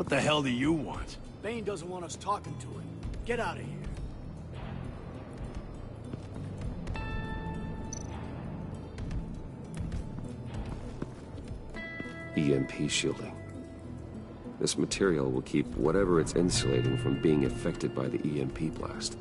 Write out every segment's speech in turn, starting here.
What the hell do you want? Bane doesn't want us talking to him. Get out of here. EMP shielding. This material will keep whatever it's insulating from being affected by the EMP blast.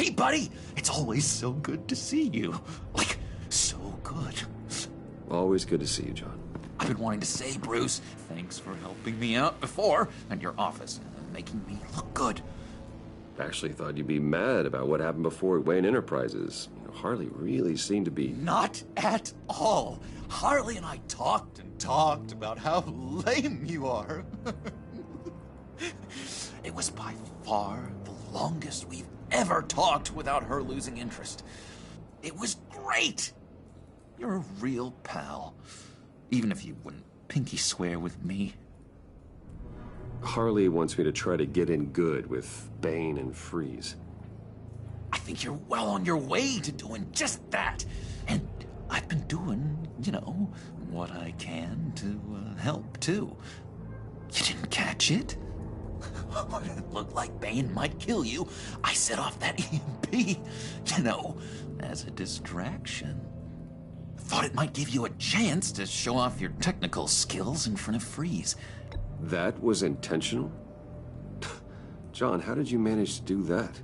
Hey, buddy! It's always so good to see you. Like, so good. Always good to see you, John. I've been wanting to say, Bruce, thanks for helping me out before at your office and making me look good. Actually thought you'd be mad about what happened before at Wayne Enterprises. You know, Harley really seemed to be... Not at all. Harley and I talked and talked about how lame you are. It was by far the longest we've ever talked without her losing interest. It was great. You're a real pal, even if you wouldn't pinky swear with me. Harley wants me to try to get in good with Bane and Freeze. I think you're well on your way to doing just that. And I've been doing, you know, what I can to help, too. You didn't catch it? When it looked like Bane might kill you, I set off that EMP, you know, as a distraction. Thought it might give you a chance to show off your technical skills in front of Freeze. That was intentional? John, how did you manage to do that?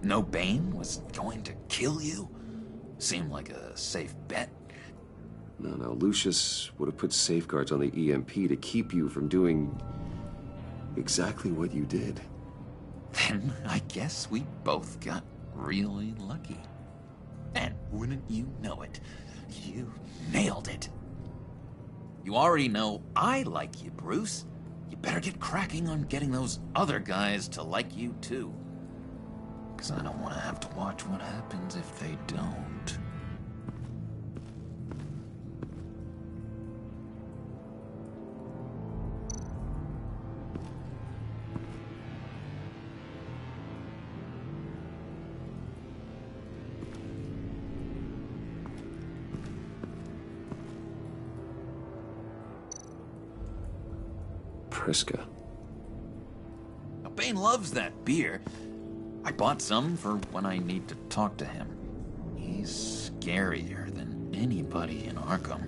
No, Bane was going to kill you? Seemed like a safe bet. No, Lucius would have put safeguards on the EMP to keep you from doing exactly what you did. Then I guess we both got really lucky. And wouldn't you know it, you nailed it. You already know I like you, Bruce. You better get cracking on getting those other guys to like you, too. Because I don't want to have to watch what happens if they don't. Triska. Now, Bane loves that beer. I bought some for when I need to talk to him. He's scarier than anybody in Arkham.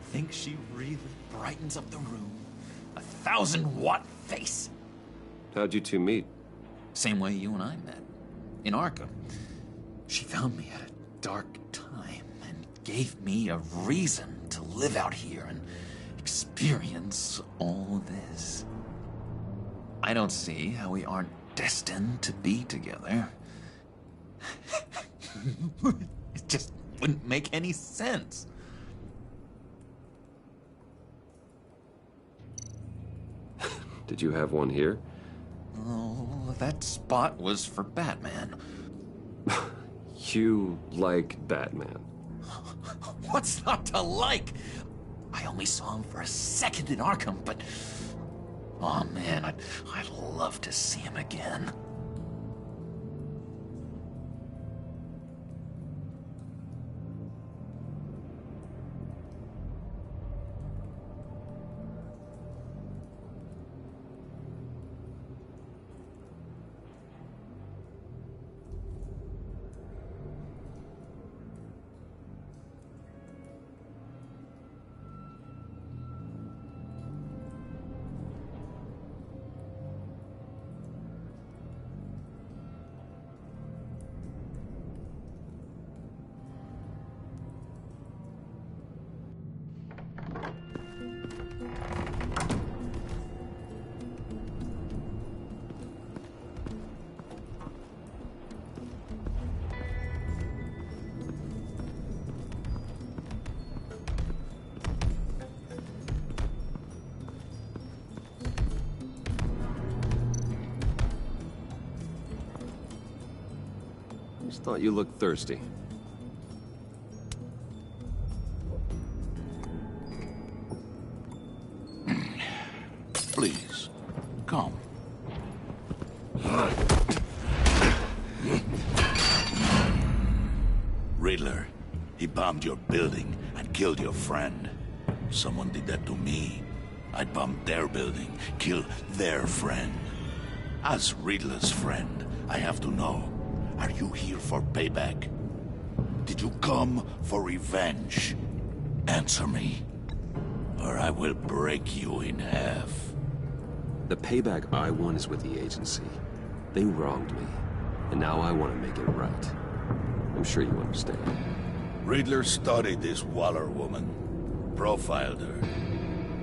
Think she really brightens up the room? 1,000-watt face. How'd you two meet? Same way you and I met. In Arkham. She found me at a dark time and gave me a reason to live out here and experience all this. I don't see how we aren't destined to be together. It just wouldn't make any sense. Did you have one here? Oh, that spot was for Batman. You like Batman. What's not to like? I only saw him for a second in Arkham, but... oh man, I'd love to see him again. Just thought you looked thirsty. Please, come. Riddler, he bombed your building and killed your friend. Someone did that to me. I bombed their building, killed their friend. As Riddler's friend, I have to know, are you here for payback? Did you come for revenge? Answer me, or I will break you in half. The payback I want is with the agency. They wronged me, and now I want to make it right. I'm sure you understand. Riddler studied this Waller woman, profiled her.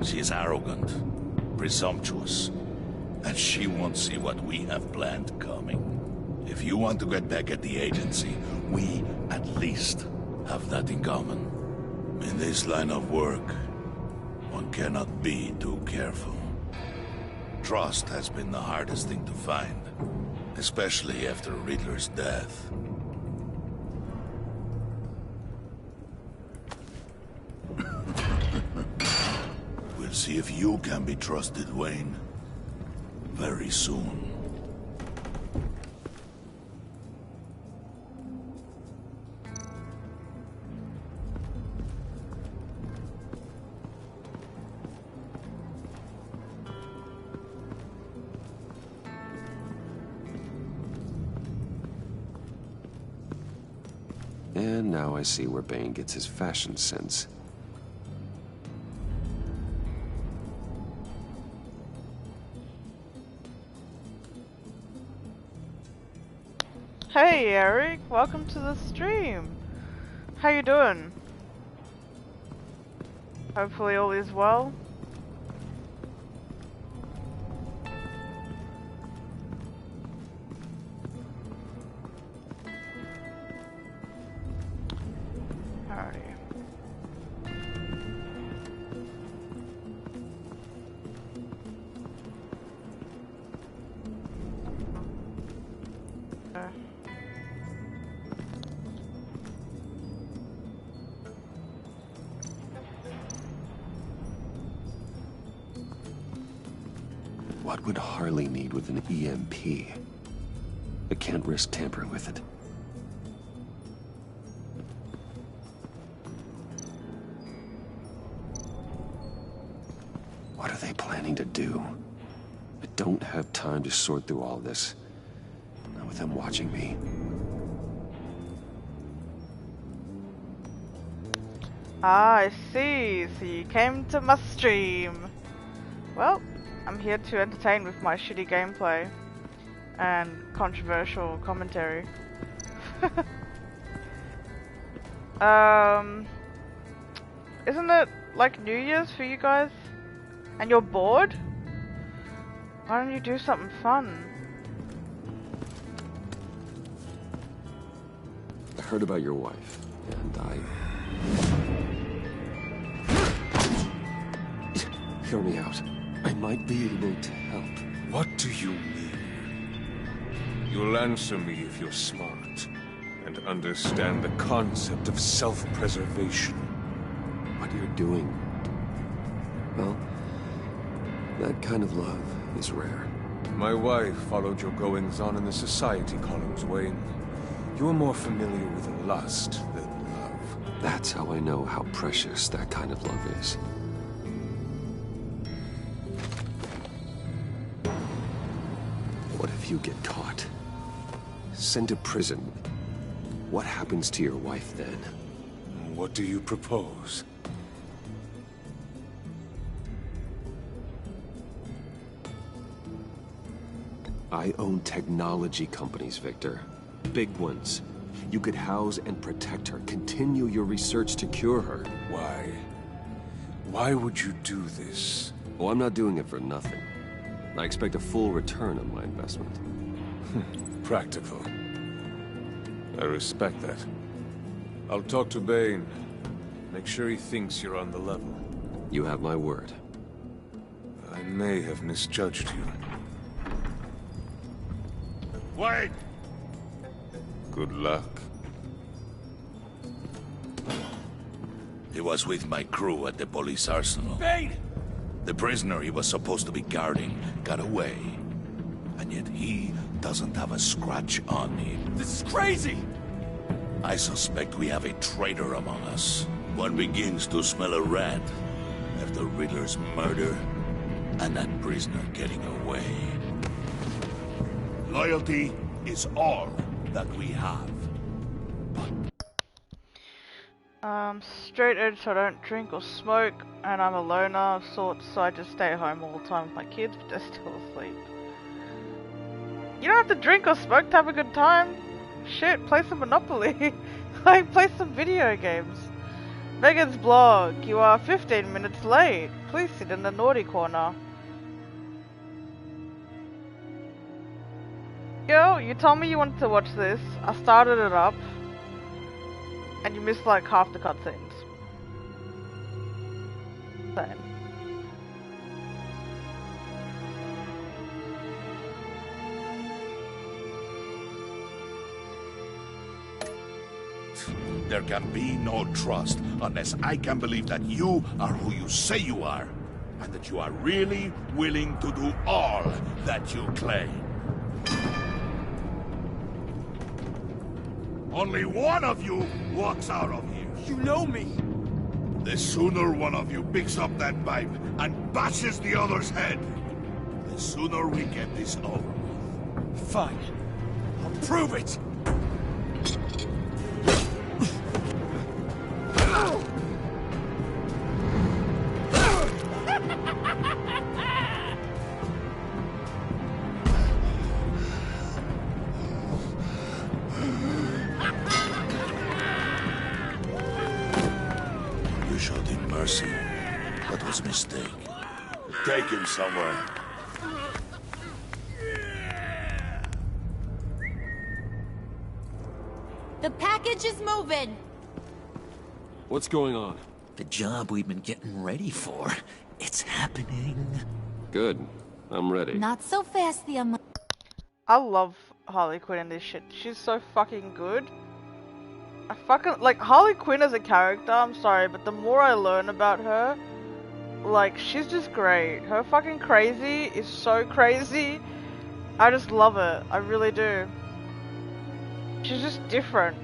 She is arrogant, presumptuous, and she won't see what we have planned coming. If you want to get back at the agency, we at least have that in common. In this line of work, one cannot be too careful. Trust has been the hardest thing to find, especially after Riddler's death. We'll see if you can be trusted, Wayne. Very soon. And now I see where Bane gets his fashion sense. Hey Eric, welcome to the stream. How you doing? Hopefully all is well. Alrighty. What would Harley need with an EMP? I can't risk tampering with it. What are they planning to do? I don't have time to sort through all this. Not with them watching me. Ah, I see. So you came to my stream. Well, I'm here to entertain with my shitty gameplay and controversial commentary. Isn't it like New Year's for you guys? And you're bored? Why don't you do something fun? I heard about your wife, and Hear me out. I might be able to help. What do you mean? You'll answer me if you're smart and understand the concept of self-preservation. What you're doing. Well, that kind of love is rare. My wife followed your goings-on in the society columns, Wayne. You're more familiar with lust than love. That's how I know how precious that kind of love is. What if you get caught? Sent to prison? What happens to your wife then? What do you propose? I own technology companies, Victor. Big ones. You could house and protect her, continue your research to cure her. Why? Why would you do this? Oh, I'm not doing it for nothing. I expect a full return on my investment. Practical. I respect that. I'll talk to Bane. Make sure he thinks you're on the level. You have my word. I may have misjudged you. Wait! Good luck. He was with my crew at the police arsenal. Bane! The prisoner he was supposed to be guarding got away. And yet he doesn't have a scratch on him. This is crazy! I suspect we have a traitor among us. One begins to smell a rat after Riddler's murder and that prisoner getting away. Loyalty is all that we have. Straight edge, so I don't drink or smoke, and I'm a loner of sorts, so I just stay home all the time with my kids, but they're still asleep. You don't have to drink or smoke to have a good time. Shit, play some Monopoly. Like, play some video games. Megan's blog, you are 15 minutes late. Please sit in the naughty corner. Yo, you told me you wanted to watch this. I started it up. And you missed like half the cutscenes. Same. There can be no trust unless I can believe that you are who you say you are, and that you are really willing to do all that you claim. Only one of you walks out of here. You know me! The sooner one of you picks up that pipe and bashes the other's head, the sooner we get this over with. Fine. I'll prove it! You showed him mercy. That was a mistake. Take him somewhere. The package is moving. What's going on? The job we've been getting ready for. It's happening. Good. I'm ready. Not so fast, the I love Harley Quinn in this shit. She's so fucking good. I fucking like Harley Quinn as a character, I'm sorry, but the more I learn about her, like, she's just great. Her fucking crazy is so crazy. I just love it. I really do. She's just different.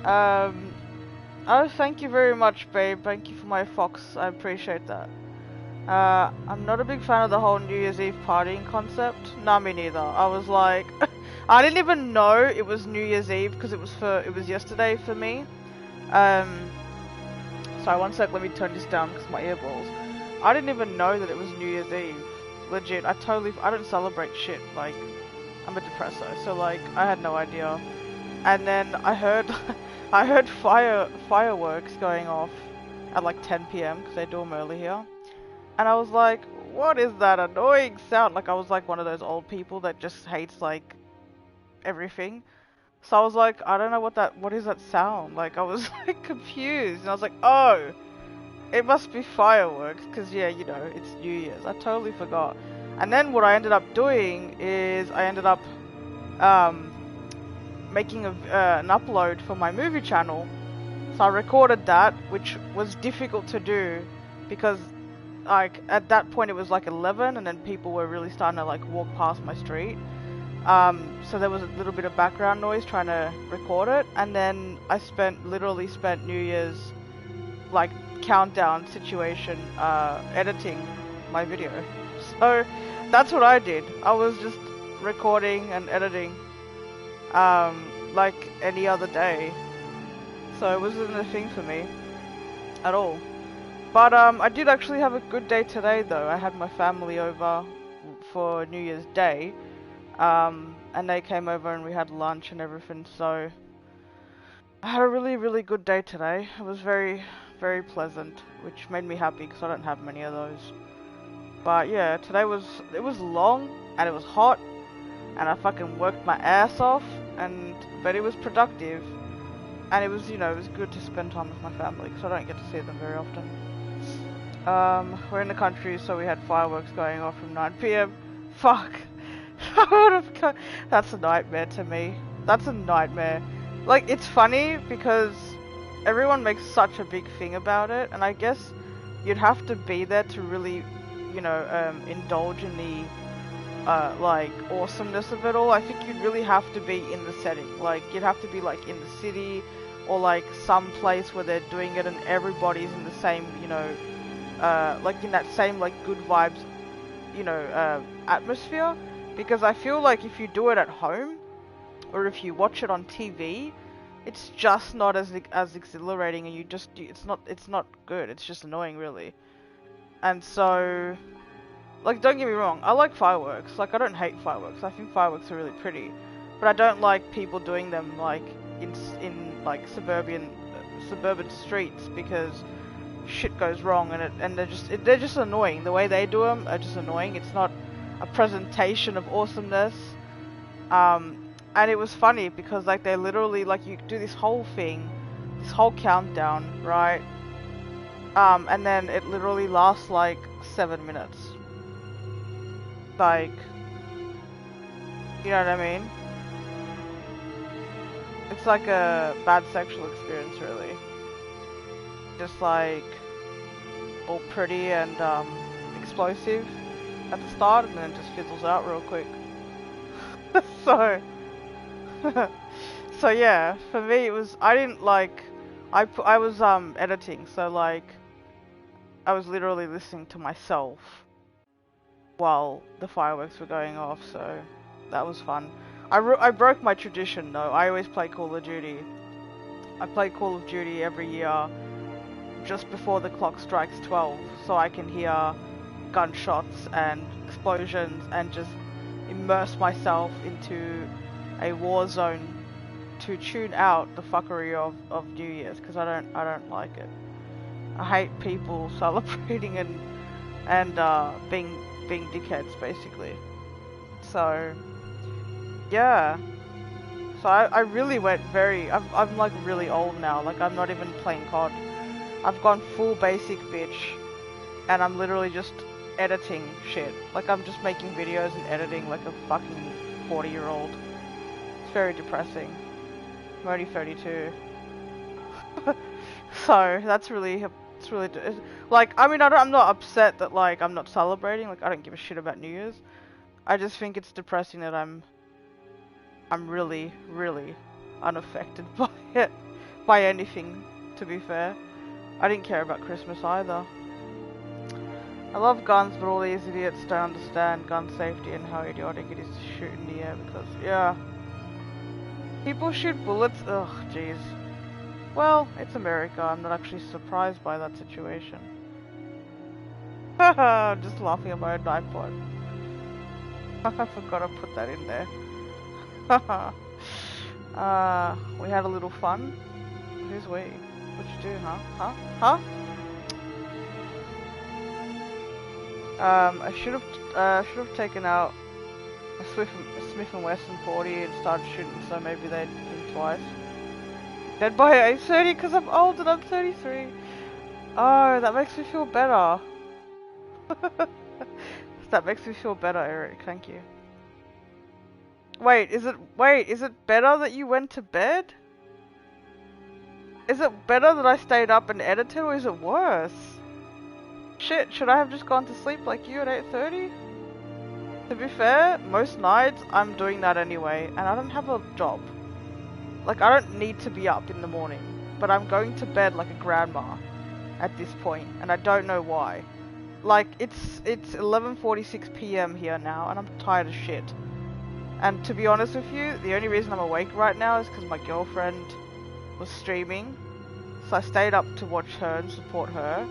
Oh, thank you very much, babe. Thank you for my fox. I appreciate that. I'm not a big fan of the whole New Year's Eve partying concept. Nah, me neither. I was like, I didn't even know it was New Year's Eve because it was yesterday for me. Sorry, one sec. Let me turn this down because my earballs. I didn't even know that it was New Year's Eve. Legit, I don't celebrate shit. Like, I'm a depresso, so like, I had no idea. And then I heard, I heard fireworks going off at like 10 p.m. because they do them early here. And I was like, what is that annoying sound? Like, I was like one of those old people that just hates like everything. So I was like, I don't know what is that sound? Like, I was like confused. And I was like, oh, it must be fireworks. Because yeah, you know, it's New Year's. I totally forgot. And then what I ended up doing is I ended up making an upload for my movie channel. So I recorded that, which was difficult to do because like at that point it was like 11 and then people were really starting to like walk past my street. So there was a little bit of background noise trying to record it, and then I literally spent New Year's like countdown situation editing my video. So that's what I did. I was just recording and editing like any other day. So it wasn't a thing for me at all. But I did actually have a good day today though. I had my family over for New Year's Day. And they came over and we had lunch and everything, so I had a really, really good day today. It was very, very pleasant, which made me happy because I don't have many of those. But yeah, today it was long and it was hot and I fucking worked my ass off, but it was productive and it was, you know, it was good to spend time with my family because I don't get to see them very often. We're in the country, so we had fireworks going off from 9 p.m. Fuck. That's a nightmare to me. That's a nightmare. Like, it's funny because everyone makes such a big thing about it, and I guess you'd have to be there to really, you know, indulge in the, like, awesomeness of it all. I think you'd really have to be in the setting. Like, you'd have to be, like, in the city, or, like, some place where they're doing it and everybody's in the same, you know, like, in that same, like, good vibes, you know, atmosphere. Because I feel like if you do it at home, or if you watch it on TV, it's just not as exhilarating, and it's not good. It's just annoying, really. And so, like, don't get me wrong, I like fireworks. Like, I don't hate fireworks. I think fireworks are really pretty, but I don't like people doing them like in like suburban streets because shit goes wrong, and they're just annoying. The way they do them are just annoying. It's not a presentation of awesomeness. And it was funny because like they literally, like, you do this whole thing, this whole countdown, right? And then it literally lasts like 7 minutes. Like, you know what I mean? It's like a bad sexual experience, really. Just like all pretty and explosive at the start, and then it just fizzles out real quick. So yeah, for me it was, I didn't like, I was editing, so like I was literally listening to myself while the fireworks were going off, so that was fun. I broke my tradition though. I always play Call of Duty. I play Call of Duty every year just before the clock strikes 12, so I can hear gunshots and explosions and just immerse myself into a war zone to tune out the fuckery of New Year's, because I don't like it. I hate people celebrating and being dickheads, basically. So yeah, so I really went I'm like really old now. Like, I'm not even playing COD. I've gone full basic bitch, and I'm literally just editing shit. Like, I'm just making videos and editing like a fucking 40-year-old. It's very depressing. I'm only 32. So that's really, like, I mean, I'm not upset that like I'm not celebrating. Like, I don't give a shit about New Year's. I just think it's depressing that I'm I'm really, really unaffected by it. By anything, to be fair. I didn't care about Christmas either. I love guns, but all these idiots don't understand gun safety and how idiotic it is to shoot in the air because, yeah. People shoot bullets? Ugh, jeez. Well, it's America. I'm not actually surprised by that situation. Haha, just laughing at my own iPod. I forgot to put that in there. We had a little fun. Who's we? What'd you do, huh? Huh? I should have taken out a Smith & Wesson 40 and started shooting, so maybe they'd think twice. Dead by age 30 because I'm old and I'm 33. Oh, that makes me feel better. That makes me feel better, Eric. Thank you. Wait, is it better that you went to bed? Is it better that I stayed up and edited, or is it worse? Shit, should I have just gone to sleep like you at 8:30? To be fair, most nights I'm doing that anyway, and I don't have a job. Like, I don't need to be up in the morning, but I'm going to bed like a grandma at this point, and I don't know why. Like, it's 11:46 PM here now, and I'm tired as shit. And to be honest with you, the only reason I'm awake right now is because my girlfriend was streaming, so I stayed up to watch her and support her,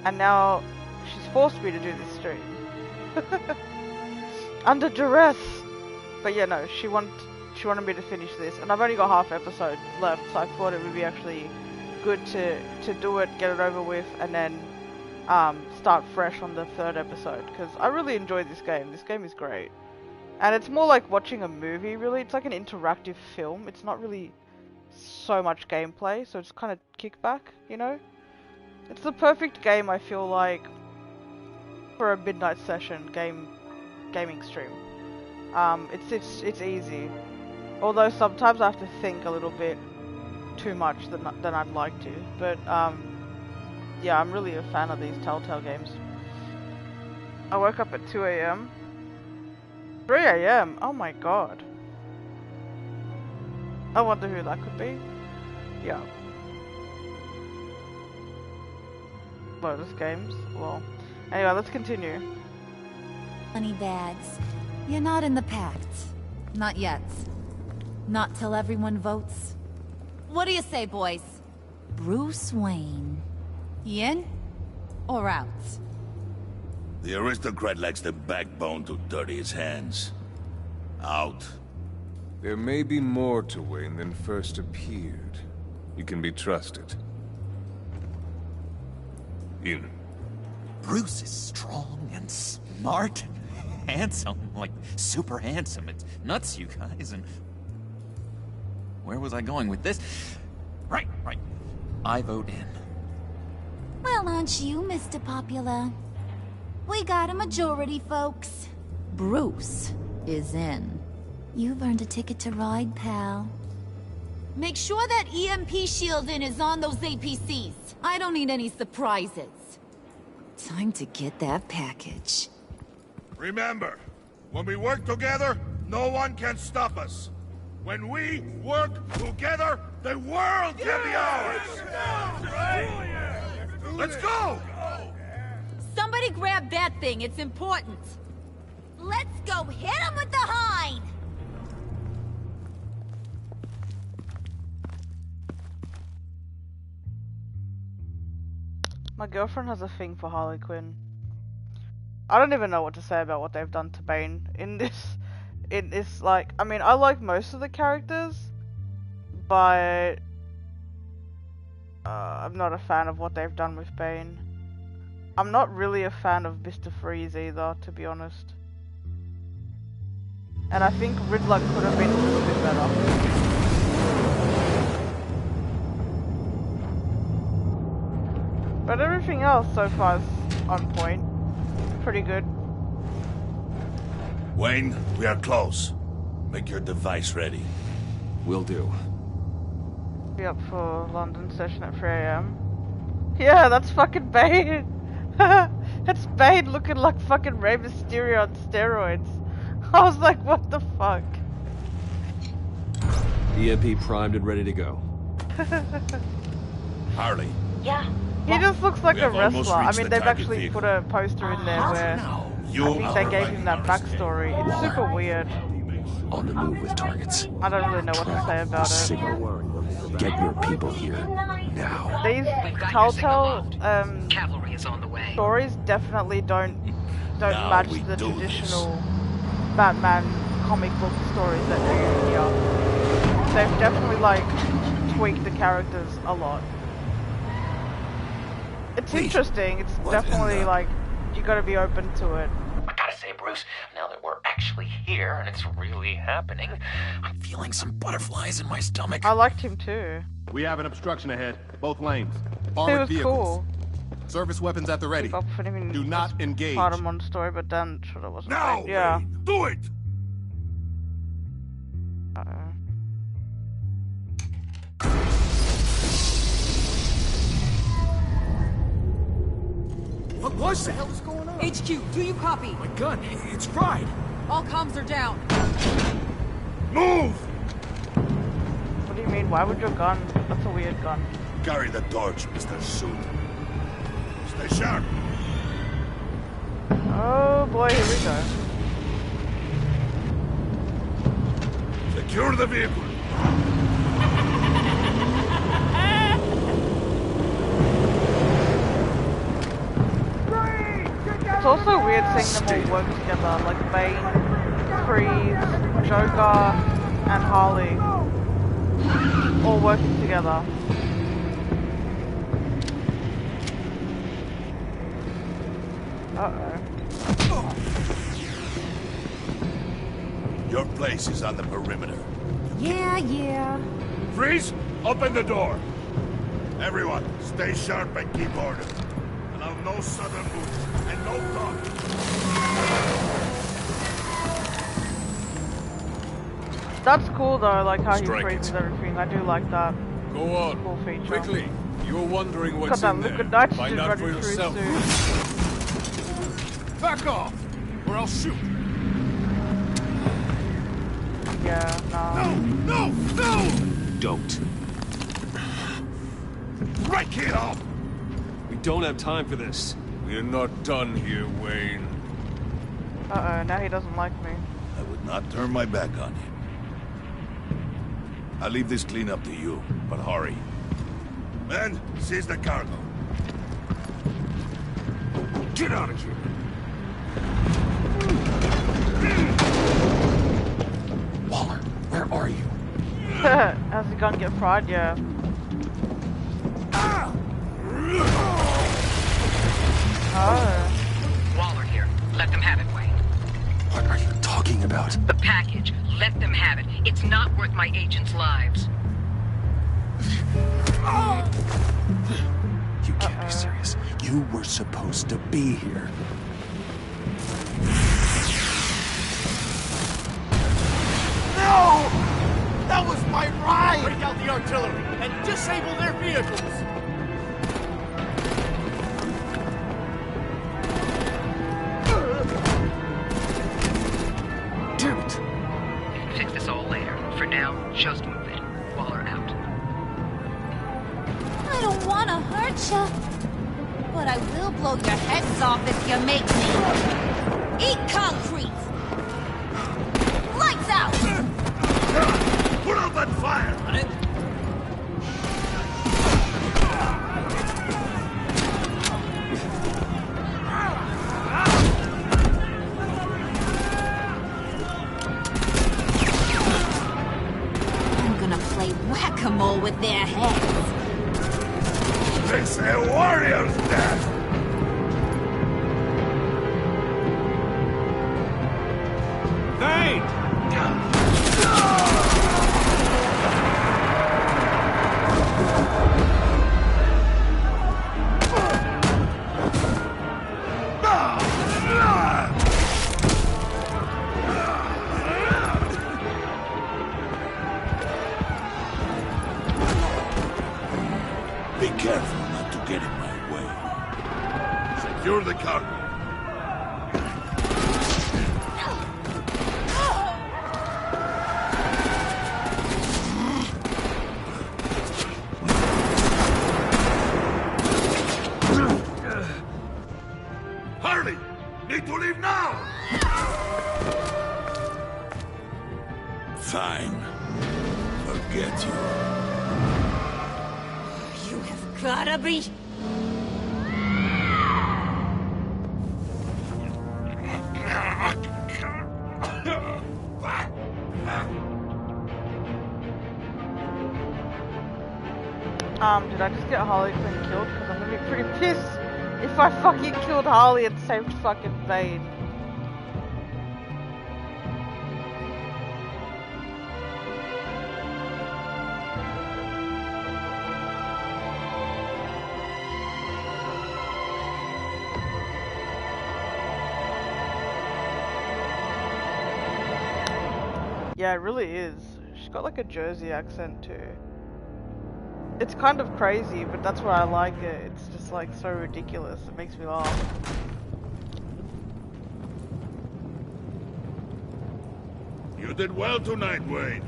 and now she's forced me to do this stream. Under duress! But yeah, no, she wanted me to finish this, and I've only got half episode left, so I thought it would be actually good to do it, get it over with, and then start fresh on the third episode, because I really enjoyed this game. This game is great. And it's more like watching a movie, really. It's like an interactive film. It's not really so much gameplay, so it's kind of kickback, you know? It's the perfect game, I feel like, for a midnight session gaming stream. It's easy. Although sometimes I have to think a little bit too much than I'd like to. But, yeah, I'm really a fan of these Telltale games. I woke up at 2 AM. 3 AM? Oh my god. I wonder who that could be. Yeah. Lotus games. Well, anyway, let's continue. Money bags. You're not in the pact. Not yet. Not till everyone votes. What do you say, boys? Bruce Wayne. In or out? The aristocrat lacks the backbone to dirty his hands. Out. There may be more to Wayne than first appeared. You can be trusted. In. Bruce is strong and smart and handsome, like super handsome. It's nuts, you guys. And where was I going with this? Right. I vote in. Well, aren't you, Mr. Popular? We got a majority, folks. Bruce is in. You've earned a ticket to ride, pal. Make sure that EMP shielding is on those APCs. I don't need any surprises. Time to get that package. Remember, when we work together, no one can stop us. When we work together, the world can be ours! Let's go! Somebody grab that thing, it's important. Let's go hit him with the hind! My girlfriend has a thing for Harley Quinn. I don't even know what to say about what they've done to Bane in this. It's like, I mean, I like most of the characters, but I'm not a fan of what they've done with Bane. I'm not really a fan of Mr. Freeze either, to be honest. And I think Riddler could have been a little bit better. But everything else so far is on point. Pretty good. Wayne, we are close. Make your device ready. Will do. Be up for London session at 3 AM. Yeah, that's fucking Bane. It's Bane looking like fucking Rey Mysterio on steroids. I was like, what the fuck? EMP primed and ready to go. Harley, Yeah. He just looks like We a have almost wrestler. I reached mean, the they've target actually vehicle. put a poster in there where you I think they are gave right him that on our backstory. It's super weird. On the move with targets. I don't really know what to say Track the about it. signal. Get your people here, now. These We've got your signal Telltale locked. Cavalry is on the way. stories definitely don't Now match we the do this. traditional Batman comic book stories that are in here. They've definitely like tweaked the characters a lot. It's Wait, interesting. It's what in definitely the- like you got to be open to it. I gotta say, Bruce, now that we're actually here and it's really happening, I'm feeling some butterflies in my stomach. I liked him too. We have an obstruction ahead, both lanes. He Armored was vehicles. cool. Service weapons at the ready. Keep up for him in Do not this engage. part of one story, but then sure it wasn't. Now, right. Yeah. Wayne, do it! What was that? What the hell is going on? HQ, do you copy? My gun, it's fried. All comms are down. Move! What do you mean? Why would your gun? That's a weird gun. Carry the torch, Mr. Suit. Stay sharp. Oh boy, here we go. Secure the vehicle. It's also weird seeing them all work together, like Bane, Freeze, Joker, and Harley. All working together. Uh-oh. your place is on the perimeter. Yeah. Freeze, open the door. Everyone, stay sharp and keep order. Allow no sudden moves and no talk. That's cool though, like how he Strike freezes it. everything. I do like that. Go on. Cool feature. Quickly. You're wondering Got what's that in there. liquid nitrogen Find out for running through his yourself. suit. Back off, or I'll shoot. Yeah, no. No! Don't. Break it off! We don't have time for this. We're not done here, Wayne. Uh-oh, now he doesn't like me. I would not turn my back on you. I'll leave this cleanup to you, but hurry. Men, seize the cargo. Get out of here. Waller, where are you? Has the gun get fried? Yeah. Oh. Waller here. Let them have it, Wayne. What are you talking about? The package. Let them have it. It's not worth my agents' lives. You can't be serious. You were supposed to be here. No! That was my ride! Break out the artillery and disable their vehicles! Damn it! You can fix this all later. For now, just move in. Waller out. I don't want to hurt you, but I will blow your heads off if you make me. Eat concrete! Lights out! Put out that fire! I'm gonna play whack-a-mole with their heads. It's a warrior's death! Thane! Be careful not to get in my way. Secure the cargo. now! Fine. Forget you. You have gotta be... Did I just get Harley Quinn killed? Because I'm gonna be pretty pissed if I fucking killed Harley and saved fucking Bane. Yeah, it really is. She's got like a Jersey accent too. It's kind of crazy, but that's why I like it. It's just like so ridiculous. It makes me laugh. You did well tonight, Wade.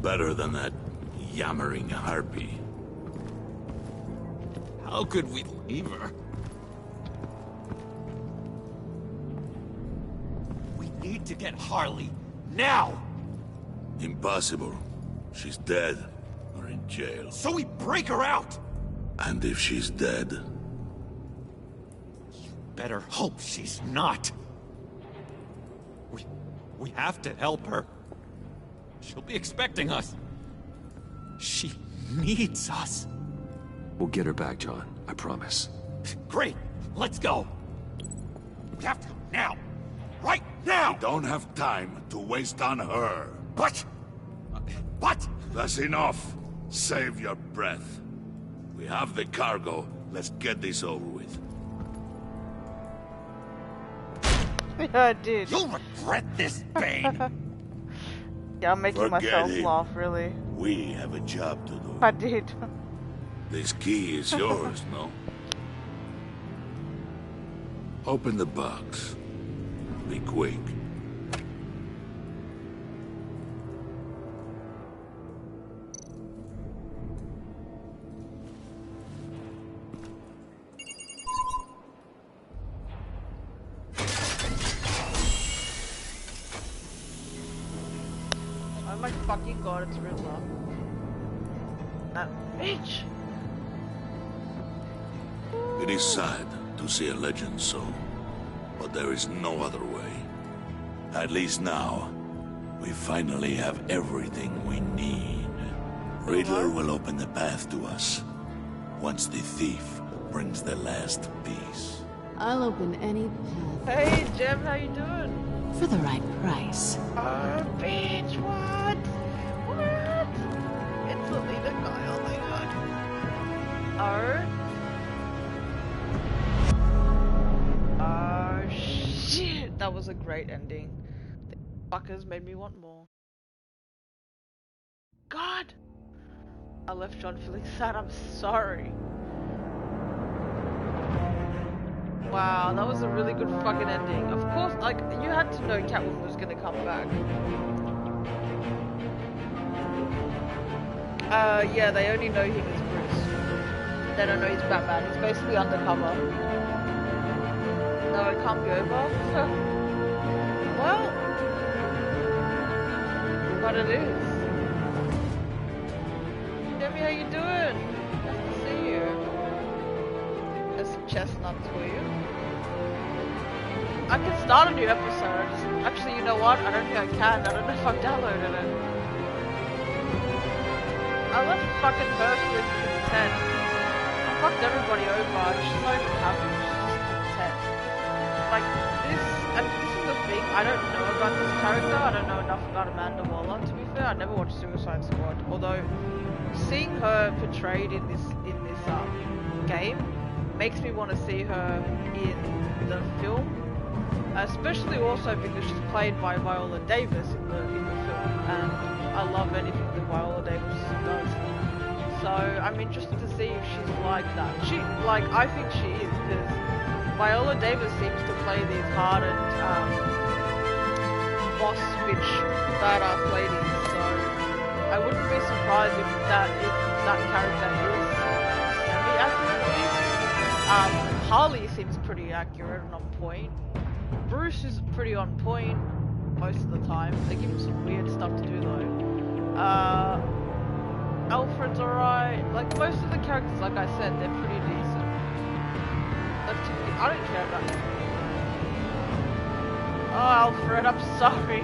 Better than that yammering harpy. How could we leave her? We need to get Harley now! Impossible. She's dead. Or in jail. So we break her out! And if she's dead? You better hope she's not. We have to help her. She'll be expecting us. She needs us. We'll get her back, John. I promise. Great! Let's go! We have to go now! Right now! We don't have time to waste on her. But... That's enough. Save your breath. We have the cargo. Let's get this over with. Yeah, I did. You'll regret this, Bane! Yeah, I'm making myself laugh, really. We have a job to do. I did. This key is yours, no? Open the box. Be quick. Oh my fucking god, it's Riddler. That bitch! It is sad to see a legend so, but there is no other way. At least now, we finally have everything we need. Riddler will open the path to us, once the thief brings the last piece. I'll open any path. Hey, Jem, how you doing? For the right price. Oh, bitch, what? What? It's the leader guy, oh my god. Oh, shit. That was a great ending. The fuckers made me want more. God! I left John feeling sad, I'm sorry. Wow, that was a really good fucking ending. Of course, like, you had to know Catwoman was gonna come back. Yeah, they only know him as Bruce. They don't know he's Batman. He's basically undercover. No, it can't be over. Well, but it is. Demi, how you doing? Nice to see you. There's some chestnuts for you. I can start a new episode. Actually, you know what? I don't think I can. I don't know if I've downloaded it. I left fucking her for content. I fucked everybody over. She's not even happy. She's just content. Like, this, and this is the thing. I don't know about this character. I don't know enough about Amanda Waller. To be fair, I never watched Suicide Squad. Although, seeing her portrayed in this game makes me want to see her in the film, especially also because she's played by Viola Davis in the film, and I love anything that Viola Davis does. So I'm interested to see if she's like that. I think she is, because Viola Davis seems to play these hardened boss bitch badass ladies. So I wouldn't be surprised if that character is semi-accurate at least. Harley seems pretty accurate and on point. Bruce is pretty on point most of the time. They give him some weird stuff to do though. Alfred's alright. Like most of the characters, like I said, they're pretty decent. I don't care about them. Oh, Alfred, I'm sorry.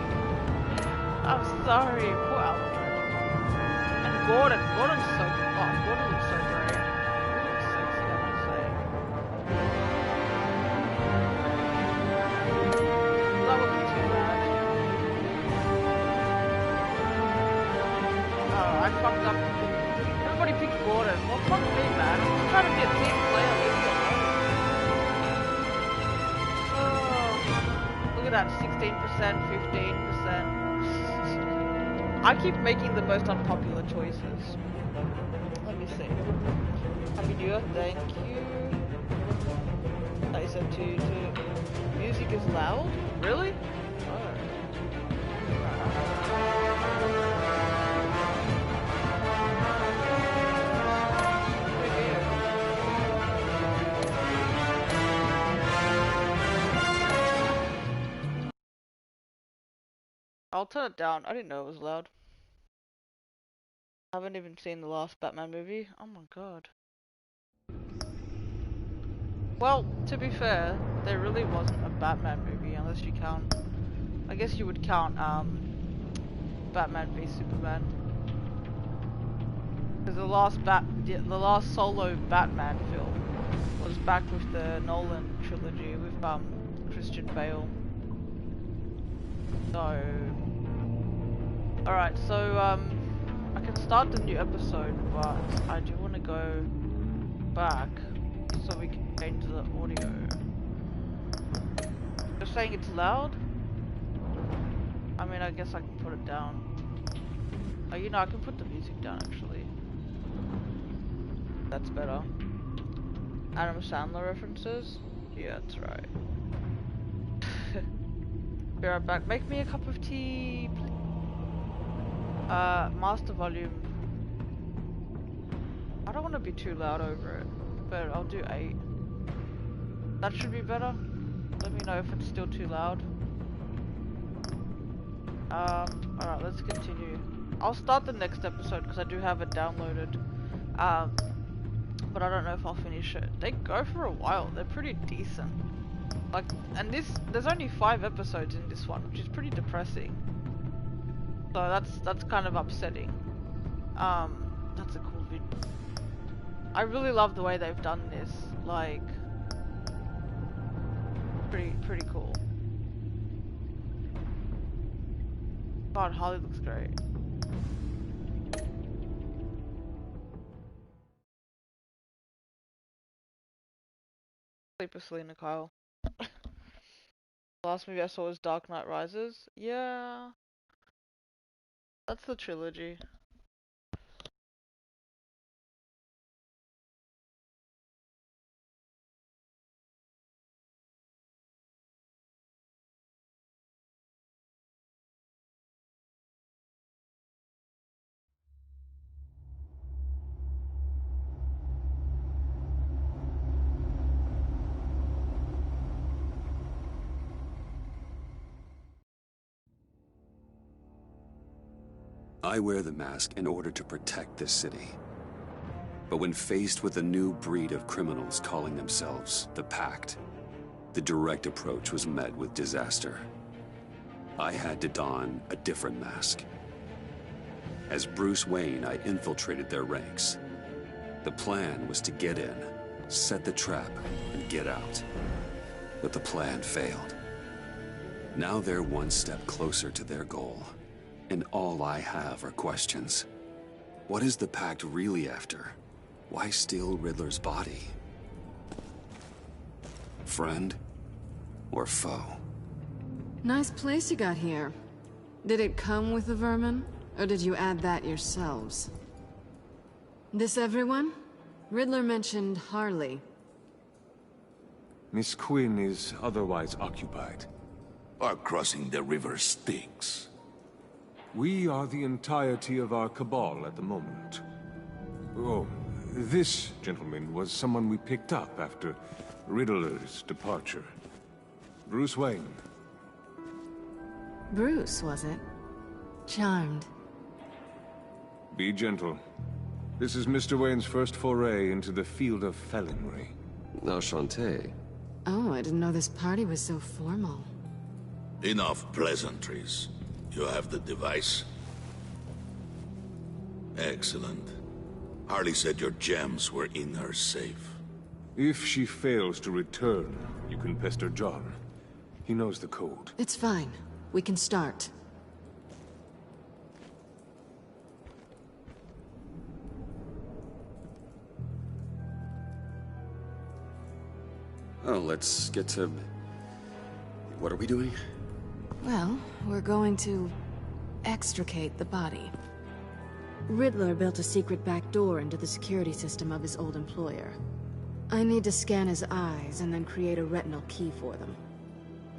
I'm sorry. Poor Alfred. And Gordon. Gordon's so good. Oh, Gordon looks so great. He looks sexy, I must say. That wasn't too bad. Oh, I fucked up. Everybody picked Gordon. Well, fuck me, man. I'm just trying to be a team player. Leave me alone. Look at that, 16%, 15%. I keep making the most unpopular choices. Let me see. Happy New Year, thank you. I said to music is loud? Really? Oh. I'll turn it down. I didn't know it was loud. I haven't even seen the last Batman movie. Oh my god. Well, to be fair, there really wasn't a Batman movie unless you count. I guess you would count Batman v Superman. Because the last solo Batman film was back with the Nolan trilogy with Christian Bale. So, alright, so I can start the new episode, but I do want to go back so we can change the audio. You're saying it's loud? I mean, I guess I can put it down. Oh, you know, I can put the music down actually. That's better. Adam Sandler references? Yeah, that's right. Be right back. Make me a cup of tea, please. Master volume. I don't want to be too loud over it, but I'll do 8. That should be better. Let me know if it's still too loud. Alright, let's continue. I'll start the next episode because I do have it downloaded. But I don't know if I'll finish it. They go for a while. They're pretty decent. Like, and there's only 5 episodes in this one, which is pretty depressing. So that's kind of upsetting. That's a cool video. I really love the way they've done this. Like, pretty cool. God, Harley looks great. Sleeper Selena Kyle. Last movie I saw was Dark Knight Rises. Yeah. That's the trilogy. I wear the mask in order to protect this city. But when faced with a new breed of criminals calling themselves the Pact, the direct approach was met with disaster. I had to don a different mask. As Bruce Wayne, I infiltrated their ranks. The plan was to get in, set the trap, and get out. But the plan failed. Now they're one step closer to their goal. And all I have are questions. What is the Pact really after? Why steal Riddler's body? Friend or foe? Nice place you got here. Did it come with the vermin? Or did you add that yourselves? This everyone? Riddler mentioned Harley. Miss Quinn is otherwise occupied. Our crossing the river Styx. We are the entirety of our cabal at the moment. Oh, this gentleman was someone we picked up after Riddler's departure. Bruce Wayne. Bruce, was it? Charmed. Be gentle. This is Mr. Wayne's first foray into the field of felonry. Enchanté. Oh, I didn't know this party was so formal. Enough pleasantries. You have the device? Excellent. Harley said your gems were in her safe. If she fails to return, you can pester John. He knows the code. It's fine. We can start. Oh, let's get to... What are we doing? Well, we're going to extricate the body. Riddler built a secret back door into the security system of his old employer. I need to scan his eyes and then create a retinal key for them.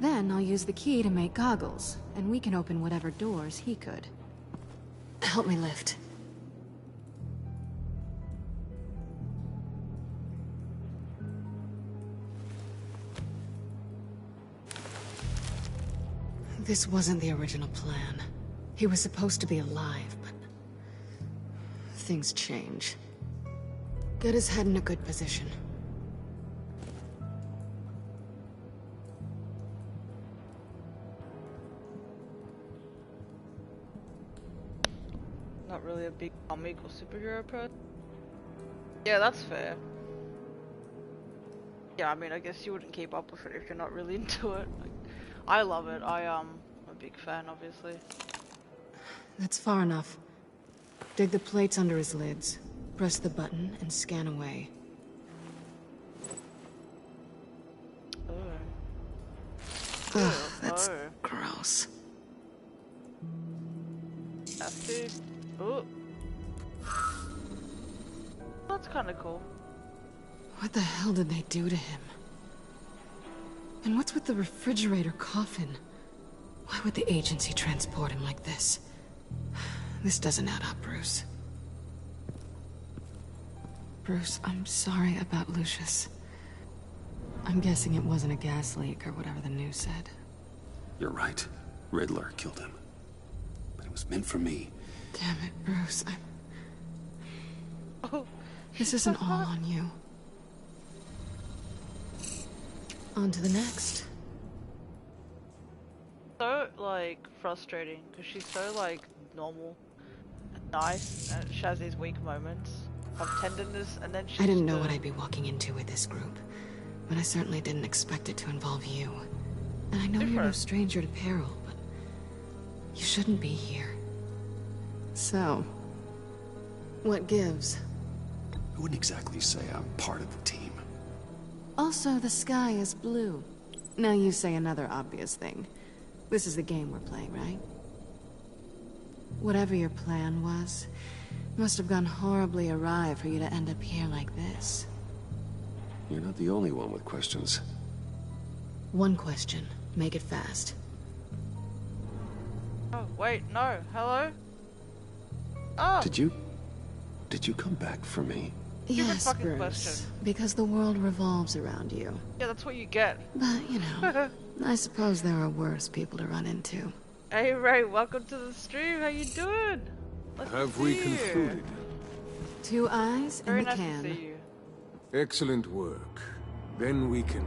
Then I'll use the key to make goggles, and we can open whatever doors he could. Help me lift. This wasn't the original plan. He was supposed to be alive, but... things change. Get his head in a good position. Not really a big comic or superhero person. Yeah, that's fair. Yeah, I mean, I guess you wouldn't keep up with it if you're not really into it. Like, I love it. I'm a big fan, obviously. That's far enough. Dig the plates under his lids. Press the button and scan away. Ugh, that's gross. Nasty. Ooh. That's kind of cool. What the hell did they do to him? And what's with the refrigerator coffin? Why would the agency transport him like this? This doesn't add up, Bruce. Bruce, I'm sorry about Lucius. I'm guessing it wasn't a gas leak or whatever the news said. You're right. Riddler killed him. But it was meant for me. Damn it, Bruce. Oh, this isn't all on you. On to the next. So, like, frustrating, because she's so, like, normal and nice, and she has these weak moments of tenderness, and then she's I didn't know what I'd be walking into with this group, but I certainly didn't expect it to involve you. And I know you're no stranger to peril, but you shouldn't be here. So, what gives? I wouldn't exactly say I'm part of the team. Also, the sky is blue. Now you say another obvious thing. This is the game we're playing, right? Whatever your plan was, must have gone horribly awry for you to end up here like this. You're not the only one with questions. One question. Make it fast. Oh, wait, no. Hello? Oh! Did you come back for me? Yes, Bruce. Because the world revolves around you. Yeah, that's what you get. But, you know, I suppose there are worse people to run into. Hey, Ray, welcome to the stream. How you doing? Have we concluded? 2 eyes Very in the nice can. to see you. Excellent work. Then we can...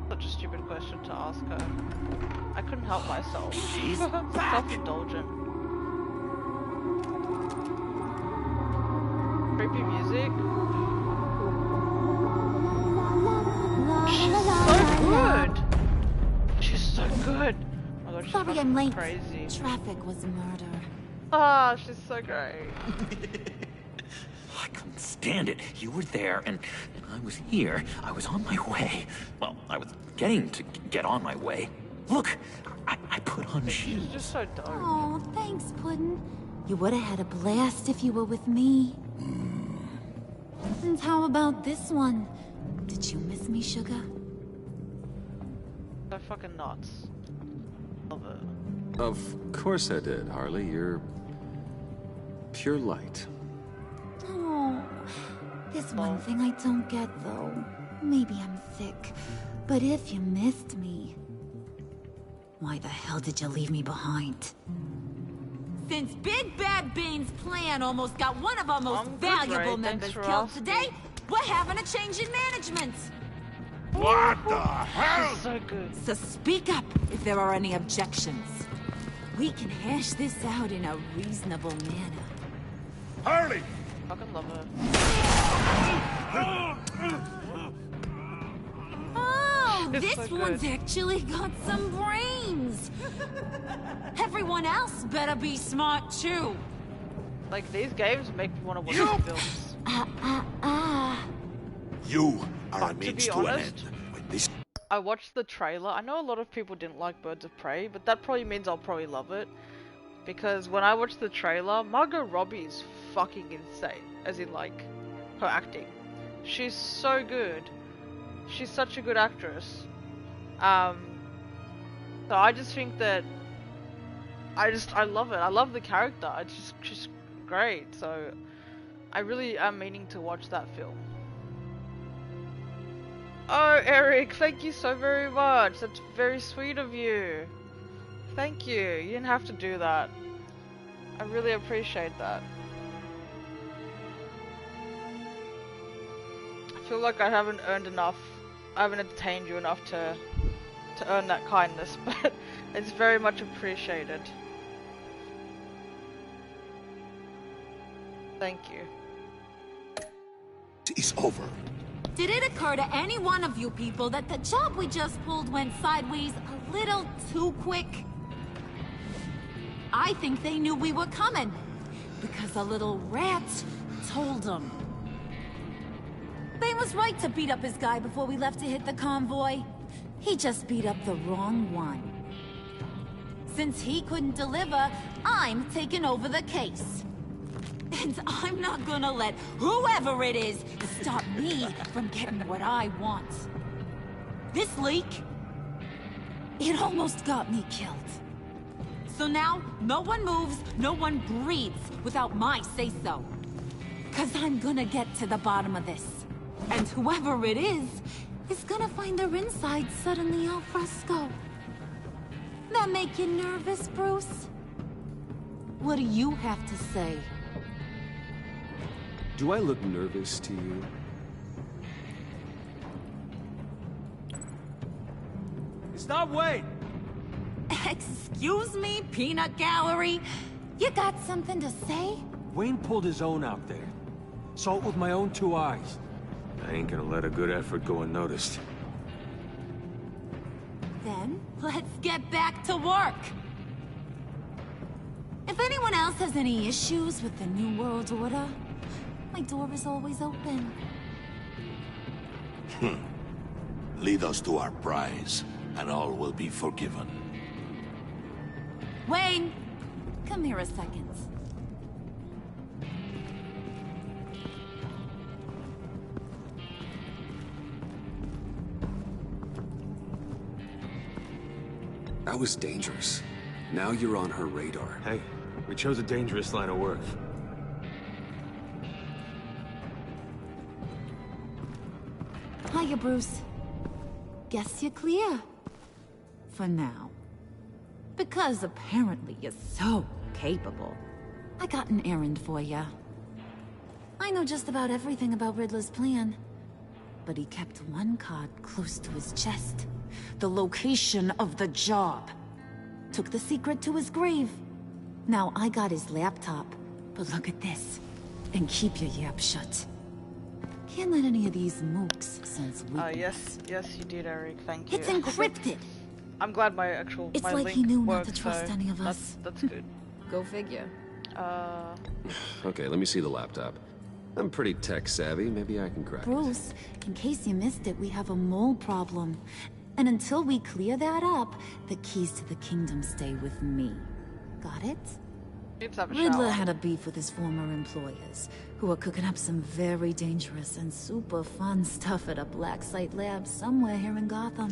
Such a stupid question to ask her. I couldn't help myself. She's back. Self-indulgent. Creepy music. She's so good. She's so good. Oh my god, she's Sorry I'm late. crazy. Traffic was murder. Ah, she's so great. I couldn't stand it. You were there, and I was here. I was on my way. Well, I was getting to get on my way. Look, I put on shoes. She's just so dope. Oh, thanks, Puddin'. You would have had a blast if you were with me. And how about this one? Did you miss me, sugar? So fucking nuts. Love it. Of course I did, Harley. You're... pure light. Oh, there's one thing I don't get, though. Maybe I'm thick, But if you missed me, why the hell did you leave me behind? Since Big Bad Bane's plan almost got one of our most valuable members killed today, we're having a change in management. What the hell? So good. So speak up if there are any objections. We can hash this out in a reasonable manner. Harley! Fucking love her. Oh, It's this so good. one's actually got some brains. Everyone else better be smart too. Like, these games make me want to watch the films. You are a To means be to an honest, end. When this I watched the trailer. I know a lot of people didn't like Birds of Prey, but that probably means I'll probably love it. Because when I watched the trailer, Margot Robbie is fucking insane. As in, like, her acting. She's so good. She's such a good actress. So I just think that I love it. I love the character. It's just great. So I really am meaning to watch that film. Oh, Eric, thank you so very much. That's very sweet of you. Thank you. You didn't have to do that. I really appreciate that. I feel like I haven't earned enough. I haven't entertained you enough to earn that kindness, but it's very much appreciated. Thank you. is over. Did it occur to any one of you people that the job we just pulled went sideways a little too quick? I think they knew we were coming, because a little rat told them. Bane was right to beat up his guy before we left to hit the convoy. He just beat up the wrong one. Since he couldn't deliver, I'm taking over the case. And I'm not gonna let whoever it is stop me from getting what I want. This leak, it almost got me killed. So now, no one moves, no one breathes without my say-so. 'Cause I'm gonna get to the bottom of this. And whoever it is gonna find their inside suddenly al fresco. That make you nervous, Bruce? What do you have to say? Do I look nervous to you? Stop, wait! Excuse me, peanut gallery? You got something to say? Wayne pulled his own out there. Saw it with my own 2 eyes. I ain't gonna let a good effort go unnoticed. Then, let's get back to work. If anyone else has any issues with the New World Order, my door is always open. Lead us to our prize, and all will be forgiven. Wayne, come here a second. That was dangerous. Now you're on her radar. Hey, we chose a dangerous line of work. Hiya, Bruce. Guess you're clear. For now. Because apparently you're so capable. I got an errand for you. I know just about everything about Riddler's plan. But he kept one card close to his chest. The location of the job. Took the secret to his grave. Now I got his laptop. But look at this. And keep your yap shut. Can't let any of these mooks sense weakness. Yes, you did, Eric. Thank you. It's encrypted. I'm glad my It's my like link he knew works, not to trust so any of us. That's good. Go figure. Okay, let me see the laptop. I'm pretty tech savvy. Maybe I can crack it. Bruce, in case you missed it, we have a mole problem. And until we clear that up, the keys to the kingdom stay with me. Got it? Let's have a Riddler shower. had a beef with his former employers, who were cooking up some very dangerous and super fun stuff at a black site lab somewhere here in Gotham.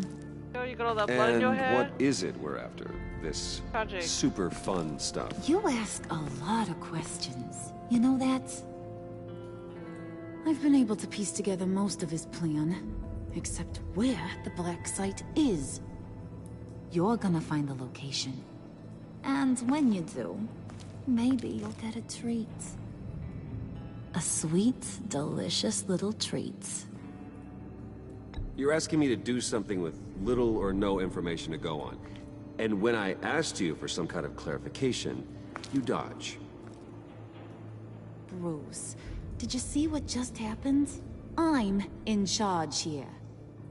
Oh, you got all that blood in And your hair? what is it we're after? This Tragic. super fun stuff. You ask a lot of questions. You know that? I've been able to piece together most of his plan. except where the black site is. You're gonna find the location. And when you do, maybe you'll get a treat. A sweet, delicious little treat. You're asking me to do something with little or no information to go on. And when I asked you for some kind of clarification, you dodge. Bruce, did you see what just happened? I'm in charge here.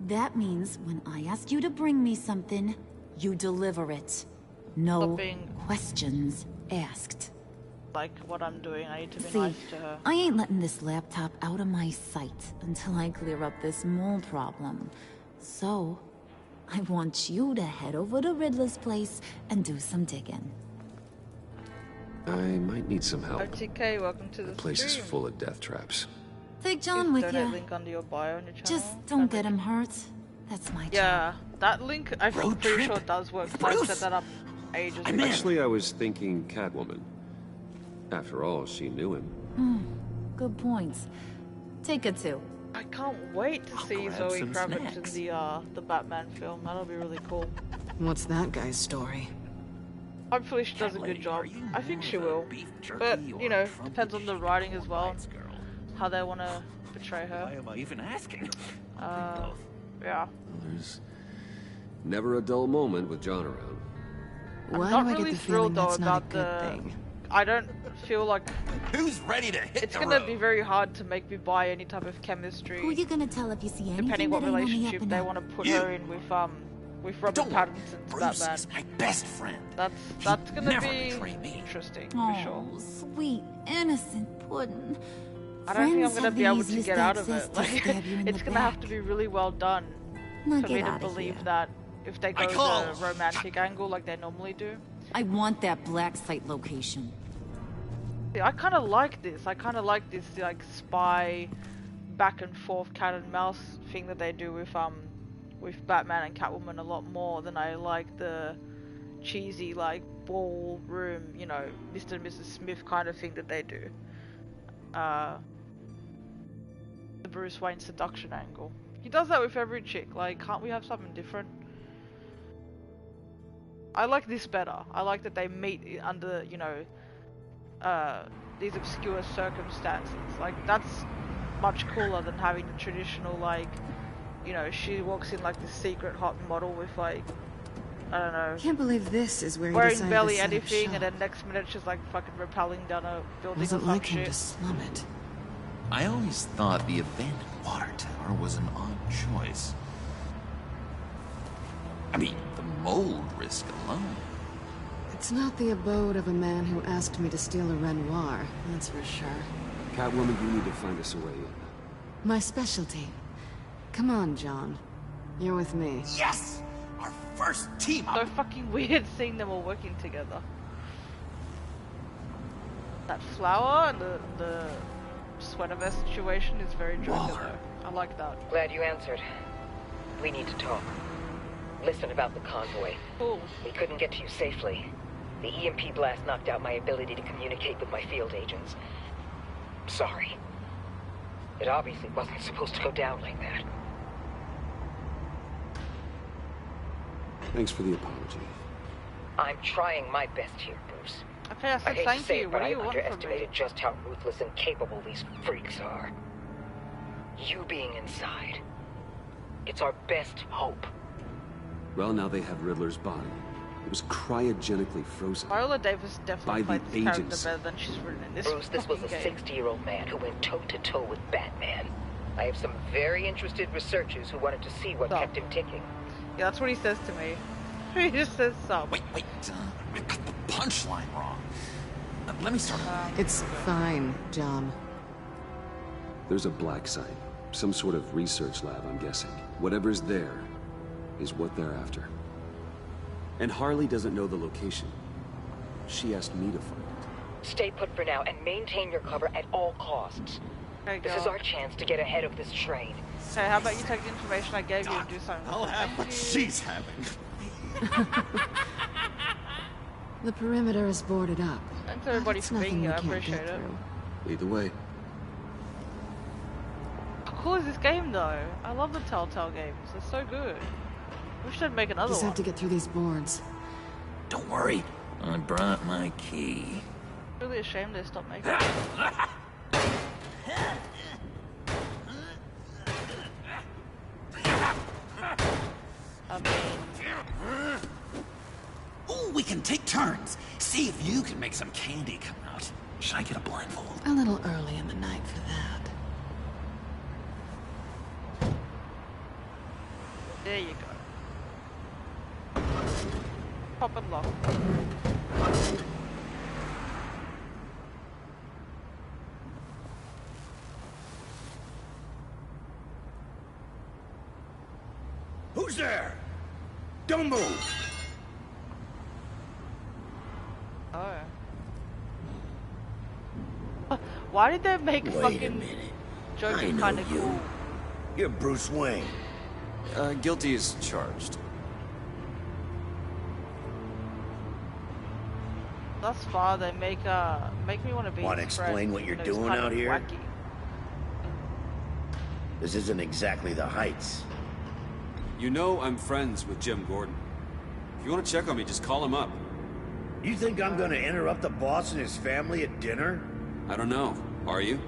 That means when I ask you to bring me something, you deliver it. No questions asked. Like what I'm doing, I need to be See, nice to her. I ain't letting this laptop out of my sight until I clear up this mole problem. So, I want you to head over to Riddler's place and do some digging. I might need some help. OTK, welcome to the place is stream. full of death traps. Take John with Donate you. link under your bio on your channel. Just don't get him hurt. That's my job. Yeah, that link I'm pretty sure does work. I set that up ages ago. Actually, I was thinking Catwoman. After all, she knew him. Good points. Take it too. I can't wait to see Zoe Kravitz in the Batman film. That'll be really cool. What's that guy's story? Hopefully she does a good job. I think she will. But, you know, depends on the writing as well. How they want to portray her. Why am I even asking? Yeah. There's never a dull moment with John around. Why I'm do not I really get the feeling thrilled though that's not a about good the... thing? I don't feel like... Who's ready to hit it's the gonna road? be very hard to make me buy any type of chemistry. Who you gonna tell if you see anything Depending what that ain't on the relationship up and they up? want to put her in with Robert Pattinson's Bruce Batman. is my best friend. That's gonna never be betray me. interesting for Oh, sure. sweet, innocent pudding. I don't think I'm Friends gonna have be the able to easiest get out of access it. to Like, stab you in it's the gonna have back. to be really well done Now for me get to outta believe here. that if they go the romantic angle like they normally do. I want that black site location. I kind of like this. I kind of like this like spy back and forth cat and mouse thing that they do with Batman and Catwoman a lot more than I like the cheesy like ballroom, you know, Mr. and Mrs. Smith kind of thing that they do. The Bruce Wayne seduction angle. He does that with every chick. Like, can't we have something different? I like this better. I like that they meet under, you know, these obscure circumstances. Like, that's much cooler than having the traditional, like, you know, she walks in like this secret hot model with like, I don't know, Can't believe this is where he wearing decided barely to set up anything, shop. and then next minute she's like fucking rappelling down a building or Wasn't some like him shit. to slum it. I always thought the abandoned water tower was an odd choice. I mean, the mold risk alone. It's not the abode of a man who asked me to steal a Renoir, that's for sure. Catwoman, you need to find us a way in. My specialty. Come on, John. You're with me. Yes! Our first team up! So fucking weird seeing them all working together. That flower and the sweater vest situation is very Joker though. I like that. Glad you answered. We need to talk. Listen about the convoy. Cool. We couldn't get to you safely. The EMP blast knocked out my ability to communicate with my field agents. Sorry. It obviously wasn't supposed to go down like that. Thanks for the apology. I'm trying my best here, Bruce. Okay, I I said hate to thank say you. it, What but do I you want from me? underestimated just how ruthless and capable these freaks are. You being inside. It's our best hope. Well, now they have Riddler's body. It was cryogenically frozen. Viola Davis definitely By the played this character agents. better than she's written in this Bruce, this was a fucking game. 60-year-old man who went toe-to-toe with Batman. I have some very interested researchers who wanted to see what kept him ticking. Yeah, that's what he says to me. He just says some. Wait, we got the punchline wrong. Let me start over. It's fine, John. There's a black site. Some sort of research lab, I'm guessing. Whatever's there is what they're after. And Harley doesn't know the location. She asked me to find it. Stay put for now and maintain your cover at all costs. There you This go. is our chance to get ahead of this train. Okay, how about you take the information I gave you and do something I'll with it? have Thank what you. she's having. The perimeter is boarded up. Thanks but everybody it's for nothing being here, we I can't appreciate get it. through. Lead the way. cool is this game though? I love the Telltale games. They're so good. We should make another Just one. have to get through these boards. Don't worry, I brought my key. Really a shame they stopped making it. I mean... Ooh, we can take turns. See if you can make some candy come out. Should I get a blindfold? A little early in the night for that. There you go. Pop and lock. Who's there? Don't move! Oh. Why did they make Wait a fucking minute. Joker I know kinda you. cool? You're Bruce Wayne. Guilty as charged. Thus far, they make me want to be. Want to his explain friend, what you're even though he's doing kind out of here? wacky. This isn't exactly the Heights. You know I'm friends with Jim Gordon. If you want to check on me, just call him up. You think I'm gonna interrupt the boss and his family at dinner? I don't know. Are you?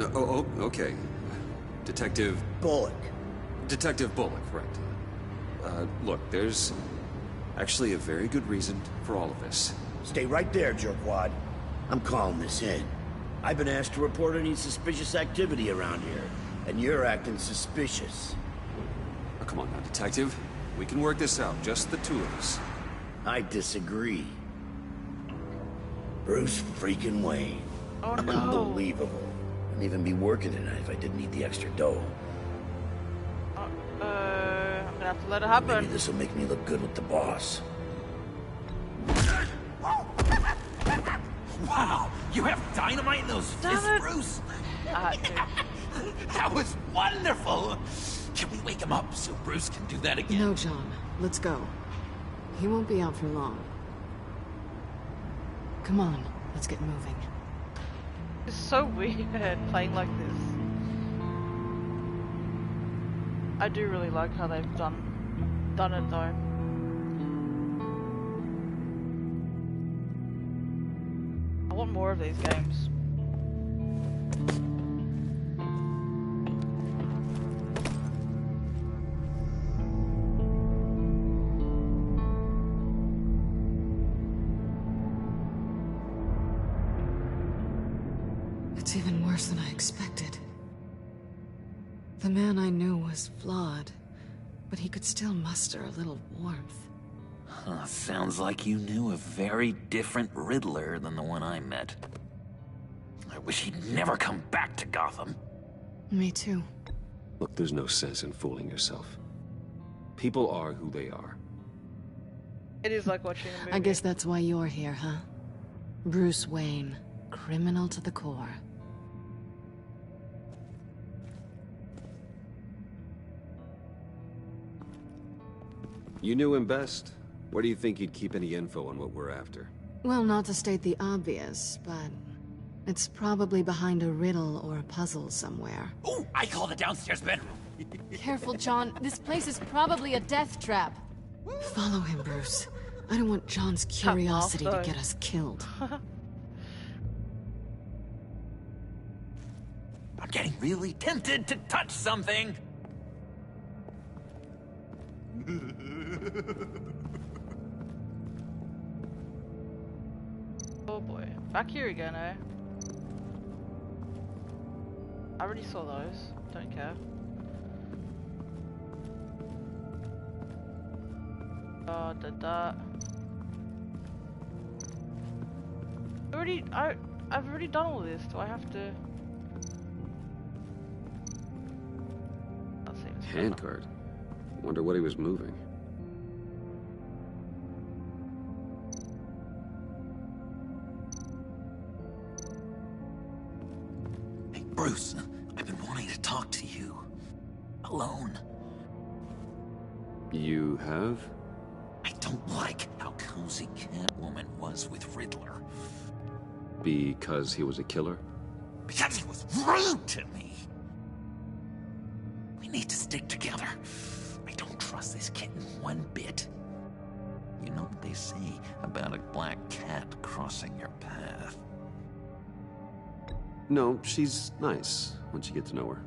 Oh, okay. Detective... Bullock. Detective Bullock, right. Look, there's actually a very good reason for all of this. Stay right there, jerkwad. I'm calling this in. I've been asked to report any suspicious activity around here, and you're acting suspicious. Oh, come on now, Detective. We can work this out, just the two of us. I disagree. Bruce freaking Wayne. Oh no. Unbelievable. I'd even be working tonight if I didn't need the extra dough. I'm gonna have to let it happen. Maybe this will make me look good with the boss. Wow, you have dynamite in those fists, Bruce? I had to. That was wonderful. Can we wake him up so Bruce can do that again? No, John. Let's go. He won't be out for long. Come on, let's get moving. It's so weird playing like this. I do really like how they've done it though. I want more of these games. It's even worse than I expected. The man I knew was flawed, but he could still muster a little warmth. Huh, sounds like you knew a very different Riddler than the one I met. I wish he'd never come back to Gotham. Me too. Look, there's no sense in fooling yourself. People are who they are. It is like watching a movie. I guess that's why you're here, huh? Bruce Wayne, criminal to the core. You knew him best. Where do you think he'd keep any info on what we're after? Well, not to state the obvious, but it's probably behind a riddle or a puzzle somewhere. Oh, I call the downstairs bedroom. Careful, John. This place is probably a death trap. Follow him, Bruce. I don't want John's curiosity to though. get us killed. I'm getting really tempted to touch something. Oh boy. Back here again, eh? I already saw those. Don't care. Oh, I've already done all this. Do I have to? Let's see. Handcart. Wonder what he was moving. Hey, Bruce, I've been wanting to talk to you. Alone. You have? I don't like how cozy Catwoman was with Riddler. Because he was a killer? Because he was rude to me. We need to stick together. I don't trust this kitten one bit. You know what they say about a black cat crossing your path? No, she's nice once you get to know her.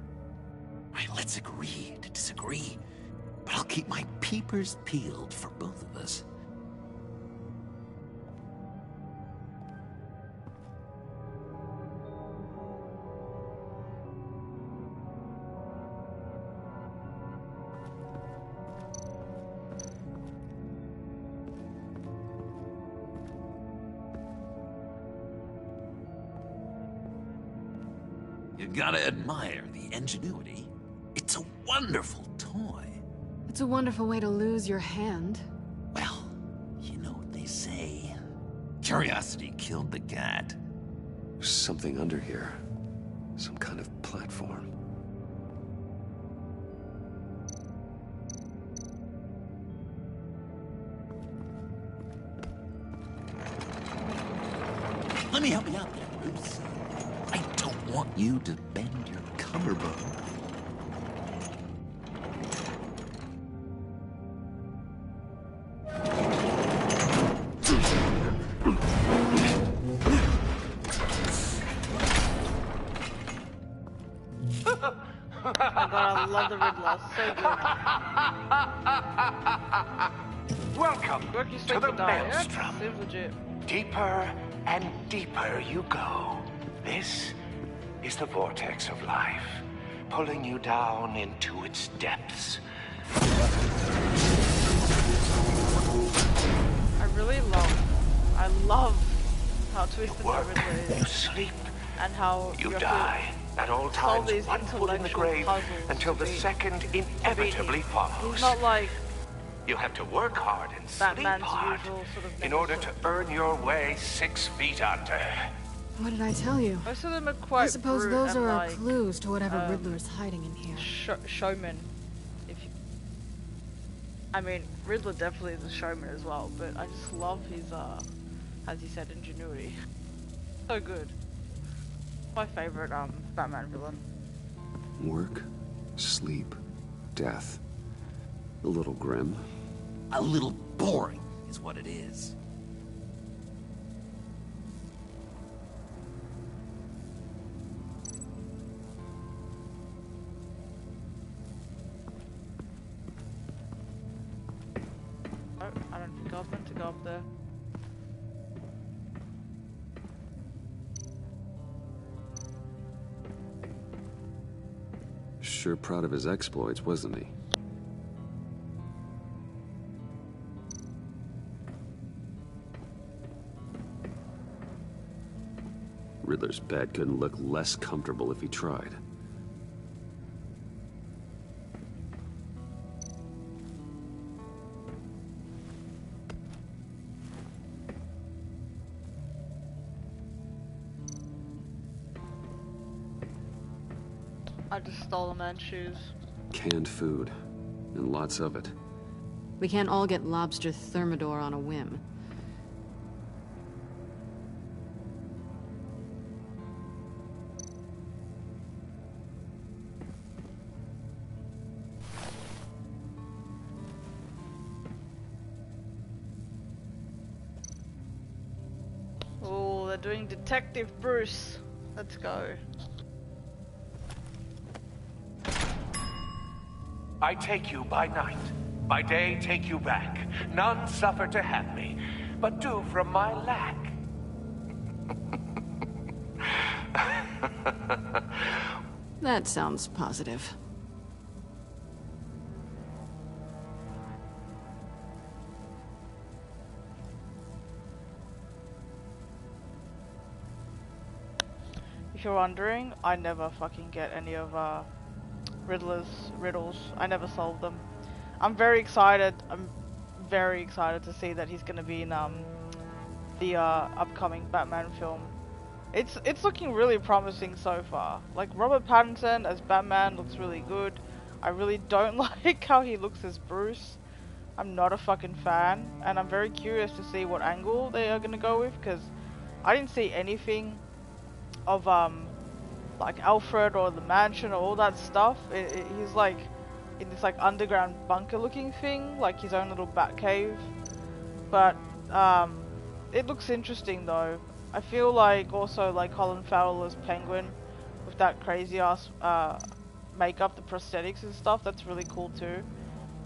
Right, let's agree to disagree. But I'll keep my peepers peeled for both of us. You gotta admire the ingenuity. It's a wonderful toy. It's a wonderful way to lose your hand. Well, you know what they say. Curiosity killed the cat. There's something under here. Some kind of platform. Let me help you out there, Bruce. I don't want you to bend your collarbone. Oh god, I love the Riddler. So good. Welcome Work your to sleep the and die. Maelstrom. Seems legit. Deeper and deeper you go. This is the vortex of life, pulling you down into its depths. I love how twisted the Work, Riddler is. you sleep, And how you have to die. At all solve times, these one foot in the intellectual grave puzzles until the to beat- second to beat inevitably him. follows. He's not like You have to work hard and sleep Batman's hard usual sort of in order to earn your way 6 feet under. What did I tell you? most of them are quite I suppose brute those and are our like, clues to whatever Riddler's hiding in here. showman. If you, I mean, Riddler definitely is a showman as well, but I just love his, as you said, ingenuity. So good. My favorite, Batman villain. Work, sleep, death. A little grim. A little boring is what it is. Oh, I don't think I was meant to go up there. Sure proud of his exploits, wasn't he? Riddler's bed couldn't look less comfortable if he tried. I just stole a man's shoes. Canned food, and lots of it. We can't all get lobster thermidor on a whim. Oh, they're doing Detective Bruce. Let's go. I take you by night, by day take you back. None suffer to have me, but do from my lack. That sounds positive. If you're wondering, I never fucking get any of Riddler's riddles. I never solve them. I'm very excited. I'm very excited to see that he's gonna be in the upcoming Batman film. It's looking really promising so far. Like Robert Pattinson as Batman looks really good. I really don't like how he looks as Bruce. I'm not a fucking fan, and I'm very curious to see what angle they are gonna go with, because I didn't see anything of like Alfred or the mansion or all that stuff. He's like in this like underground bunker looking thing, like his own little bat cave. But it looks interesting though. I feel like also like Colin Farrell as Penguin with that crazy ass makeup, the prosthetics and stuff, that's really cool too.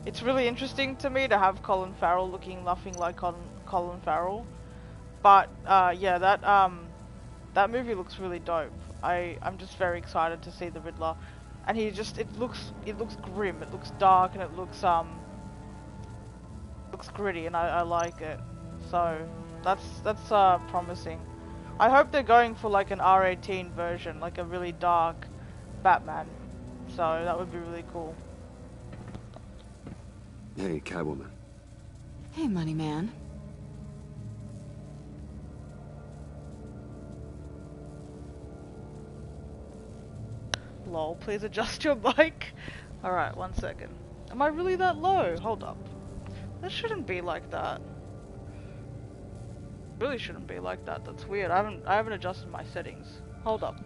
It's really interesting to me to have Colin Farrell looking nothing like Colin Farrell. But yeah, that movie looks really dope. I'm just very excited to see the Riddler. And it looks grim, it looks dark, and it looks gritty, and I like it. So that's promising. I hope they're going for like an R18 version, like a really dark Batman. So that would be really cool. Hey, Catwoman. Hey, money man. Lol, please adjust your mic. Alright, 1 second. Am I really that low? Hold up. That shouldn't be like that. Really shouldn't be like that. That's weird. I haven't adjusted my settings. Hold up.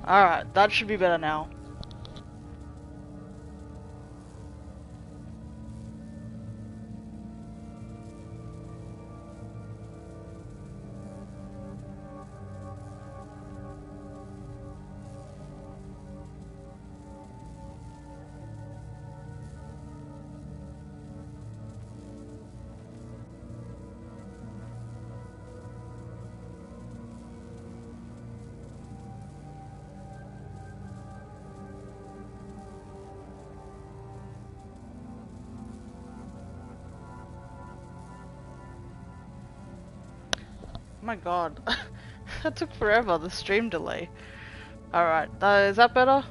Alright, that should be better now. Oh my god. That took forever, the stream delay. Alright, is that better?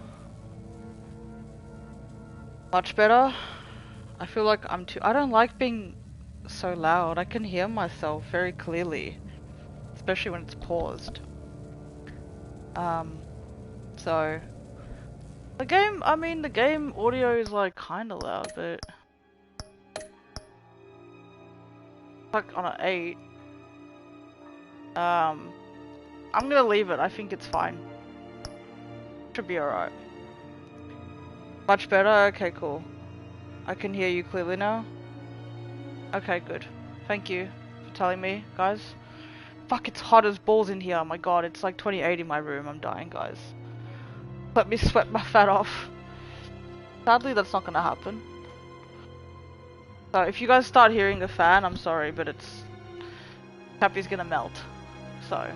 Much better? I feel like I don't like being so loud. I can hear myself very clearly. Especially when it's paused. So... the game audio is like kinda loud, but... like on an 8. I'm gonna leave it. I think it's fine. Should be alright. Much better? Okay, cool. I can hear you clearly now. Okay, good. Thank you for telling me, guys. Fuck, it's hot as balls in here. Oh my god, it's like 28 in my room. I'm dying, guys. Let me sweat my fat off. Sadly, that's not gonna happen. So, if you guys start hearing a fan, I'm sorry, but it's... Happy's gonna melt. So...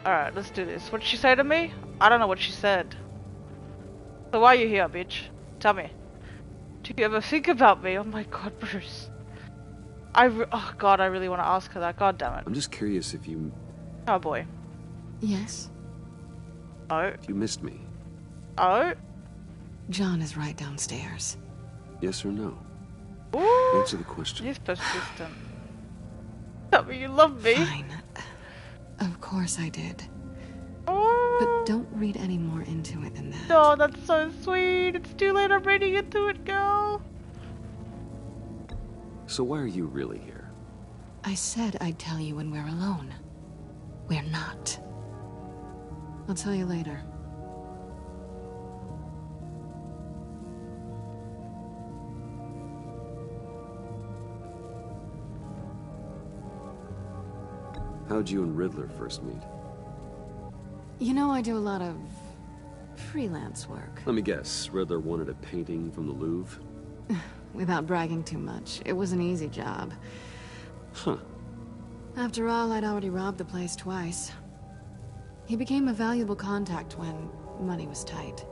alright, let's do this. What did she say to me? I don't know what she said. So why are you here, bitch? Tell me. Do you ever think about me? Oh my god, Bruce. Oh god, I really want to ask her that. God damn it. I'm just curious if you... oh boy. Yes? Oh? If you missed me. Oh? John is right downstairs. Yes or no? Ooh. Answer the question. He's persistent. Tell me you love me. Fine. Of course I did. Oh. But don't read any more into it than that. Oh, that's so sweet. It's too late. I'm reading into it, girl. So why are you really here? I said I'd tell you when we're alone. We're not. I'll tell you later. How'd you and Riddler first meet? You know, I do a lot of freelance work. Let me guess, Riddler wanted a painting from the Louvre? Without bragging too much, it was an easy job. Huh. After all, I'd already robbed the place twice. He became a valuable contact when money was tight.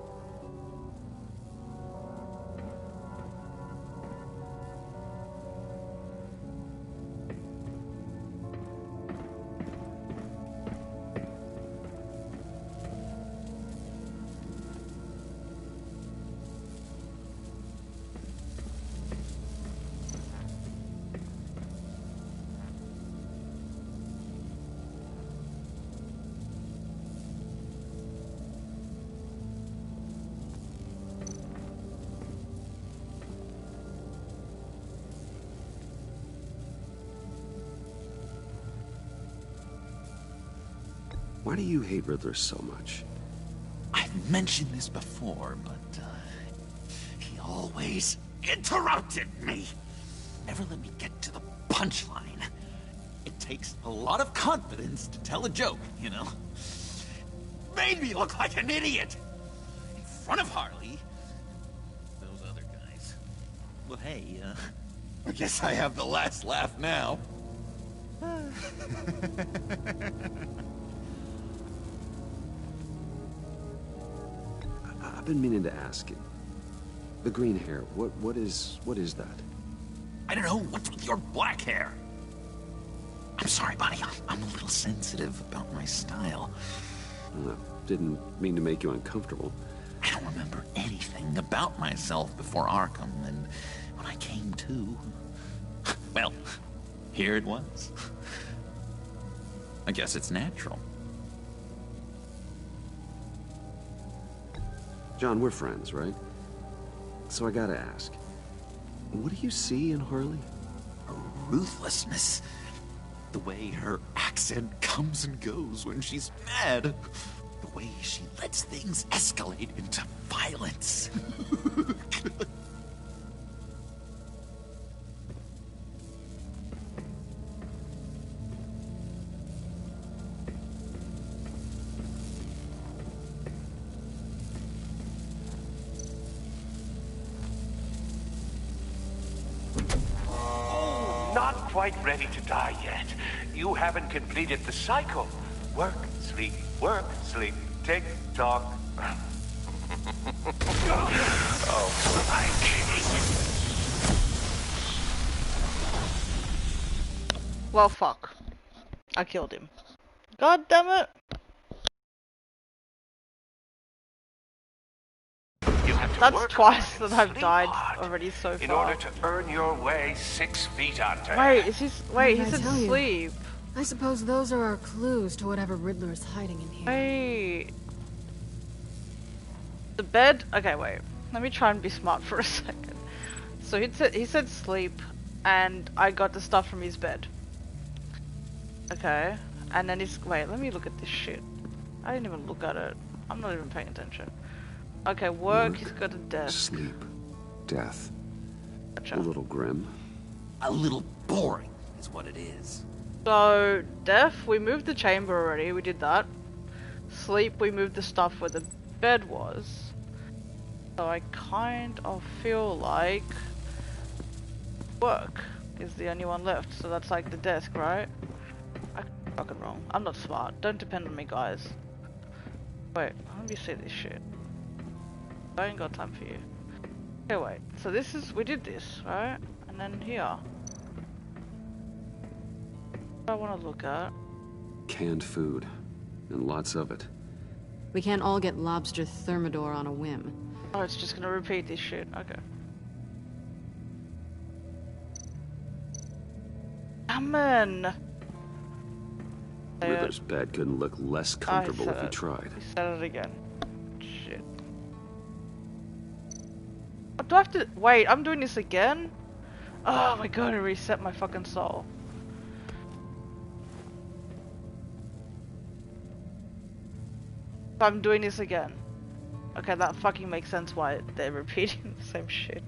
Why do you hate Riddler so much? I've mentioned this before, but he always interrupted me. Never let me get to the punchline. It takes a lot of confidence to tell a joke, you know? Made me look like an idiot in front of Harley. Those other guys. Well, hey, I guess I have the last laugh now. I've been meaning to ask you. The green hair, what is that? I don't know, what's with your black hair? I'm sorry, buddy, I'm a little sensitive about my style. Didn't mean to make you uncomfortable. I don't remember anything about myself before Arkham, and when I came to, well, here it was. I guess it's natural. John, we're friends, right? So I gotta ask, what do you see in Harley? A ruthlessness. The way her accent comes and goes when she's mad. The way she lets things escalate into violence. Not quite ready to die yet. You haven't completed the cycle. Work, sleep, tick tock. Oh, my king. Well, fuck. I killed him. God damn it. That's twice that I've died already so far. In order to earn your way 6 feet under. Wait, is he? Wait, he said tell you? sleep. I suppose those are our clues to whatever Riddler is hiding in here. Wait. The bed? Okay, wait. Let me try and be smart for a second. So he said sleep, and I got the stuff from his bed. Okay. And then he's... Wait, let me look at this shit. I didn't even look at it. I'm not even paying attention. Okay, work, he's got a desk. Sleep. Death. Gotcha. A little grim. A little boring is what it is. So, death, we moved the chamber already, we did that. Sleep, we moved the stuff where the bed was. So I kind of feel like work is the only one left. So that's like the desk, right? I'm fucking wrong. I'm not smart. Don't depend on me, guys. Wait, let me see this shit. I ain't got time for you. Okay, wait. So this is... We did this, right? And then here. What I want to look at. Canned food. And lots of it. We can't all get lobster thermidor on a whim. Oh, it's just gonna repeat this shit. Okay. Amen! Riddler's bed couldn't look less comfortable if he tried. He said it again. Shit. What, do I have to... Wait, I'm doing this again? Oh my god, it reset my fucking soul. I'm doing this again. Okay, that fucking makes sense why they're repeating the same shit.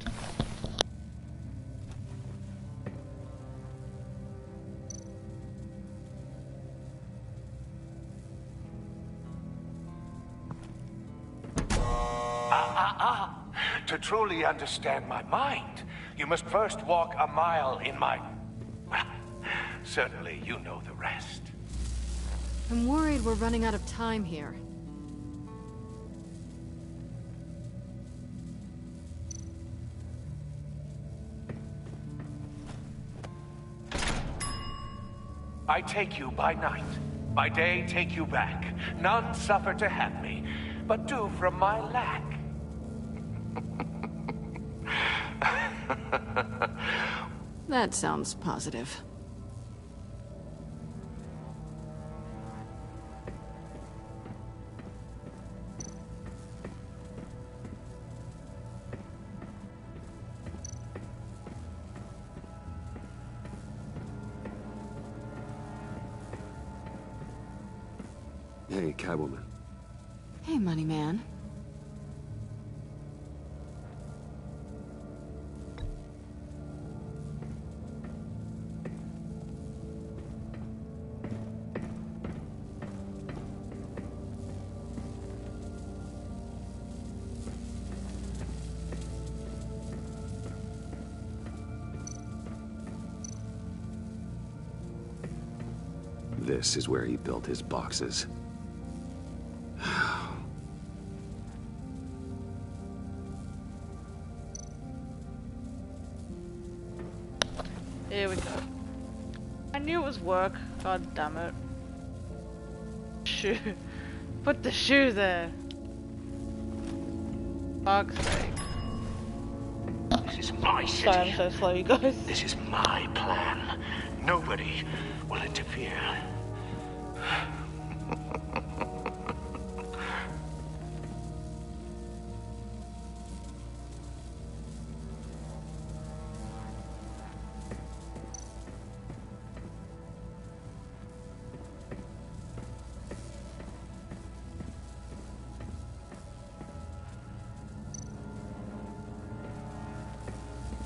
To truly understand my mind, you must first walk a mile in my... Well, certainly you know the rest. I'm worried we're running out of time here. I take you by night. By day, take you back. None suffer to have me, but do from my lack. That sounds positive. Hey, Catwoman. Hey, money man. This is where he built his boxes. Here we go. I knew it was work. God damn it. Shoe. Put the shoe there. Fuck's sake. This is my city. Sorry, I'm so slow, you guys. This is my plan. Nobody will interfere.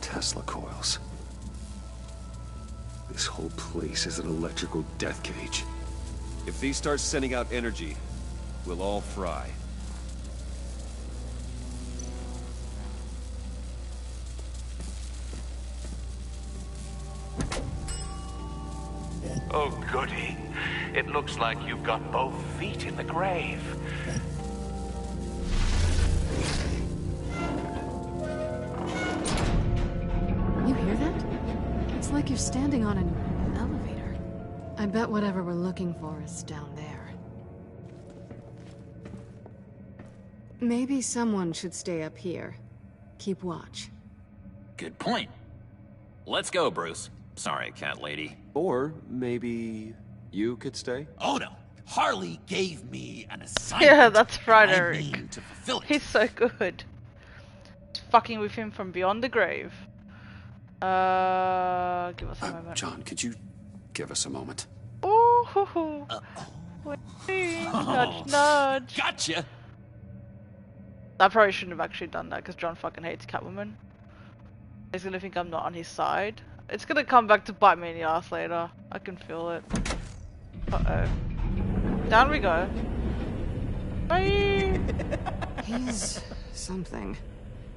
Tesla coils. This whole place is an electrical death cage. If these start sending out energy, we'll all fry. Oh, goody. It looks like you've got both feet in the grave. You hear that? It's like you're standing on an elevator. I bet whatever we're looking for is down there. Maybe someone should stay up here. Keep watch. Good point. Let's go, Bruce. Sorry, cat lady. Or maybe you could stay? Oh no. Harley gave me an assignment. Yeah, that's right, I Eric. mean to fulfill it. He's so good. Just fucking with him from beyond the grave. Give us a moment. John, could you give us a moment? Ooh, hoo, hoo. Nudge, nudge. Gotcha. I probably shouldn't have actually done that because John fucking hates Catwoman. He's gonna think I'm not on his side. It's gonna come back to bite me in the ass later. I can feel it. Uh-oh. Down we go. Bye! He's something.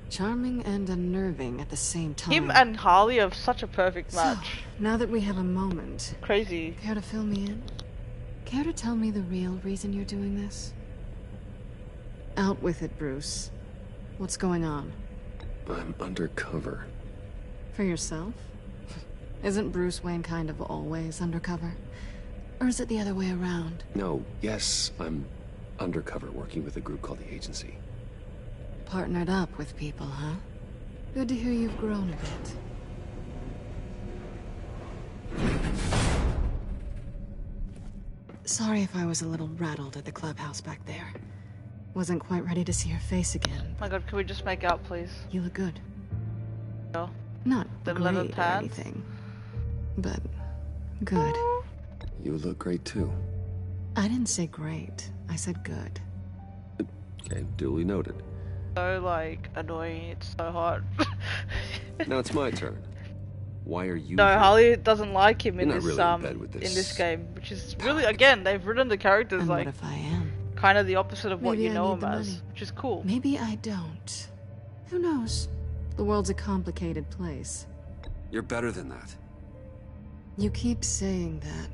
Charming and unnerving at the same time. Him and Harley are such a perfect match. So, now that we have a moment... Crazy. Care to fill me in? Care to tell me the real reason you're doing this? Out with it, Bruce. What's going on? I'm undercover. For yourself? Isn't Bruce Wayne kind of always undercover? Or is it the other way around? No, yes, I'm undercover working with a group called the Agency. Partnered up with people, huh? Good to hear you've grown a bit. Sorry if I was a little rattled at the clubhouse back there. Wasn't quite ready to see your face again. Oh my god, can we just make out, please? You look good. No. Not The great leather or pants? anything, but good. You look great too. I didn't say great. I said good. Okay, duly noted. So, like, annoying. It's so hot. Now it's my turn. Why are you No, here? Harley doesn't like him in You're not this, really in bed with this in this game. Which is really, again, they've written the characters, And like, what if I am? kind of the opposite of what Maybe you I know need him the as. money. Which is cool. Maybe I don't. Who knows? The world's a complicated place. You're better than that. You keep saying that.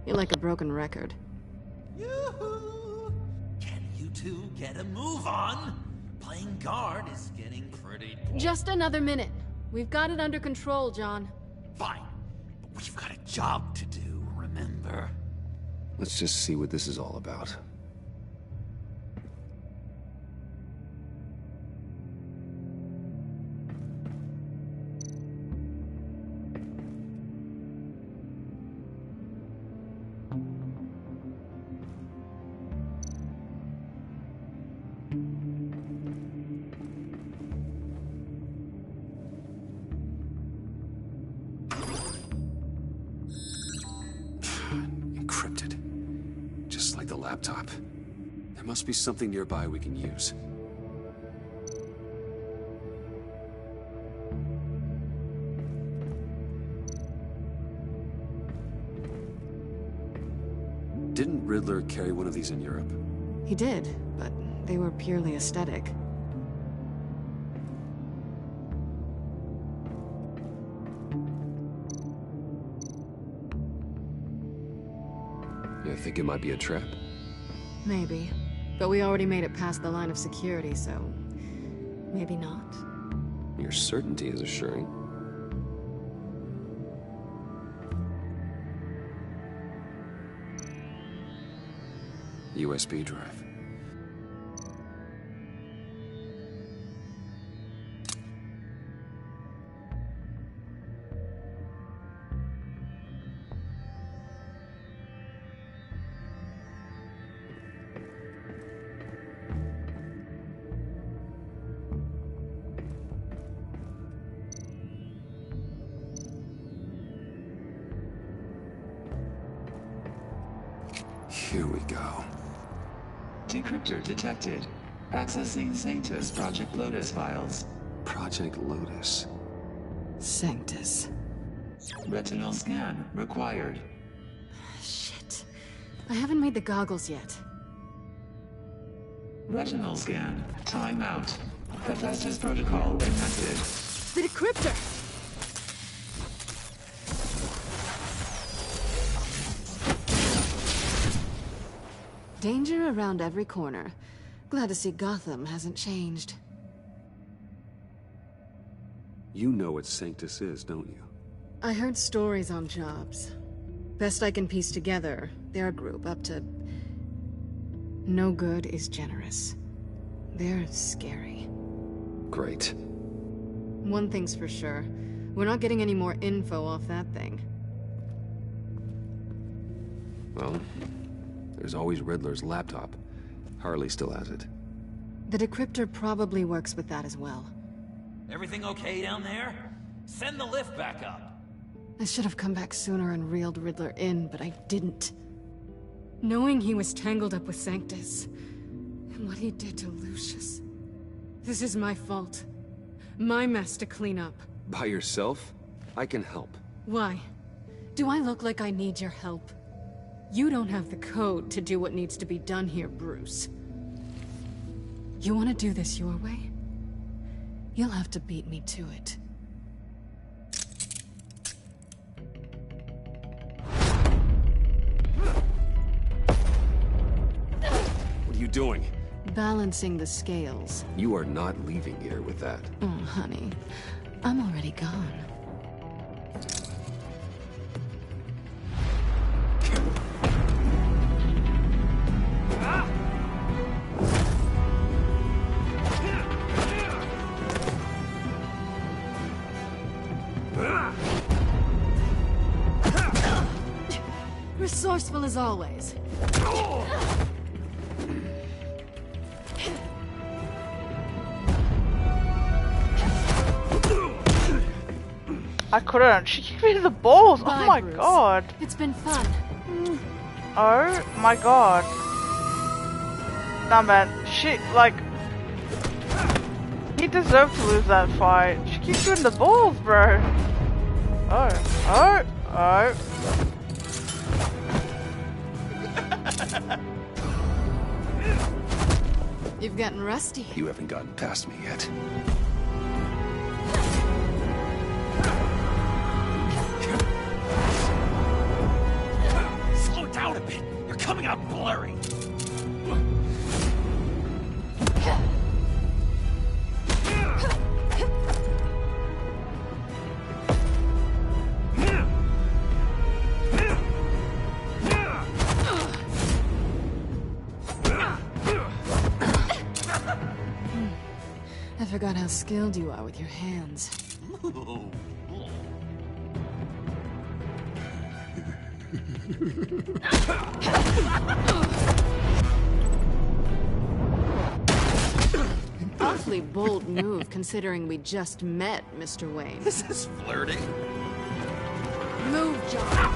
You're like a broken record. Yoo-hoo! Can you two get a move on? Playing guard is getting pretty... Just another minute. We've got it under control, John. Fine. But we've got a job to do, remember? Let's just see what this is all about. Encrypted. Just like the laptop. There must be something nearby we can use. Didn't Riddler carry one of these in Europe? He did, but they were purely aesthetic. You think it might be a trap? Maybe. But we already made it past the line of security, so... maybe not. Your certainty is assuring. USB drive. Here we go. Decryptor detected. Accessing Sanctus Project Lotus files. Project Lotus. Sanctus. Retinal scan required. Shit. I haven't made the goggles yet. Retinal scan. Timeout. Hephaestus protocol enacted. The decryptor! Danger around every corner. Glad to see Gotham hasn't changed. You know what Sanctus is, don't you? I heard stories on jobs. Best I can piece together, they're a group up to... no good is generous. They're scary. Great. One thing's for sure. We're not getting any more info off that thing. Well, there's always Riddler's laptop. Harley still has it. The decryptor probably works with that as well. Everything okay down there? Send the lift back up. I should have come back sooner and reeled Riddler in, but I didn't. Knowing he was tangled up with Sanctus, and what he did to Lucius. This is my fault. My mess to clean up. By yourself? I can help. Why? Do I look like I need your help? You don't have the code to do what needs to be done here, Bruce. You want to do this your way? You'll have to beat me to it. What are you doing? Balancing the scales. You are not leaving here with that. Oh, honey. I'm already gone. Resourceful as always. I couldn't. She kicked me in the balls. Bye, Oh my Bruce. god. It's been fun. Oh my god. Nah, man. She, like... He deserved to lose that fight. She kicked you in the balls, bro. Oh. You've gotten rusty. You haven't gotten past me yet. Slow it down a bit. You're coming out blurry. I forgot how skilled you are with your hands. Awfully bold move, considering we just met, Mr. Wayne. This is flirting. Move, John.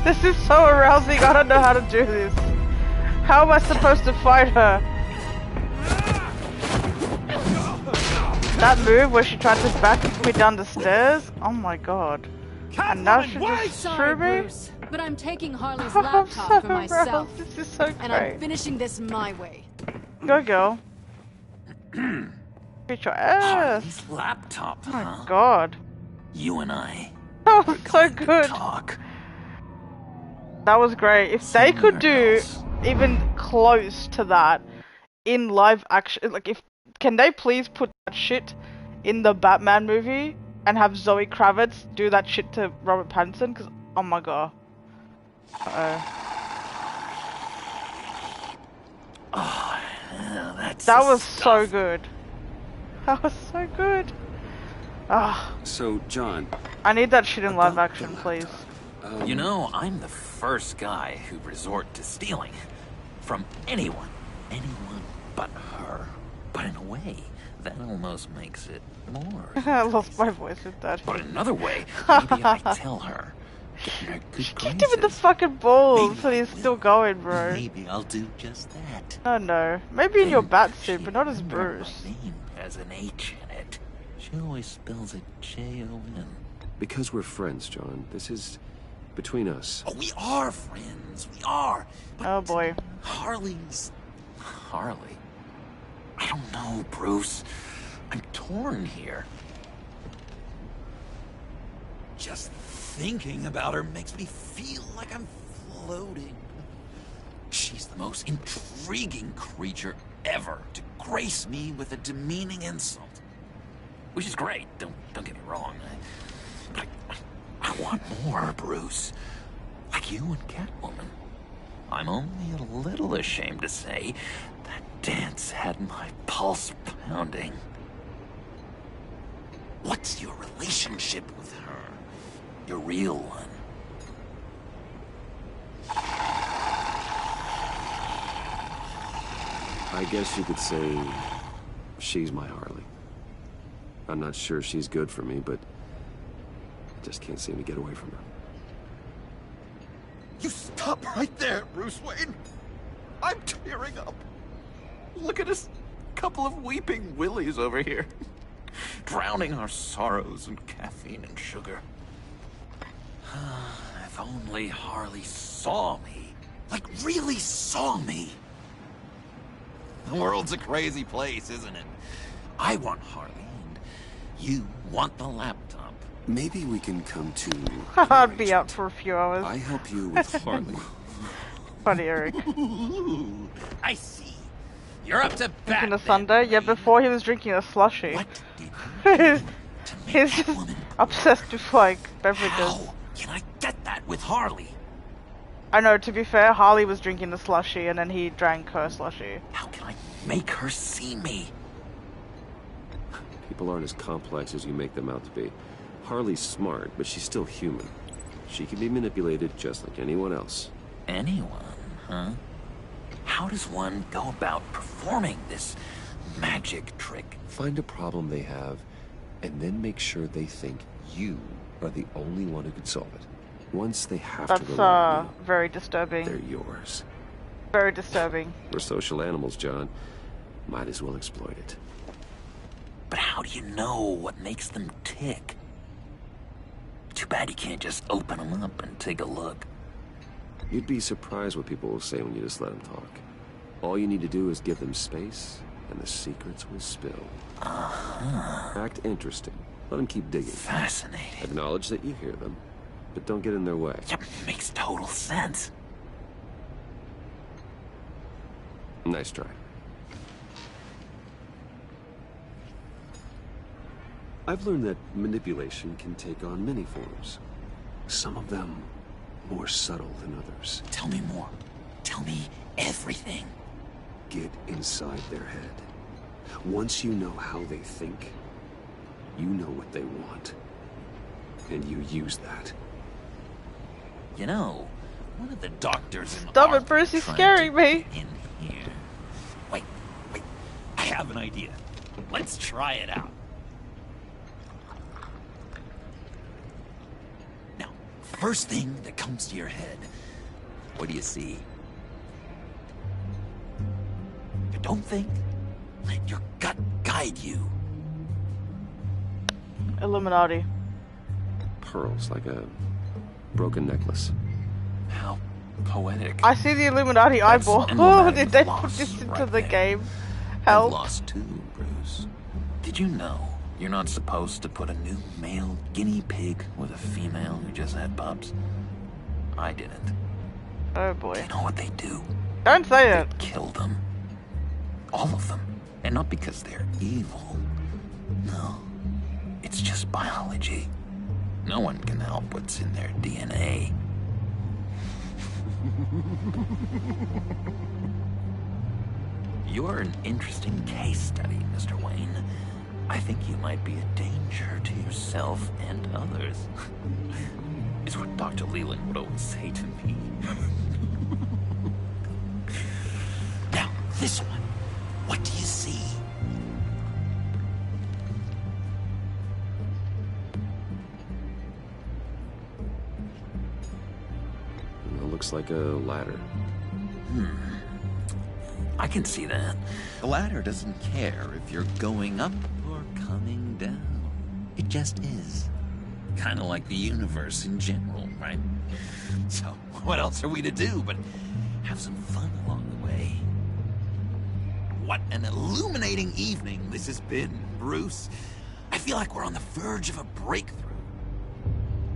This is so arousing, I don't know how to do this. How am I supposed to fight her? That move where she tried to back me down the stairs? Oh my god. And now she just threw me? Bruce, but I'm taking Harley's laptop for myself. This is so and I'm finishing this my way. Go, girl. Beat your ass. Harley's laptop, Oh my huh? god. You and I. That was so good. Talk. That was great. If they could do even close to that in live action, like can they please put that shit in the Batman movie and have Zoe Kravitz do that shit to Robert Pattinson? Because oh my god. That was so good. That was so good. Ah. So, John. I need that shit in live action, please. You know, I'm the first guy who resort to stealing. From anyone. Anyone but her. But in a way, that almost makes it more. I lost my voice with that. But in another way, maybe I tell her. Get in her good Kicked him in the fucking balls and he's still going, bro. Maybe I'll do just that. Oh no. Maybe in your bat suit, but not as Bruce. My name has an H in it. She always spells it J-O-N. Because we're friends, John. This is between us. Oh, we are friends. We are. But oh boy. Harley's... Harley? I don't know, Bruce. I'm torn here. Just thinking about her makes me feel like I'm floating. She's the most intriguing creature ever to grace me with a demeaning insult. Which is great, don't get me wrong. But I want more, Bruce. Like you and Catwoman. I'm only a little ashamed to say that dance had my pulse pounding. What's your relationship with her? Your real one? I guess you could say she's my Harley. I'm not sure she's good for me, but I just can't seem to get away from her. You stop right there, Bruce Wayne. I'm tearing up. Look at us, couple of weeping willies over here. Drowning our sorrows in caffeine and sugar. If only Harley saw me. Like, really saw me. The world's a crazy place, isn't it? I want Harley, and you want the laptop. Maybe we can come to... I'd be out for a few hours. I help you with Harley. Funny, Eric. I see. You're up to Drinking a Sunday? Yeah, before he was drinking a slushie. What did He's just obsessed with, like, beverages. How can I get that with Harley? I know, to be fair, Harley was drinking the slushie and then he drank her slushie. How can I make her see me? People aren't as complex as you make them out to be. Harley's smart, but she's still human. She can be manipulated just like anyone else. Anyone, huh? How does one go about performing this magic trick? Find a problem they have, and then make sure they think you are the only one who can solve it. Once they have to That's rely on you, very disturbing. they're yours. Very disturbing. We're social animals, John. Might as well exploit it. But how do you know what makes them tick? Too bad you can't just open them up and take a look. You'd be surprised what people will say when you just let them talk. All you need to do is give them space, and the secrets will spill. Act interesting. Let them keep digging. Fascinating. Acknowledge that you hear them, but don't get in their way. Yep, makes total sense. Nice try. I've learned that manipulation can take on many forms. Some of them more subtle than others. Tell me more. Tell me everything. Get inside their head. Once you know how they think, you know what they want. And you use that. You know, one of the doctors in Stop it, Bruce, you're scaring me. In here. Wait. I have an idea. Let's try it out. Now, first thing that comes to your head, what do you see? Don't think. Let your gut guide you. Illuminati. Pearls, like a broken necklace. How poetic. I see the Illuminati That's eyeball. emblematic Did of they loss put this into right the there. game? I've Help. lost too, Bruce. Did you know you're not supposed to put a new male guinea pig with a female who just had pups? I didn't. Oh boy. Do you know what they do? Don't say it. They kill them. All of them. And not because they're evil. No. It's just biology. No one can help what's in their DNA. You're an interesting case study, Mr. Wayne. I think you might be a danger to yourself and others. It's what Dr. Leland would always say to me. Now, this one. What do you see? It looks like a ladder. I can see that. The ladder doesn't care if you're going up or coming down. It just is. Kind of like the universe in general, right? So, what else are we to do but have some fun along the way? What an illuminating evening this has been, Bruce. I feel like we're on the verge of a breakthrough.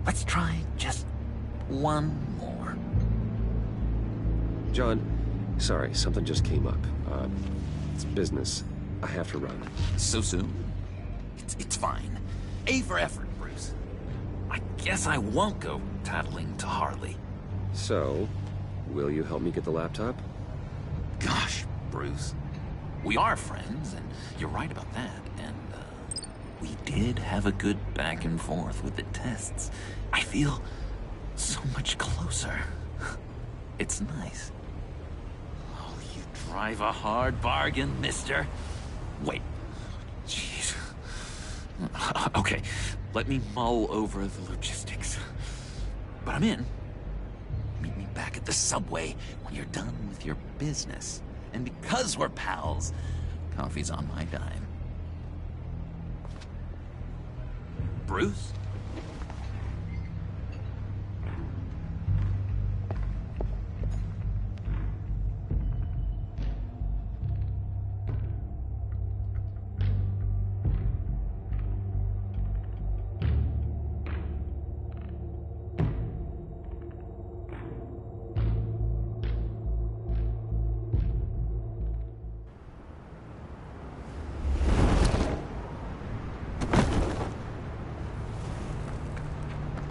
Let's try just one more. John, sorry, something just came up. It's business. I have to run. So soon? It's fine. A for effort, Bruce. I guess I won't go tattling to Harley. So, will you help me get the laptop? Gosh, Bruce. We are friends, and you're right about that. And, we did have a good back and forth with the tests. I feel so much closer. It's nice. Oh, you drive a hard bargain, mister. Wait. Jeez. Okay, let me mull over the logistics. But I'm in. Meet me back at the subway when you're done with your business. And because we're pals, coffee's on my dime. Bruce?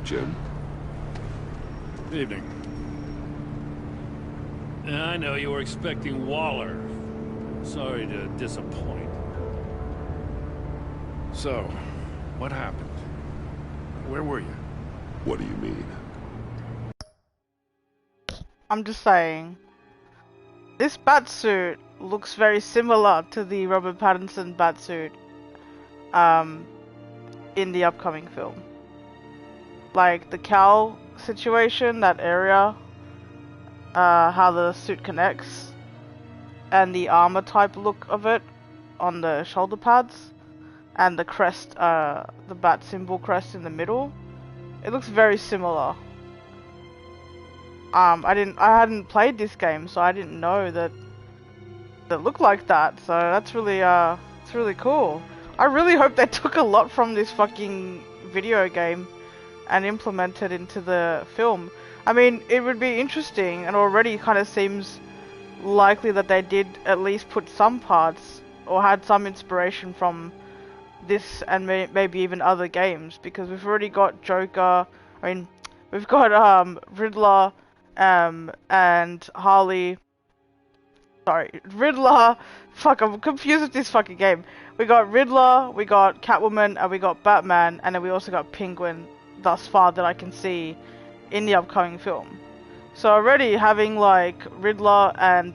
Jim? Evening. I know you were expecting Waller. Sorry to disappoint. So, what happened? Where were you? What do you mean? I'm just saying. This batsuit looks very similar to the Robert Pattinson batsuit in the upcoming film. like the cowl situation, that area, how the suit connects, and the armor type look of it on the shoulder pads, and the crest, the bat symbol crest in the middle. It looks very similar. I hadn't played this game, so I didn't know that it looked like that. So that's really, it's really cool. I really hope they took a lot from this fucking video game and implemented into the film. I mean, it would be interesting, and already kind of seems likely that they did at least put some parts or had some inspiration from this and maybe even other games, because we've already got Joker. I mean, we've got Riddler, and Harley. Sorry, Riddler. Fuck, I'm confused with this fucking game. We got Riddler, we got Catwoman, and we got Batman, and then we also got Penguin thus far that I can see in the upcoming film. So already having like Riddler and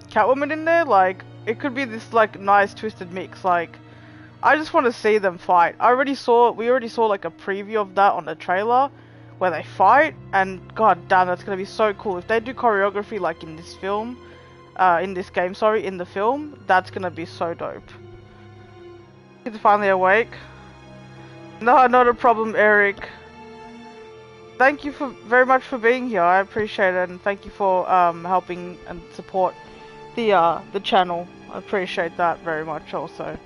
Catwoman in there, like it could be this like nice twisted mix. Like I just want to see them fight. We already saw like a preview of that on the trailer where they fight, and god damn, that's gonna be so cool. If they do choreography like in this film, in this game, sorry, in the film, that's gonna be so dope. He's finally awake. No, not a problem, Eric. Thank you very much for being here. I appreciate it, and thank you for helping and support the channel. I appreciate that very much also.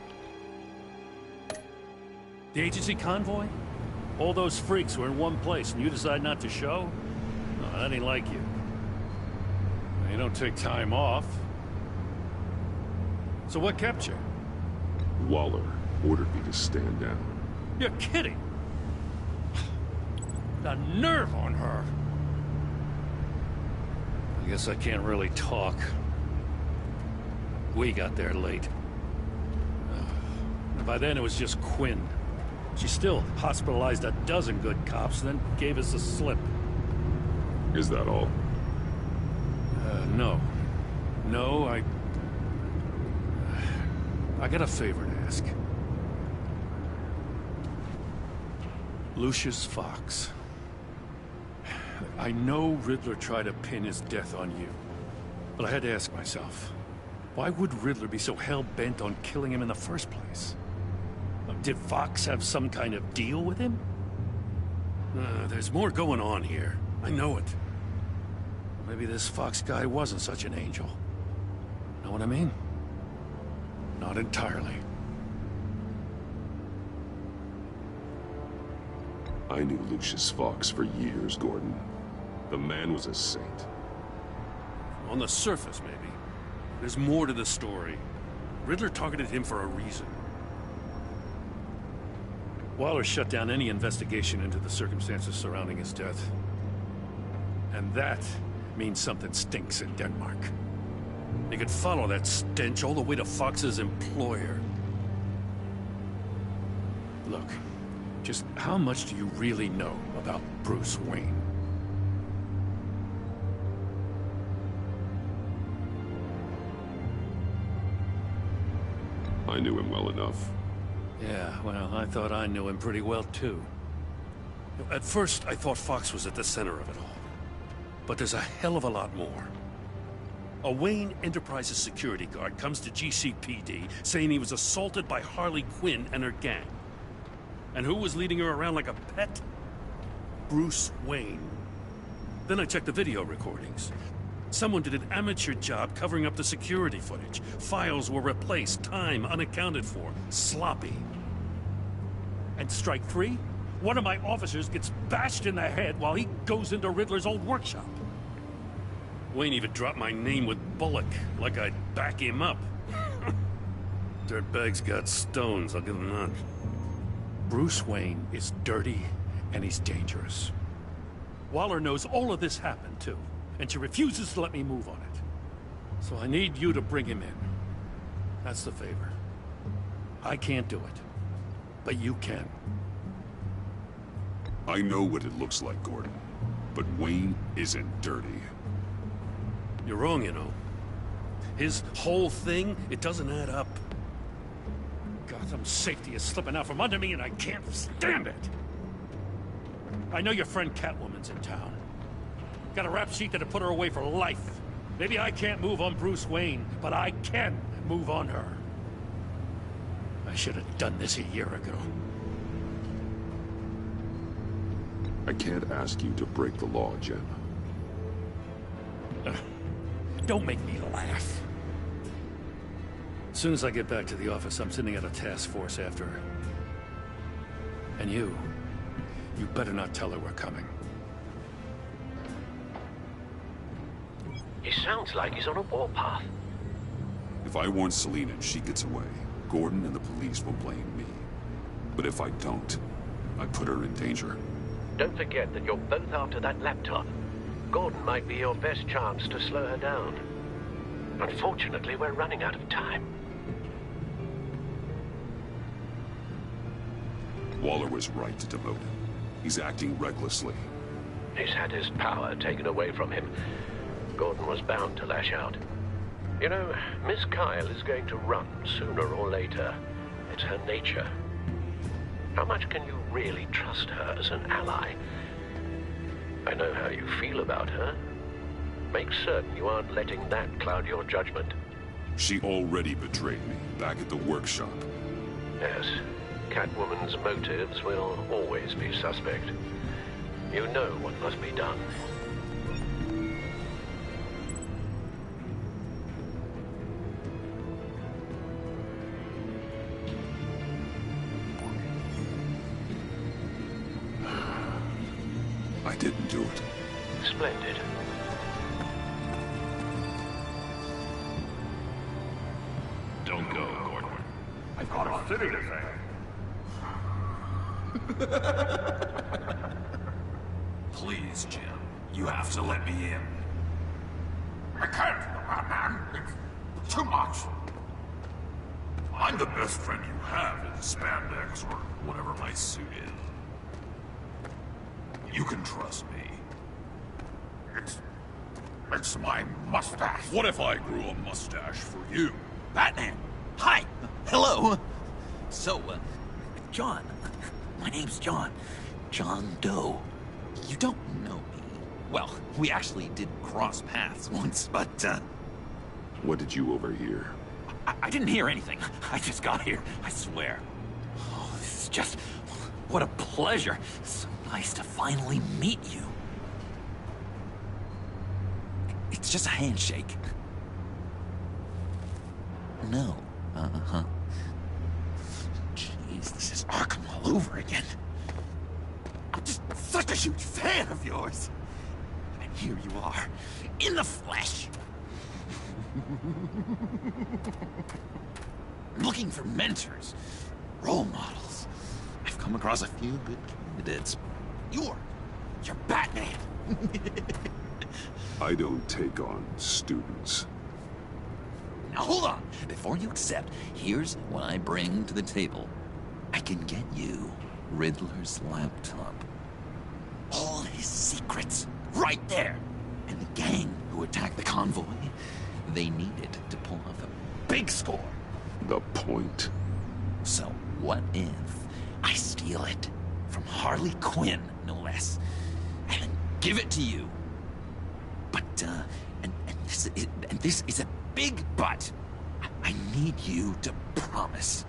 The agency convoy? All those freaks were in one place and you decide not to show? No, that ain't like you. You don't take time off. So what kept you? Waller ordered me to stand down. You're kidding! The nerve on her! I guess I can't really talk. We got there late. By then it was just Quinn. She still hospitalized a dozen good cops, then gave us the slip. Is that all? No. No, I got a favor to ask. Lucius Fox. I know Riddler tried to pin his death on you, but I had to ask myself, why would Riddler be so hell-bent on killing him in the first place? Did Fox have some kind of deal with him? There's more going on here. I know it. Maybe this Fox guy wasn't such an angel. Know what I mean? Not entirely. I knew Lucius Fox for years, Gordon. The man was a saint. On the surface, maybe. There's more to the story. Riddler targeted him for a reason. Waller shut down any investigation into the circumstances surrounding his death. And that means something stinks in Denmark. They could follow that stench all the way to Fox's employer. Look, just how much do you really know about Bruce Wayne? I knew him well enough. Yeah, well, I thought I knew him pretty well, too. At first, I thought Fox was at the center of it all. But there's a hell of a lot more. A Wayne Enterprises security guard comes to GCPD saying he was assaulted by Harley Quinn and her gang. And who was leading her around like a pet? Bruce Wayne. Then I checked the video recordings. Someone did an amateur job covering up the security footage. Files were replaced, time unaccounted for, sloppy. And strike three? One of my officers gets bashed in the head while he goes into Riddler's old workshop. Wayne even dropped my name with Bullock, like I'd back him up. Dirtbag's got stones, I'll give him that. Bruce Wayne is dirty, and he's dangerous. Waller knows all of this happened, too. And she refuses to let me move on it. So I need you to bring him in. That's the favor. I can't do it. But you can. I know what it looks like, Gordon. But Wayne isn't dirty. You're wrong, you know. His whole thing, it doesn't add up. Gotham's safety is slipping out from under me and I can't stand it. I know your friend Catwoman's in town. Got a rap sheet that'll put her away for life. Maybe I can't move on Bruce Wayne, but I can move on her. I should have done this a year ago. I can't ask you to break the law, Jen. Don't make me laugh. As soon as I get back to the office, I'm sending out a task force after her. And you better not tell her we're coming. He sounds like he's on a warpath. If I warn Selina and she gets away, Gordon and the police will blame me. But if I don't, I put her in danger. Don't forget that you're both after that laptop. Gordon might be your best chance to slow her down. Unfortunately, we're running out of time. Waller was right to demote him. He's acting recklessly. He's had his power taken away from him. Gordon was bound to lash out. You know, Miss Kyle is going to run sooner or later. It's her nature. How much can you really trust her as an ally? I know how you feel about her. Make certain you aren't letting that cloud your judgment. She already betrayed me back at the workshop. Yes, Catwoman's motives will always be suspect. You know what must be done. I didn't do it. Splendid. Don't go, Gordon. I've got a city to save. Please, Jim. You have to let me in. I can't, man. It's too much. I'm the best friend you have in spandex or whatever my suit is. You can trust me. It's my mustache. What if I grew a mustache for you? Batman! Hi! Hello! So, John. My name's John. John Doe. You don't know me. Well, we actually did cross paths once, but, What did you overhear? I didn't hear anything. I just got here, I swear. Oh, this is just... what a pleasure. So nice to finally meet you. It's just a handshake. No. Uh-huh. Jeez, this is Arkham all over again. I'm just such a huge fan of yours. And here you are, in the flesh. Looking for mentors, role models. I've come across a few good candidates. You're Batman. I don't take on students. Now hold on. Before you accept, here's what I bring to the table. I can get you Riddler's laptop. All his secrets, right there. And the gang who attacked the convoy, they needed to pull off a big score. The point? So what if I steal it from Harley Quinn, no less, and then give it to you? But, this is a big but. I need you to promise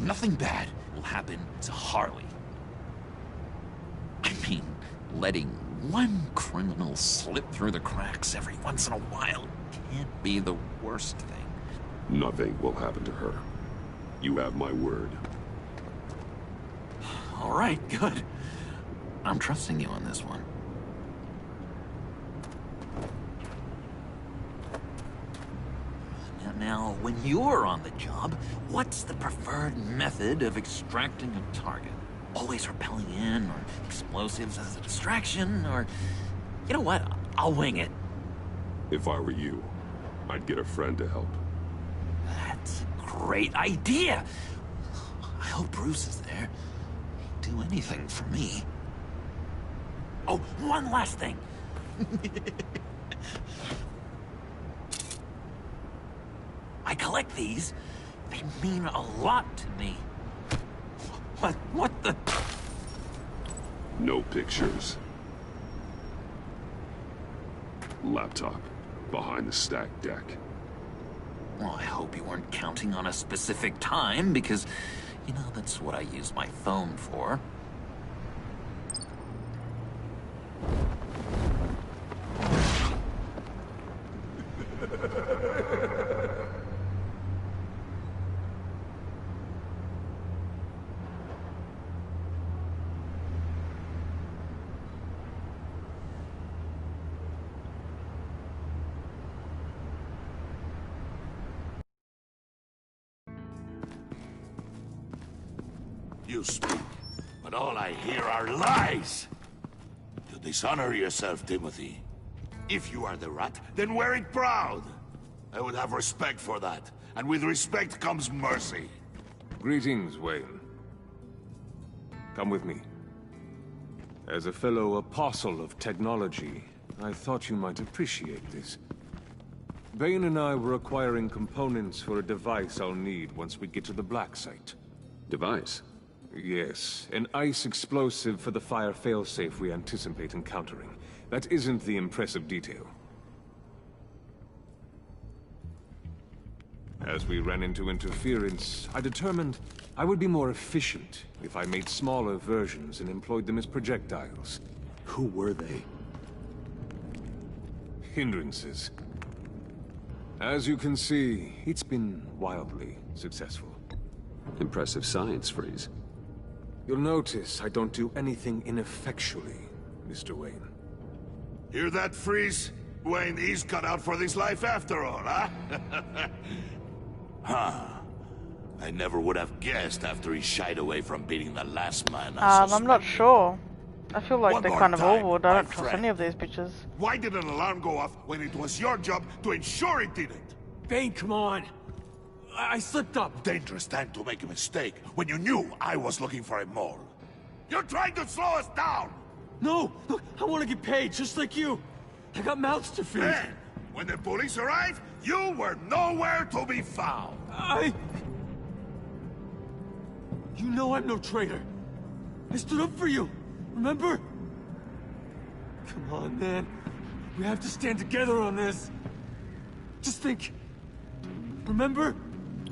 nothing bad will happen to Harley. I mean, letting one criminal slip through the cracks every once in a while can't be the worst thing. Nothing will happen to her. You have my word. All right, good. I'm trusting you on this one. Now, when you're on the job, what's the preferred method of extracting a target? Always rappelling in, or explosives as a distraction, or... You know what? I'll wing it. If I were you, I'd get a friend to help. That's a great idea! I hope Bruce is there. He'd do anything for me. Oh, one last thing! I collect these. They mean a lot to me. What the... No pictures. Laptop. Behind the stacked deck. Well, I hope you weren't counting on a specific time, because, you know, that's what I use my phone for. You speak, but all I hear are lies! You dishonor yourself, Timothy. If you are the rat, then wear it proud! I would have respect for that, and with respect comes mercy. Greetings, Wayne. Come with me. As a fellow apostle of technology, I thought you might appreciate this. Bane and I were acquiring components for a device I'll need once we get to the Black Site. Device? Yes, an ice explosive for the fire failsafe we anticipate encountering. That isn't the impressive detail. As we ran into interference, I determined I would be more efficient if I made smaller versions and employed them as projectiles. Who were they? Hindrances. As you can see, it's been wildly successful. Impressive science, Freeze. You'll notice I don't do anything ineffectually, Mr. Wayne. Hear that, Freeze? Wayne, he's cut out for this life after all, huh? Huh. I never would have guessed after he shied away from beating the last man. I'm not sure. I feel like One they more kind of all time, would. I my don't trust friend. any of these bitches. Why did an alarm go off when it was your job to ensure it didn't? Bane, come on. I slipped up. Dangerous time to make a mistake when you knew I was looking for a mole. You're trying to slow us down! No! Look, I want to get paid, just like you. I got mouths to feed. Then, when the police arrived, you were nowhere to be found. You know I'm no traitor. I stood up for you, remember? Come on, man. We have to stand together on this. Just think. Remember?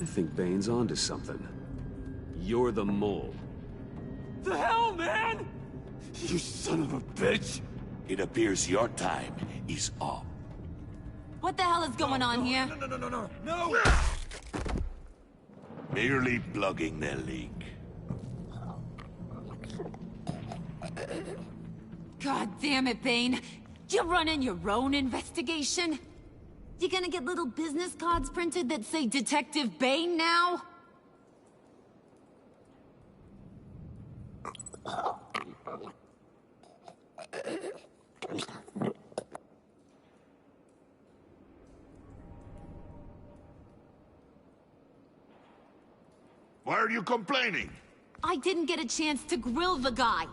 I think Bane's onto something. You're the mole. The hell, man! You son of a bitch! It appears your time is up. What the hell is going on here? No! Merely plugging the leak. God damn it, Bane. You're running your own investigation? You gonna get little business cards printed that say Detective Bane now? Why are you complaining? I didn't get a chance to grill the guy.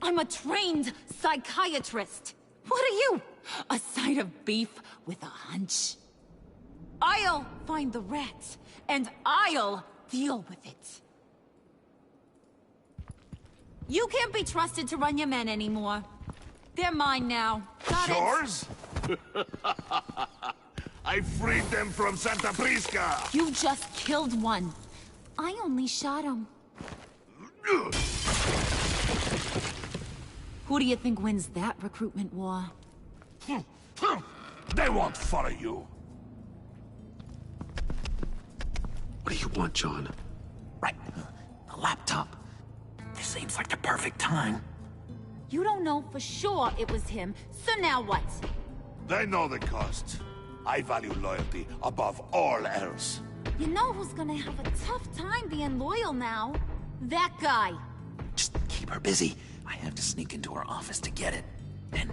I'm a trained psychiatrist. What are you? A side of beef with a hunch? I'll find the rat, and I'll deal with it. You can't be trusted to run your men anymore. They're mine now. Got it? Yours? I freed them from Santa Prisca! You just killed one. I only shot him. Who do you think wins that recruitment war? They won't follow you. What do you want, John? Right. The laptop. This seems like the perfect time. You don't know for sure it was him, so now what? They know the cost. I value loyalty above all else. You know who's gonna have a tough time being loyal now? That guy. Just keep her busy. I have to sneak into her office to get it. Then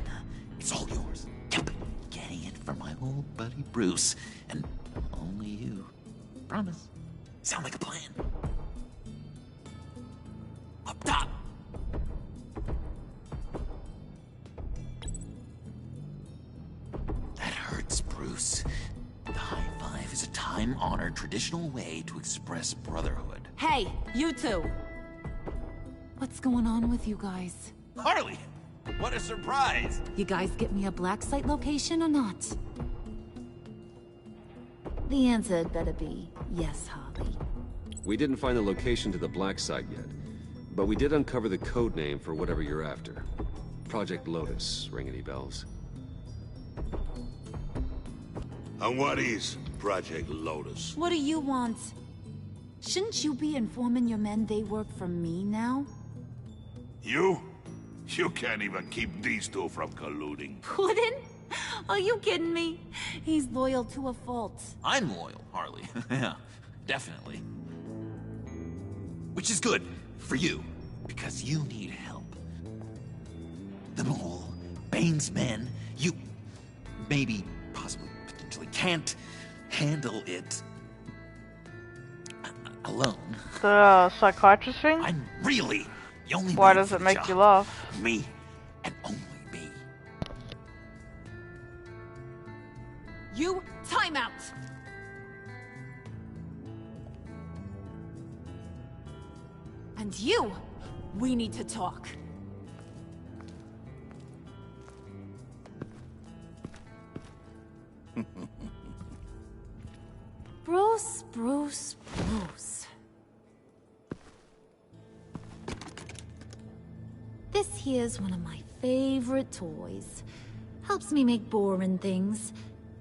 it's all yours. Yep. Getting it from my old buddy Bruce. And only you. Promise. Sound like a plan. Up top. That hurts, Bruce. The high five is a time-honored traditional way to express brotherhood. Hey, you two. What's going on with you guys? Harley! What a surprise! You guys get me a black site location or not? The answer had better be yes, Harley. We didn't find the location to the black site yet, but we did uncover the code name for whatever you're after. Project Lotus. Ring any bells? And what is Project Lotus? What do you want? Shouldn't you be informing your men they work for me now? You? You can't even keep these two from colluding. Puddin'? Are you kidding me? He's loyal to a fault. I'm loyal, Harley. Yeah, definitely. Which is good for you, because you need help. The Mole, Bane's men, you maybe, possibly, potentially can't handle it alone. The psychiatrist thing? I'm really the only Why man does for it the make job. you laugh? Me, and only me. You, time out! And you, we need to talk. Bruce, Bruce, Bruce. This here's one of my favorite toys. Helps me make boring things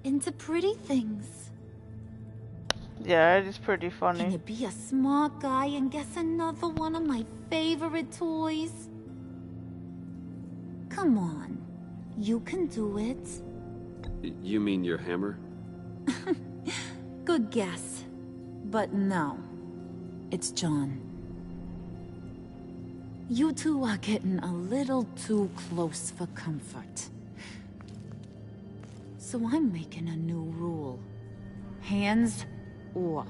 into pretty things. Yeah, it is pretty Can you funny. be a smart guy and guess another one of my favorite toys? Come on. You can do it. You mean your hammer? Good guess. But no. It's John. You two are getting a little too close for comfort. So I'm making a new rule. Hands off.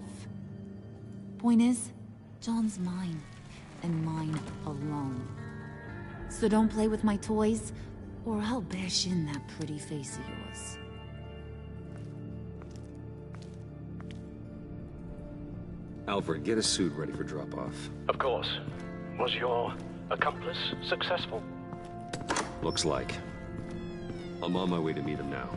Point is, John's mine, and mine alone. So don't play with my toys, or I'll bash in that pretty face of yours. Alfred, get a suit ready for drop-off. Of course. Was your accomplice successful? Looks like. I'm on my way to meet him now.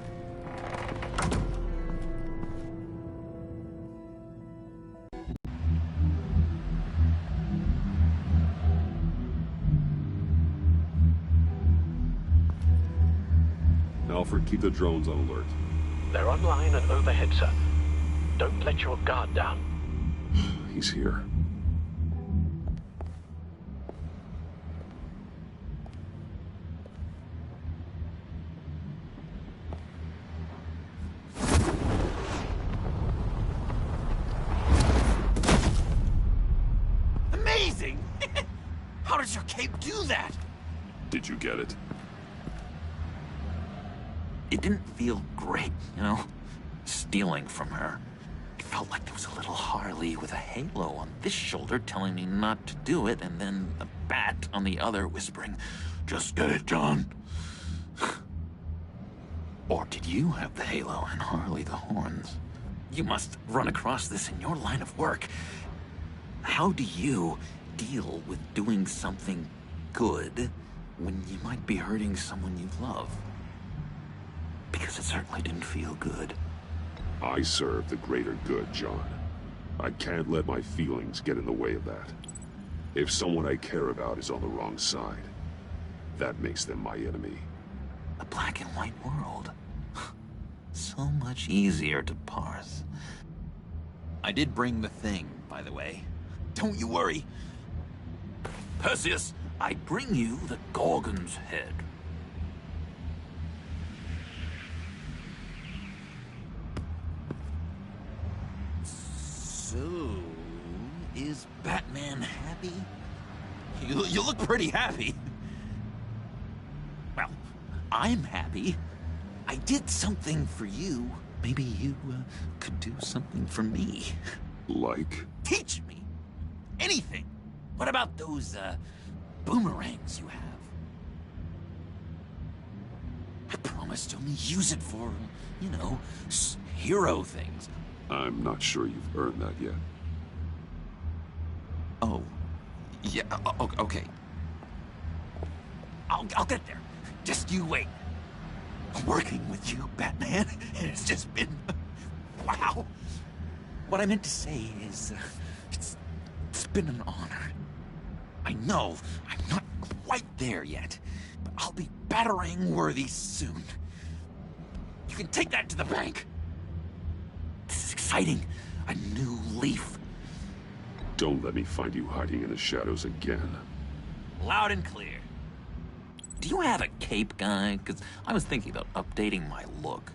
Alfred, keep the drones on alert. They're online and overhead, sir. Don't let your guard down. He's here. Amazing! How does your cape do that? Did you get it? It didn't feel great, you know? Stealing from her. It felt like there was a little Harley with a halo on this shoulder telling me not to do it, and then a bat on the other whispering, "Just get it, John." Or did you have the halo and Harley the horns? You must run across this in your line of work. How do you deal with doing something good when you might be hurting someone you love? Because it certainly didn't feel good. I serve the greater good, John. I can't let my feelings get in the way of that. If someone I care about is on the wrong side, that makes them my enemy. A black and white world. So much easier to parse. I did bring the thing, by the way. Don't you worry. Perseus, I bring you the Gorgon's head. So, is Batman happy? You look pretty happy. Well, I'm happy. I did something for you. Maybe you could do something for me. Like? Teach me. Anything. What about those boomerangs you have? I promised to only use it for, you know, hero things. I'm not sure you've earned that yet. Oh. Yeah, okay. I'll get there. Just you wait. Working with you, Batman, it's just been... wow. What I meant to say is, it's been an honor. I know I'm not quite there yet, but I'll be battering worthy soon. You can take that to the bank. This is exciting. A new leaf. Don't let me find you hiding in the shadows again. Loud and clear. Do you have a cape, guy? Because I was thinking about updating my look.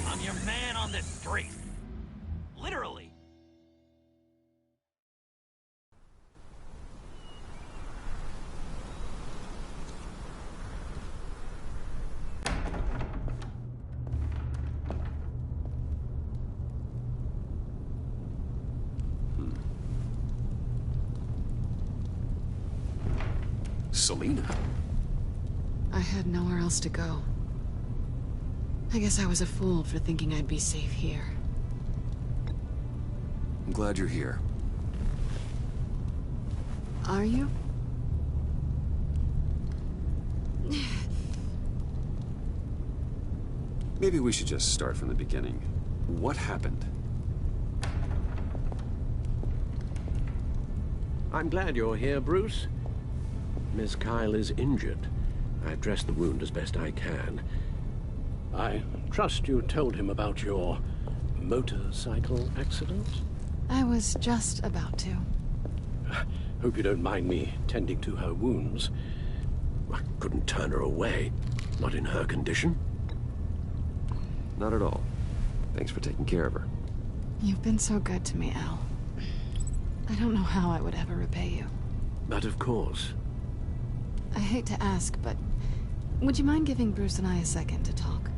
I'm your man on this street. Literally. Selina? I had nowhere else to go. I guess I was a fool for thinking I'd be safe here. I'm glad you're here. Are you? Maybe we should just start from the beginning. What happened? I'm glad you're here, Bruce. Miss Kyle is injured. I've dressed the wound as best I can. I trust you told him about your motorcycle accident? I was just about to. Hope you don't mind me tending to her wounds. I couldn't turn her away. Not in her condition. Not at all. Thanks for taking care of her. You've been so good to me, Al. I don't know how I would ever repay you. But of course. I hate to ask, but would you mind giving Bruce and I a second to talk?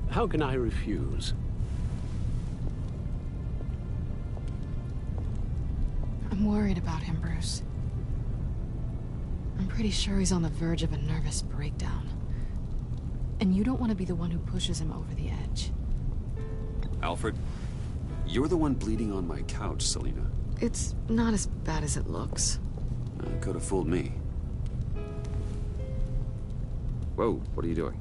How can I refuse? I'm worried about him, Bruce. I'm pretty sure he's on the verge of a nervous breakdown. And you don't want to be the one who pushes him over the edge. Alfred, you're the one bleeding on my couch, Selina. It's not as bad as it looks. Could have fooled me. Whoa, what are you doing?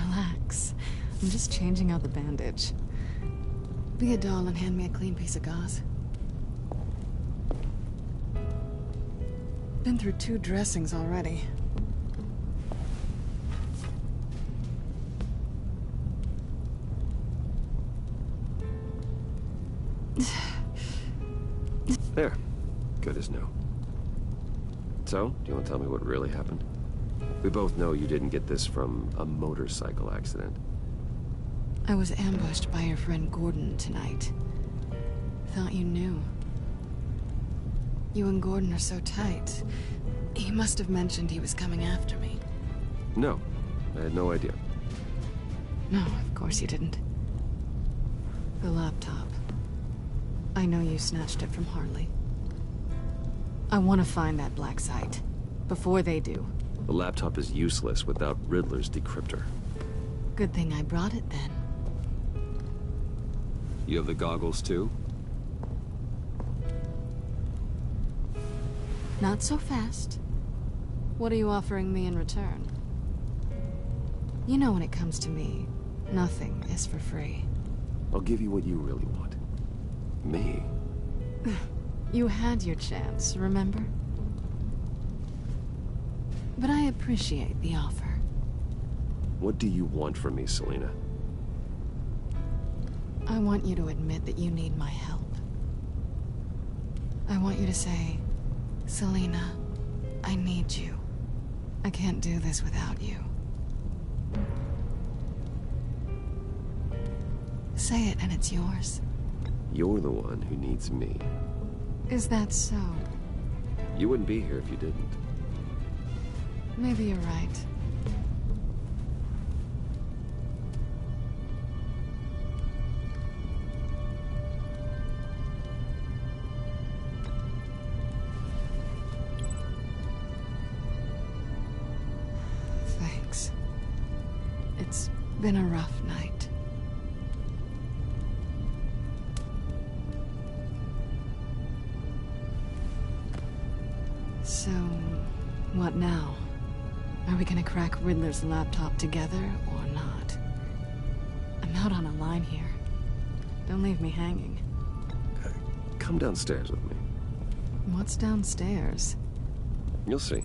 Relax. I'm just changing out the bandage. Be a doll and hand me a clean piece of gauze. Been through 2 dressings already. There. Good as new. So, do you want to tell me what really happened? We both know you didn't get this from a motorcycle accident. I was ambushed by your friend Gordon tonight. Thought you knew. You and Gordon are so tight. He must have mentioned he was coming after me. No, I had no idea. No, of course you didn't. The laptop. I know you snatched it from Harley. I want to find that black site. Before they do. The laptop is useless without Riddler's decryptor. Good thing I brought it then. You have the goggles too? Not so fast. What are you offering me in return? You know when it comes to me, nothing is for free. I'll give you what you really want. Me? You had your chance, remember? But I appreciate the offer. What do you want from me, Selina? I want you to admit that you need my help. I want you to say, Selina, I need you. I can't do this without you. Say it and it's yours. You're the one who needs me. Is that so? You wouldn't be here if you didn't. Maybe you're right. Thanks. It's been a rough night. So, what now? Are we gonna crack Riddler's laptop together, or not? I'm out on a line here. Don't leave me hanging. Come downstairs with me. What's downstairs? You'll see.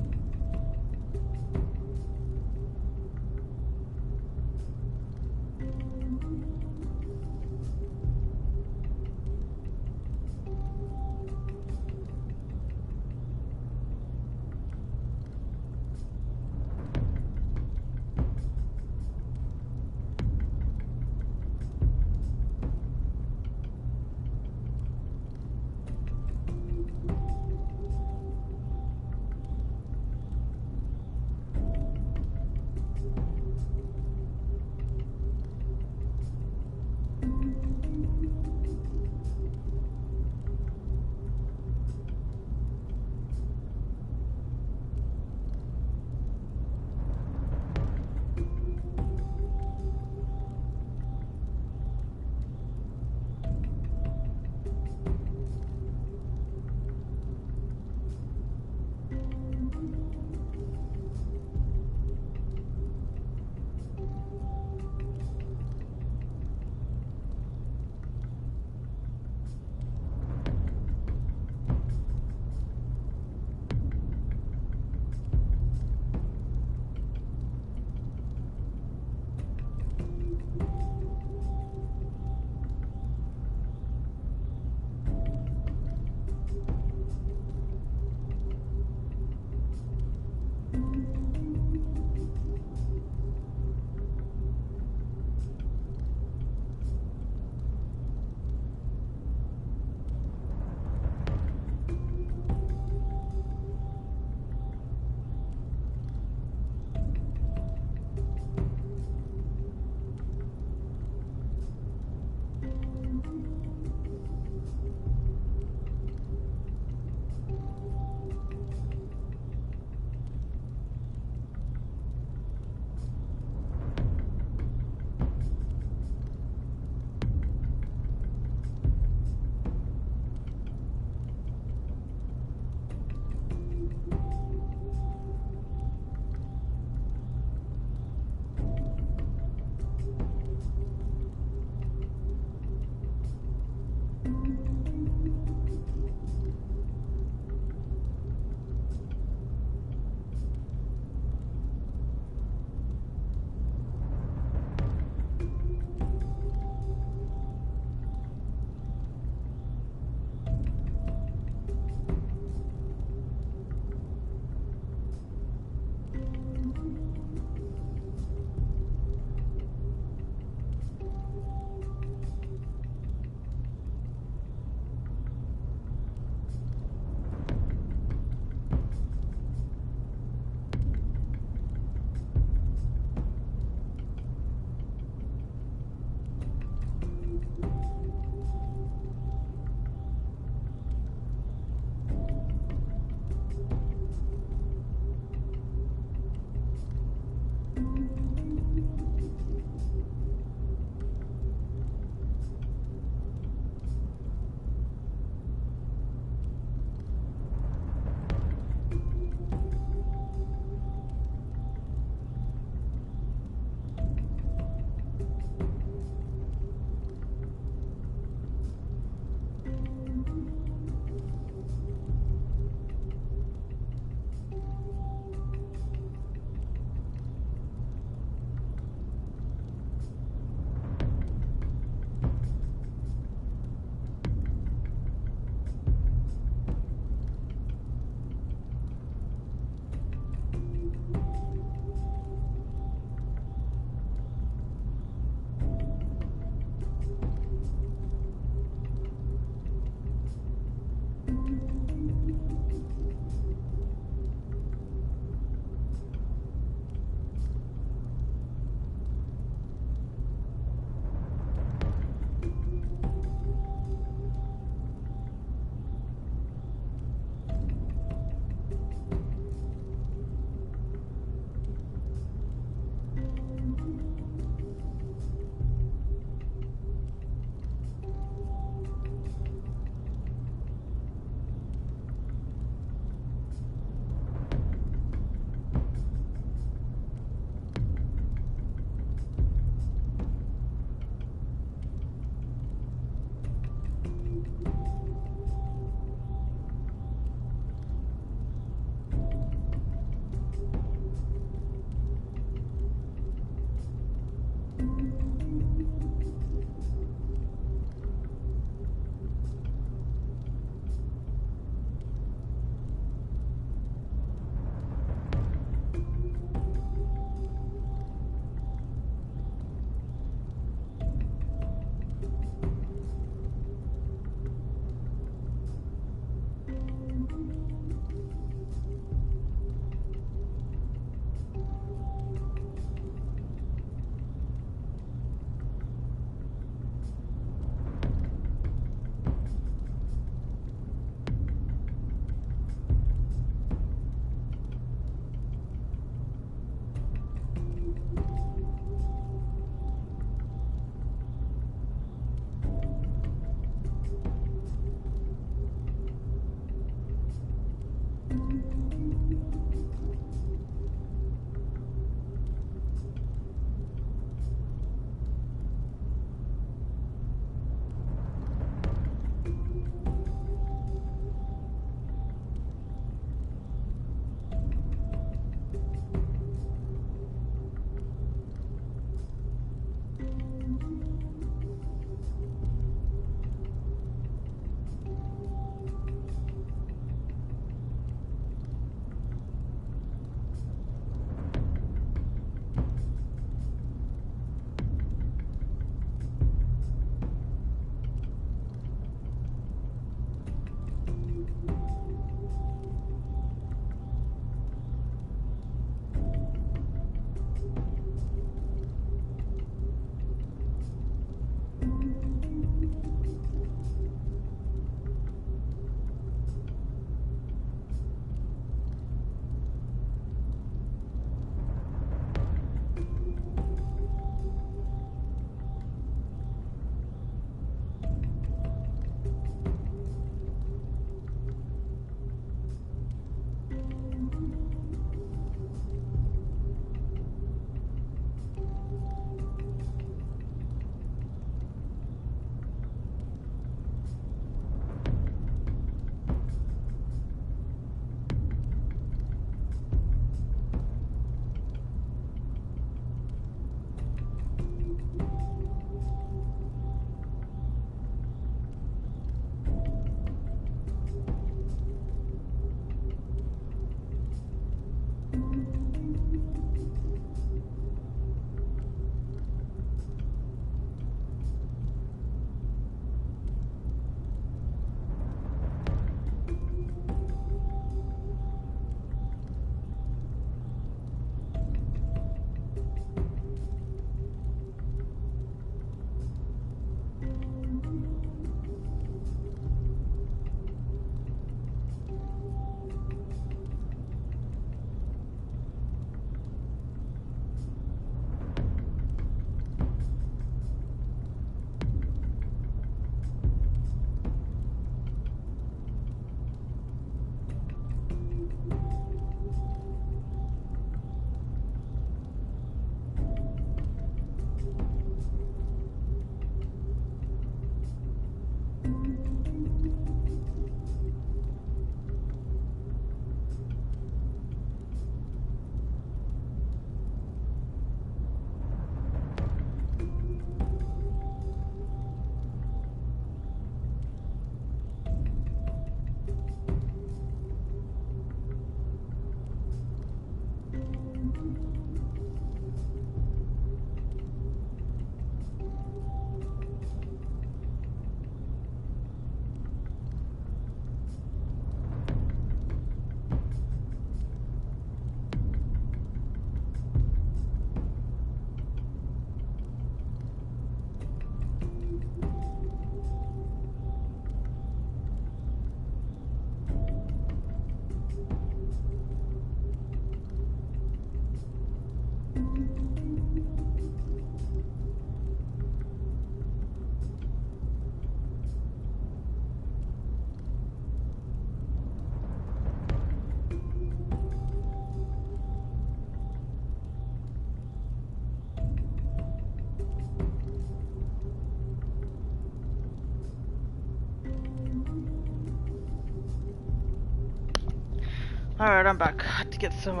Alright, I'm back. I had to get some,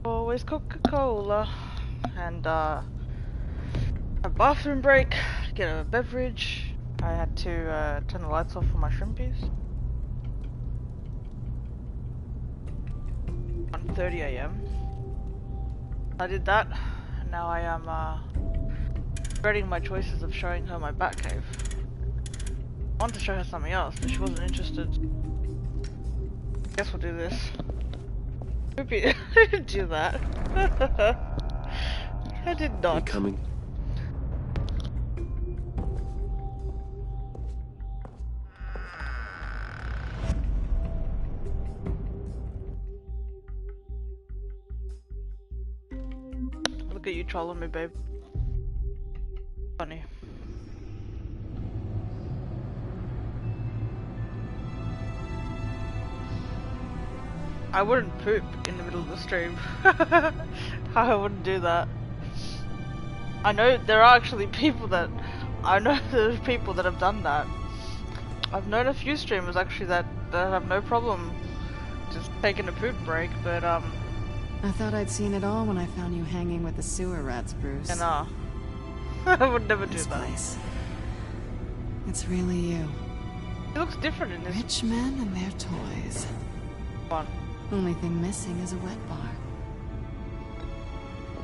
always Coca-Cola. And, a bathroom break, get a beverage. I had to, turn the lights off for my shrimpies. 1:30 AM. I did that. Now I am, regretting my choices of showing her my Batcave. I wanted to show her something else, but she wasn't interested. Guess we'll do this. Oopie, I didn't do that. I did not. Are you coming? Look at you trolling me, babe. Funny. I wouldn't poop in the middle of the stream. I wouldn't do that. I know there are actually people that... I know there's people that have done that. I've known a few streamers actually that have no problem just taking a poop break, but I thought I'd seen it all when I found you hanging with the sewer rats, Bruce. And I would never do This that. place. It's really you. It looks different in this. Rich men and their toys. One. Only thing missing is a wet bar.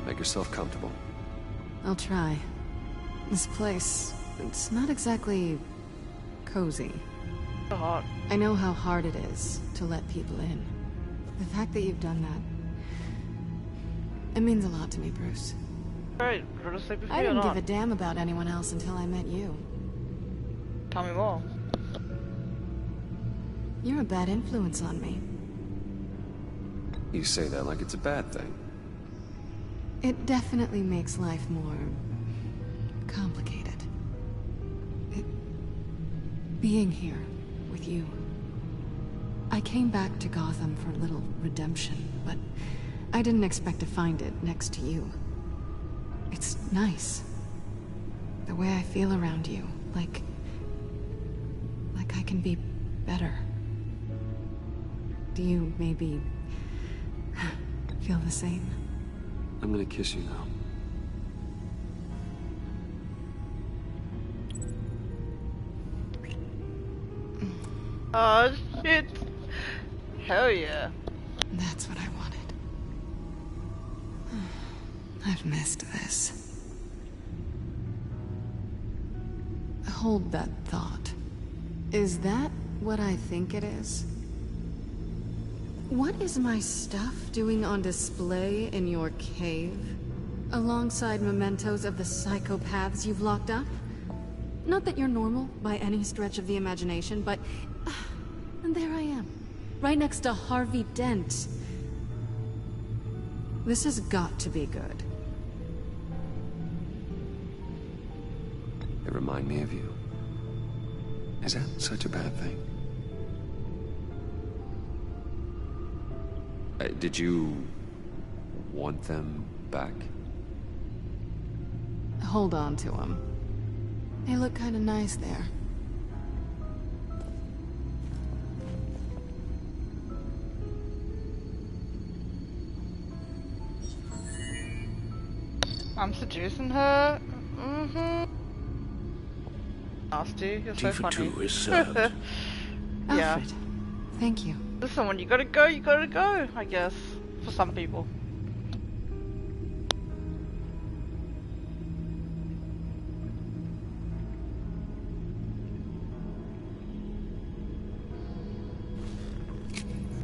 Make yourself comfortable. I'll try. This place, it's not exactly cozy. So hot. I know how hard it is to let people in. The fact that you've done that, it means a lot to me, Bruce. Alright, go to sleep with I me or didn't not? give a damn about anyone else until I met you. Tell me more. You're a bad influence on me. You say that like it's a bad thing. It definitely makes life more complicated. Being here with you. I came back to Gotham for a little redemption, but I didn't expect to find it next to you. It's nice. The way I feel around you, like I can be better. Do you maybe feel the same? I'm gonna kiss you now. Oh shit. Hell yeah. That's what I wanted. I've missed this. Hold that thought. Is that what I think it is? What is my stuff doing on display in your cave? Alongside mementos of the psychopaths you've locked up? Not that you're normal by any stretch of the imagination, but... and there I am. Right next to Harvey Dent. This has got to be good. They remind me of you. Is that such a bad thing? Did you want them back? Hold on to them. They look kind of nice there. I'm seducing her. Mm-hmm. Nasty, you're so Tea for funny. two is served. Yeah. Alfred, thank you. Listen, when you gotta go, I guess. For some people.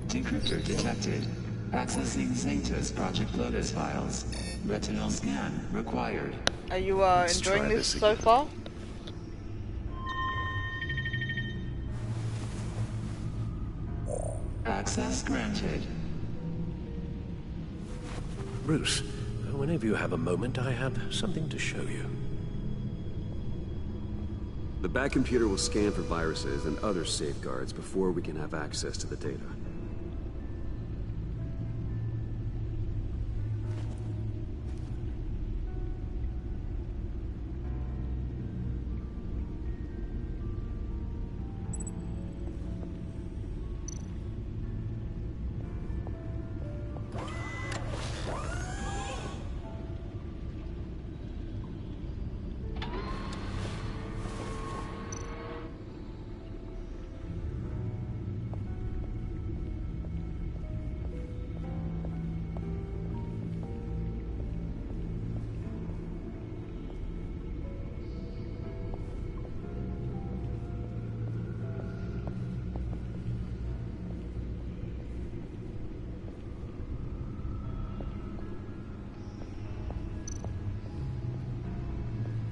Decryptor detected. Accessing Zeta's Project Lotus files. Retinal scan required. Are you enjoying this so far? Access granted. Bruce, whenever you have a moment, I have something to show you. The back computer will scan for viruses and other safeguards before we can have access to the data.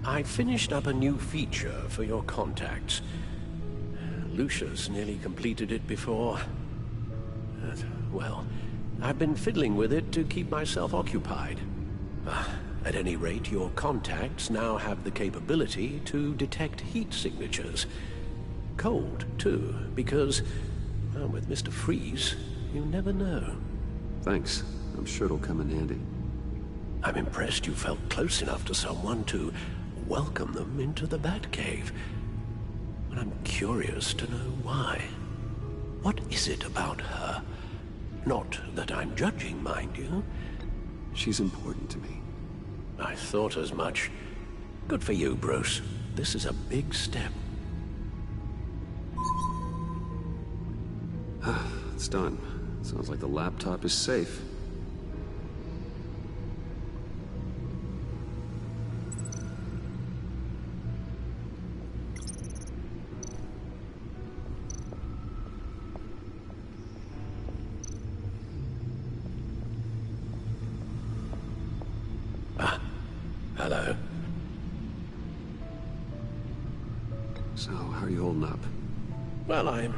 I finished up a new feature for your contacts. Lucia's nearly completed it before. Well, I've been fiddling with it to keep myself occupied. At any rate, your contacts now have the capability to detect heat signatures. Cold, too, because, well, with Mr. Freeze, You never know. Thanks. I'm sure it'll come in handy. I'm impressed you felt close enough to someone to welcome them into the Batcave. But I'm curious to know why. What is it about her? Not that I'm judging, mind you. She's important to me. I thought as much. Good for you, Bruce. This is a big step. It's done. Sounds like the laptop is safe. Hello. So, how are you holding up? Well, I'm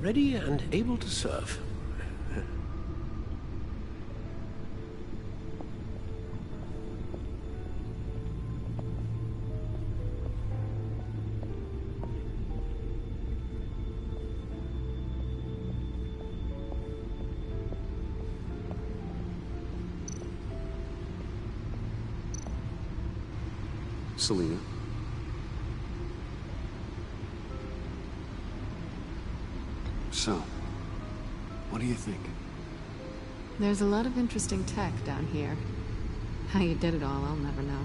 ready and able to serve. Selina. So, what do you think? There's a lot of interesting tech down here. How you did it all, I'll never know.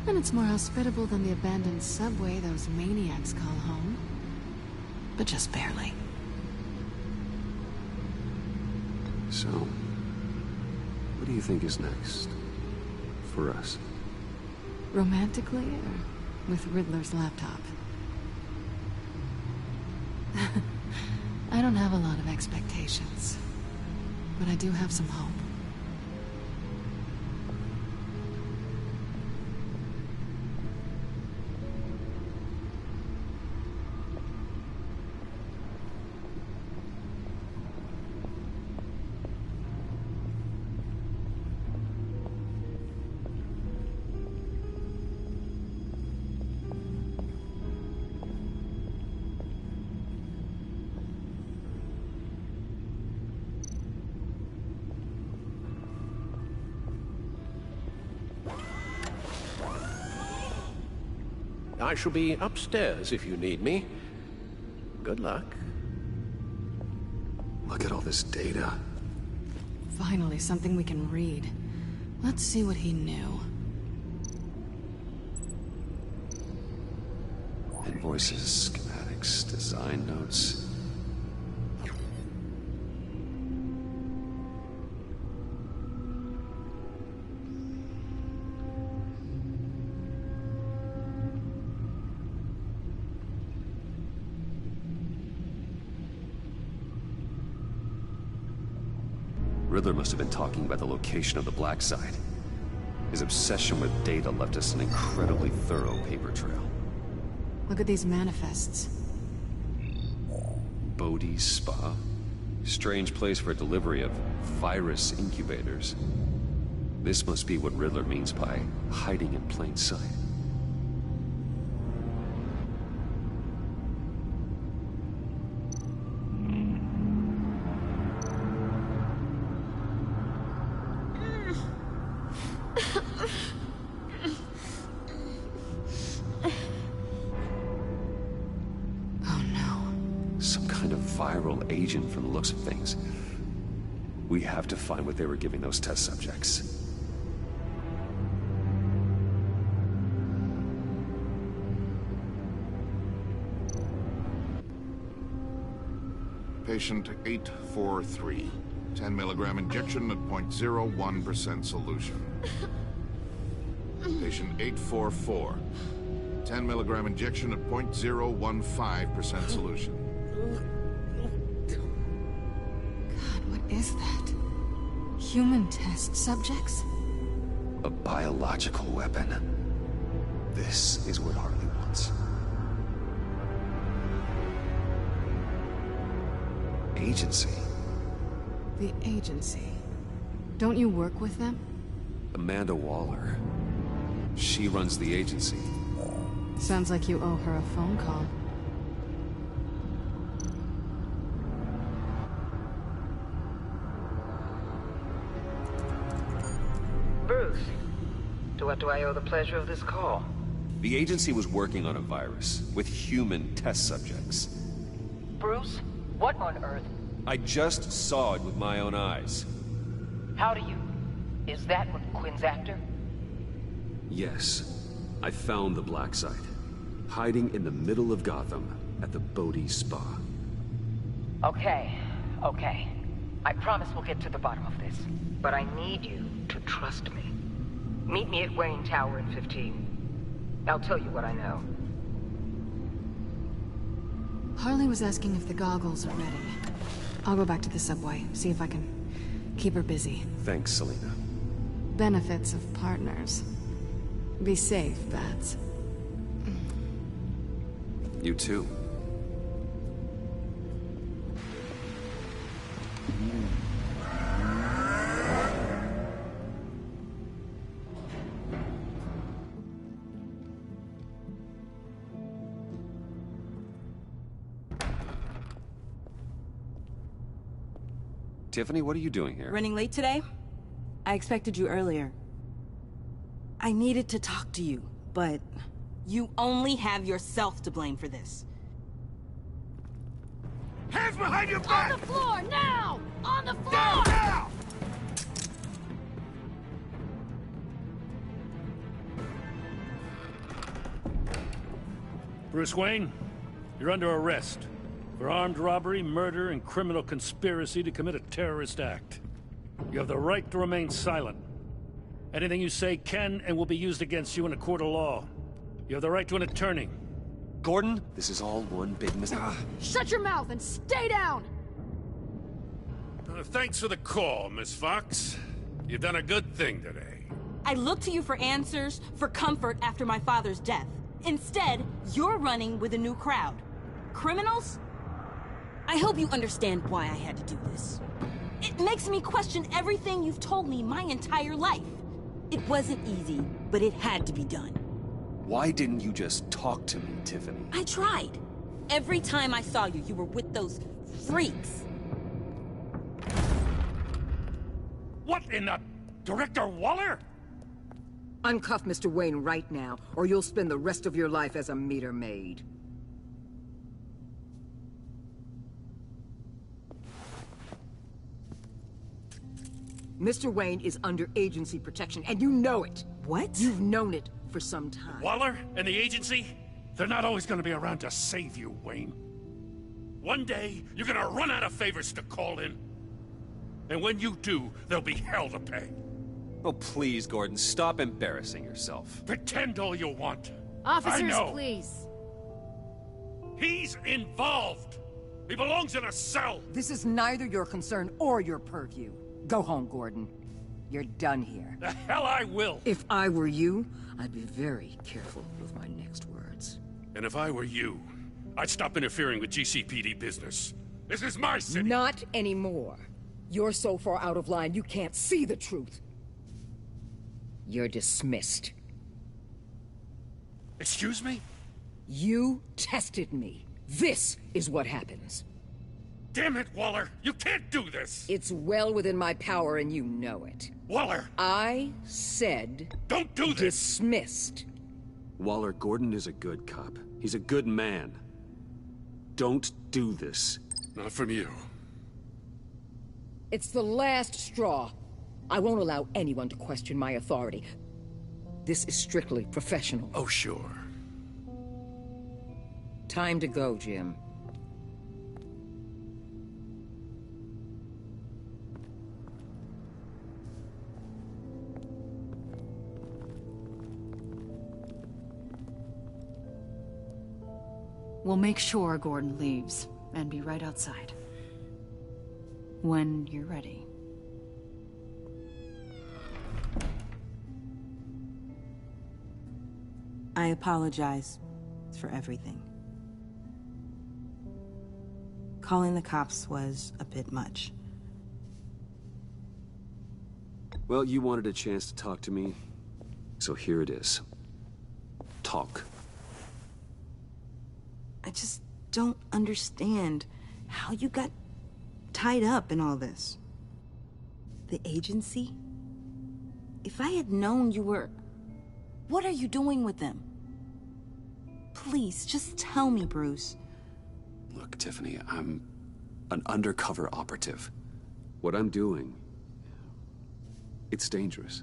And it's more hospitable than the abandoned subway those maniacs call home. But just barely. So, what do you think is next? For us? Romantically, or with Riddler's laptop? I don't have a lot of expectations, but I do have some hope. I shall be upstairs if you need me. Good luck. Look at all this data. Finally, something we can read. Let's see what he knew. Invoices, schematics, design notes. Riddler must have been talking about the location of the Black Site. His obsession with data left us an incredibly thorough paper trail. Look at these manifests. Bodhi's Spa? Strange place for delivery of virus incubators. This must be what Riddler means by hiding in plain sight. Agent from the looks of things. We have to find what they were giving those test subjects. Patient 843. 10 milligram injection at 0.01% solution. Patient 844. 10 milligram injection at 0.015% solution. What is that? Human test subjects? A biological weapon. This is what Harley wants. Agency. The agency. Don't you work with them? Amanda Waller. She runs the agency. Sounds like you owe her a phone call. Bruce. To what do I owe the pleasure of this call? The agency was working on a virus with human test subjects. Bruce? What on earth? I just saw it with my own eyes. How do you... Is that what Quinn's after? Yes. I found the black site. Hiding in the middle of Gotham at the Bodhi Spa. Okay. I promise we'll get to the bottom of this. But I need you to trust me. Meet me at Wayne Tower in 15. I'll tell you what I know. Harley was asking if the goggles are ready. I'll go back to the subway, see if I can keep her busy. Thanks, Selena. Benefits of partners. Be safe, Bats. You too. Tiffany, what are you doing here? Running late today? I expected you earlier. I needed to talk to you, but you only have yourself to blame for this. Hands behind your back! On the floor, now! On the floor! Down now! Bruce Wayne, you're under arrest for armed robbery, murder, and criminal conspiracy to commit a terrorist act. You have the right to remain silent. Anything you say can and will be used against you in a court of law. You have the right to an attorney. Gordon, this is all one big mistake. Shut your mouth and stay down! Thanks for the call, Miss Fox. You've done a good thing today. I looked to you for answers, for comfort after my father's death. Instead, you're running with a new crowd. Criminals? I hope you understand why I had to do this. It makes me question everything you've told me my entire life. It wasn't easy, but it had to be done. Why didn't you just talk to me, Tiffany? I tried. Every time I saw you, you were with those freaks. What in the... Director Waller? Uncuff Mr. Wayne right now, or you'll spend the rest of your life as a meter maid. Mr. Wayne is under agency protection, and you know it. What? You've known it for some time. Waller and the agency? They're not always gonna be around to save you, Wayne. One day, you're gonna run out of favors to call in. And when you do, there'll be hell to pay. Oh, please, Gordon, stop embarrassing yourself. Pretend all you want. Officers, I know. please. He's involved. He belongs in a cell. This is neither your concern or your purview. Go home, Gordon. You're done here. The hell I will. If I were you, I'd be very careful with my next words. And if I were you, I'd stop interfering with GCPD business. This is my city. Not anymore. You're so far out of line, you can't see the truth. You're dismissed. Excuse me? You tested me. This is what happens. Damn it, Waller! You can't do this! It's well within my power and you know it. Waller! I said... Don't do this! Dismissed. Waller, Gordon is a good cop. He's a good man. Don't do this. Not from you. It's the last straw. I won't allow anyone to question my authority. This is strictly professional. Oh, sure. Time to go, Jim. We'll make sure Gordon leaves, and be right outside. When you're ready. I apologize for everything. Calling the cops was a bit much. Well, you wanted a chance to talk to me, so here it is. Talk. I just don't understand how you got tied up in all this. The agency? if I had known you were... What are you doing with them? Please, just tell me, Bruce. Look, Tiffany, I'm an undercover operative. What I'm doing, it's dangerous.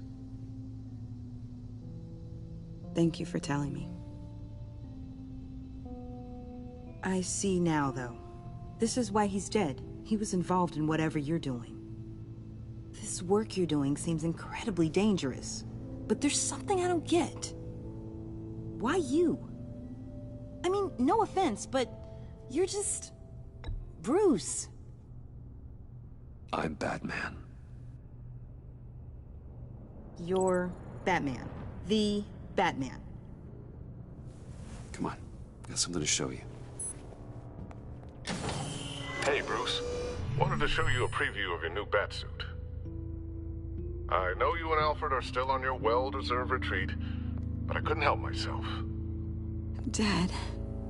Thank you for telling me. I see now, though. This is why he's dead. He was involved in whatever you're doing. This work you're doing seems incredibly dangerous. But there's something I don't get. Why you? I mean, no offense, but you're just... Bruce. I'm Batman. You're Batman. The Batman. Come on, got something to show you. Hey, Bruce. Wanted to show you a preview of your new batsuit. I know you and Alfred are still on your well-deserved retreat, but I couldn't help myself. Dad.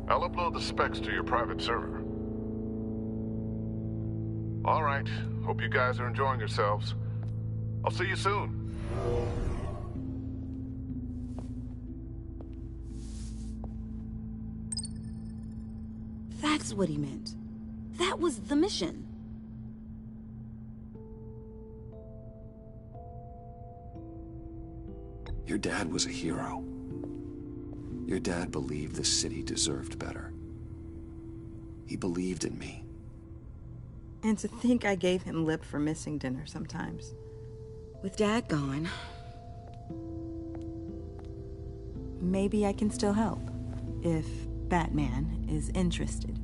I'll upload the specs to your private server. All right. Hope you guys are enjoying yourselves. I'll see you soon. That's what he meant. That was the mission. Your dad was a hero. Your dad believed the city deserved better. He believed in me. And to think I gave him lip for missing dinner sometimes. With Dad gone, maybe I can still help. If Batman is interested.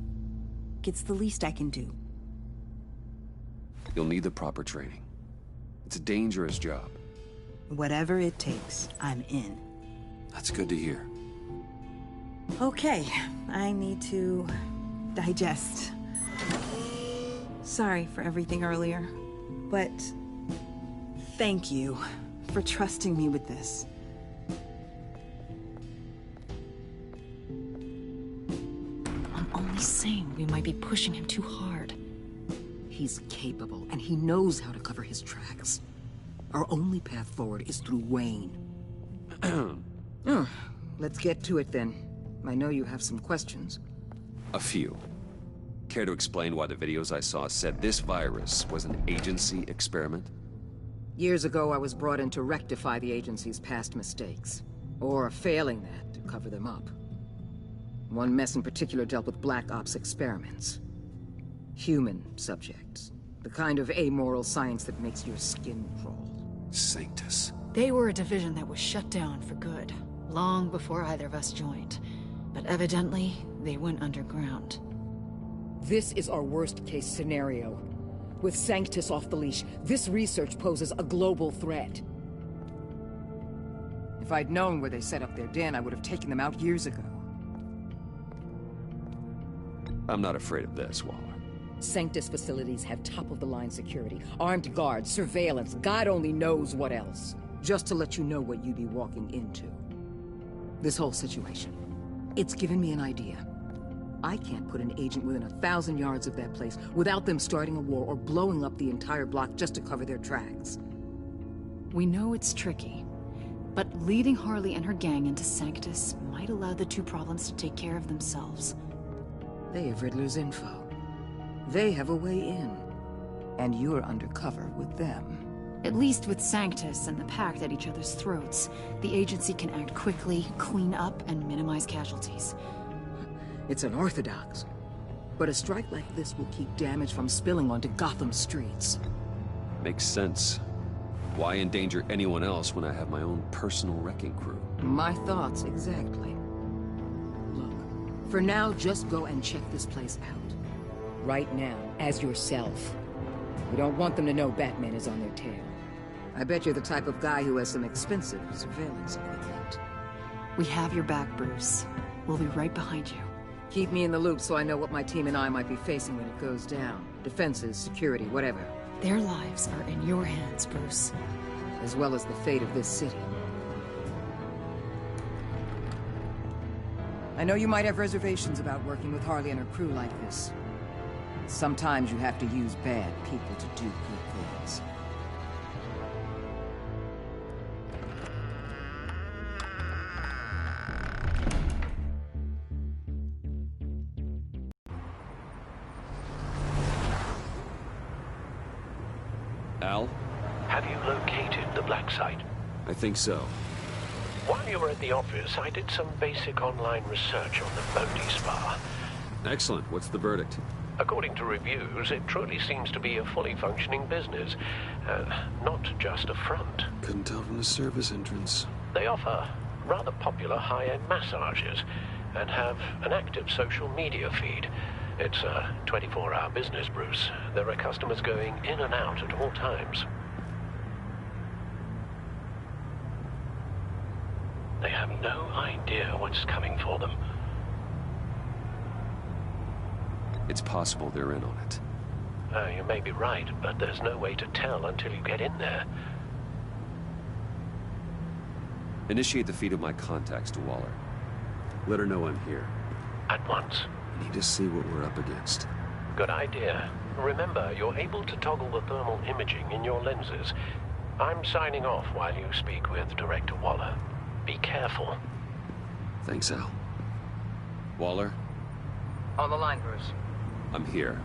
It's the least I can do. You'll need the proper training. It's a dangerous job. Whatever it takes, I'm in. That's good to hear. Okay, I need to digest. Sorry for everything earlier, but thank you for trusting me with this. I'm only saying we might be pushing him too hard. He's capable, and he knows how to cover his tracks. Our only path forward is through Wayne. Let's get to it then. I know you have some questions. A few. Care to explain why the videos I saw said this virus was an agency experiment? Years ago, I was brought in to rectify the agency's past mistakes. Or failing that, to cover them up. One mess in particular dealt with Black Ops experiments. Human subjects. The kind of amoral science that makes your skin crawl. Sanctus. They were a division that was shut down for good, long before either of us joined. But evidently, they went underground. This is our worst-case scenario. With Sanctus off the leash, this research poses a global threat. If I'd known where they set up their den, I would have taken them out years ago. I'm not afraid of this, Waller. Sanctus facilities have top-of-the-line security, armed guards, surveillance, God only knows what else. Just to let you know what you'd be walking into. This whole situation, it's given me an idea. I can't put an agent within 1,000 yards of that place without them starting a war or blowing up the entire block just to cover their tracks. We know it's tricky, but leading Harley and her gang into Sanctus might allow the two problems to take care of themselves. They have Riddler's info. They have a way in. And you're undercover with them. At least with Sanctus and the Pact at each other's throats, the agency can act quickly, clean up, and minimize casualties. It's unorthodox. But a strike like this will keep damage from spilling onto Gotham streets. Makes sense. Why endanger anyone else when I have my own personal wrecking crew? My thoughts, exactly. Look, for now, just go and check this place out. Right now, as yourself. We don't want them to know Batman is on their tail. I bet you're the type of guy who has some expensive surveillance equipment. We have your back, Bruce. We'll be right behind you. Keep me in the loop so I know what my team and I might be facing when it goes down. Defenses, security, whatever. Their lives are in your hands, Bruce. As well as the fate of this city. I know you might have reservations about working with Harley and her crew like this. Sometimes you have to use bad people to do good things. Al? Have you located the black site? I think so. While you were at the office, I did some basic online research on the Bodhi Spa. Excellent. What's the verdict? According to reviews, it truly seems to be a fully functioning business. Not just a front. Couldn't tell from the service entrance. They offer rather popular high-end massages and have an active social media feed. It's a 24-hour business, Bruce. There are customers going in and out at all times. They have no idea what's coming for them. It's possible they're in on it. You may be right, but there's no way to tell until you get in there. Initiate the feed of my contacts to Waller. Let her know I'm here. At once. I need to see what we're up against. Good idea. Remember, you're able to toggle the thermal imaging in your lenses. I'm signing off while you speak with Director Waller. Be careful. Thanks, Al. Waller? On the line, Bruce. I'm here.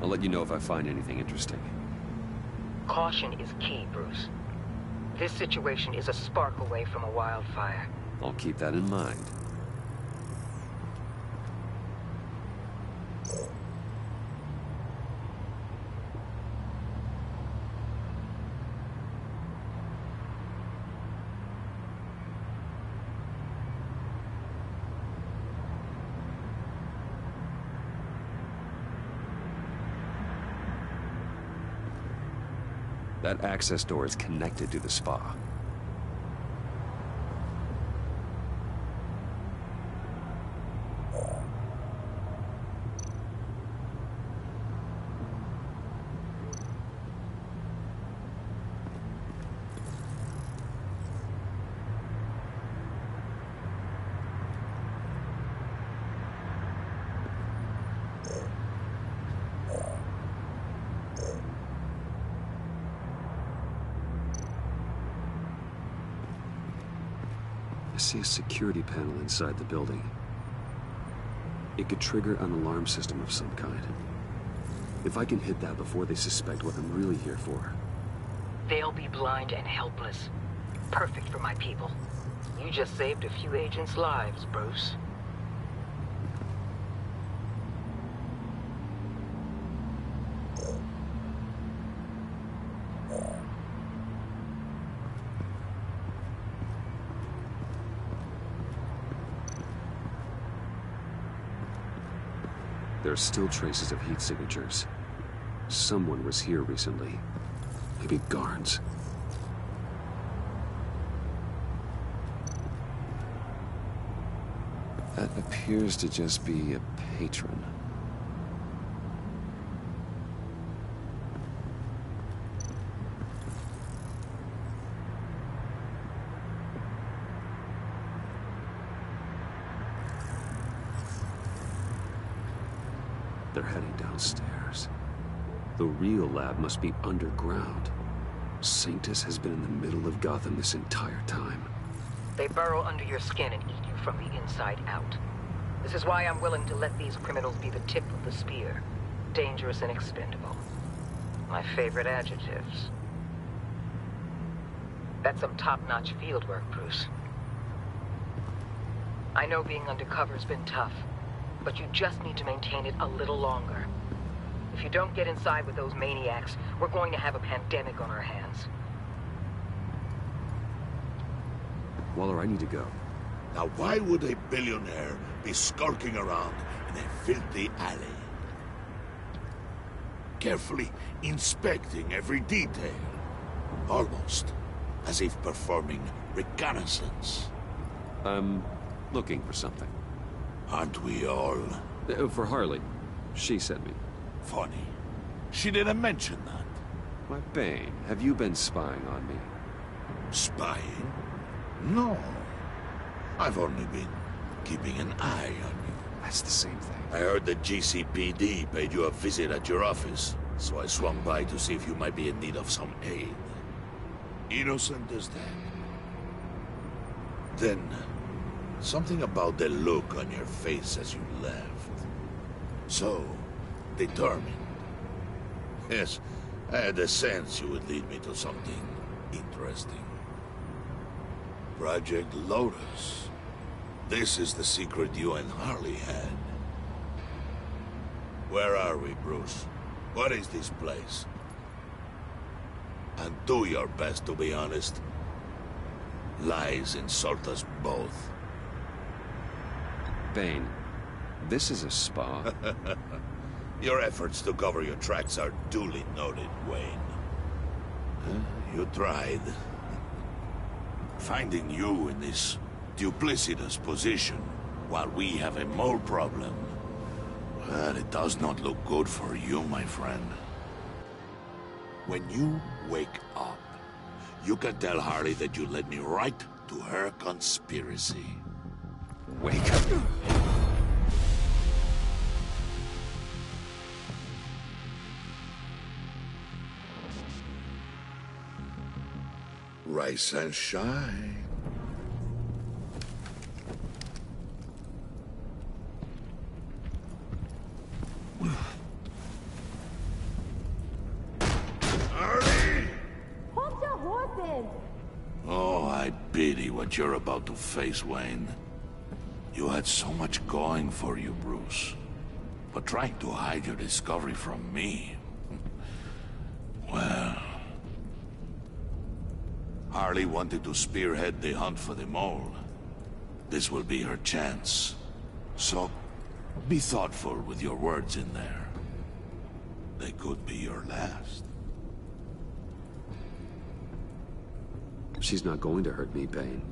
I'll let you know if I find anything interesting. Caution is key, Bruce. This situation is a spark away from a wildfire. I'll keep that in mind. That access door is connected to the spa. I see a security panel inside the building. It could trigger an alarm system of some kind. If I can hit that before they suspect what I'm really here for. They'll be blind and helpless. Perfect for my people. You just saved a few agents' lives, Bruce. There are still traces of heat signatures. Someone was here recently. Maybe guards. That appears to just be a patron. They're heading downstairs. The real lab must be underground. Sanctus has been in the middle of Gotham this entire time. They burrow under your skin and eat you from the inside out. This is why I'm willing to let these criminals be the tip of the spear. Dangerous and expendable. My favorite adjectives. That's some top-notch field work, Bruce. I know being undercover's been tough, but you just need to maintain it a little longer. If you don't get inside with those maniacs, we're going to have a pandemic on our hands. Waller, I need to go. Now why would a billionaire be skulking around in a filthy alley? Carefully inspecting every detail. Almost as if performing reconnaissance. I'm looking for something. Aren't we all? For Harley. She sent me. Funny. She didn't mention that. Why, Bane, have you been spying on me? Spying? No. I've only been keeping an eye on you. That's the same thing. I heard the GCPD paid you a visit at your office, so I swung by to see if you might be in need of some aid. Innocent as that. Then, something about the look on your face as you left. So, determined. Yes, I had a sense you would lead me to something interesting. Project Lotus. This is the secret you and Harley had. Where are we, Bruce? What is this place? And do your best to be honest. Lies insult us both. Bane, this is a spa. Your efforts to cover your tracks are duly noted, Wayne. You tried. Finding you in this duplicitous position while we have a mole problem. Well, it does not look good for you, my friend. When you wake up, you can tell Harley that you led me right to her conspiracy. Wake up. Rise and shine. Hold your horses! Oh, I pity what you're about to face, Wayne. You had so much going for you, Bruce. But trying to hide your discovery from me... Well... Harley wanted to spearhead the hunt for the mole. This will be her chance. So, be thoughtful with your words in there. They could be your last. She's not going to hurt me, Bane.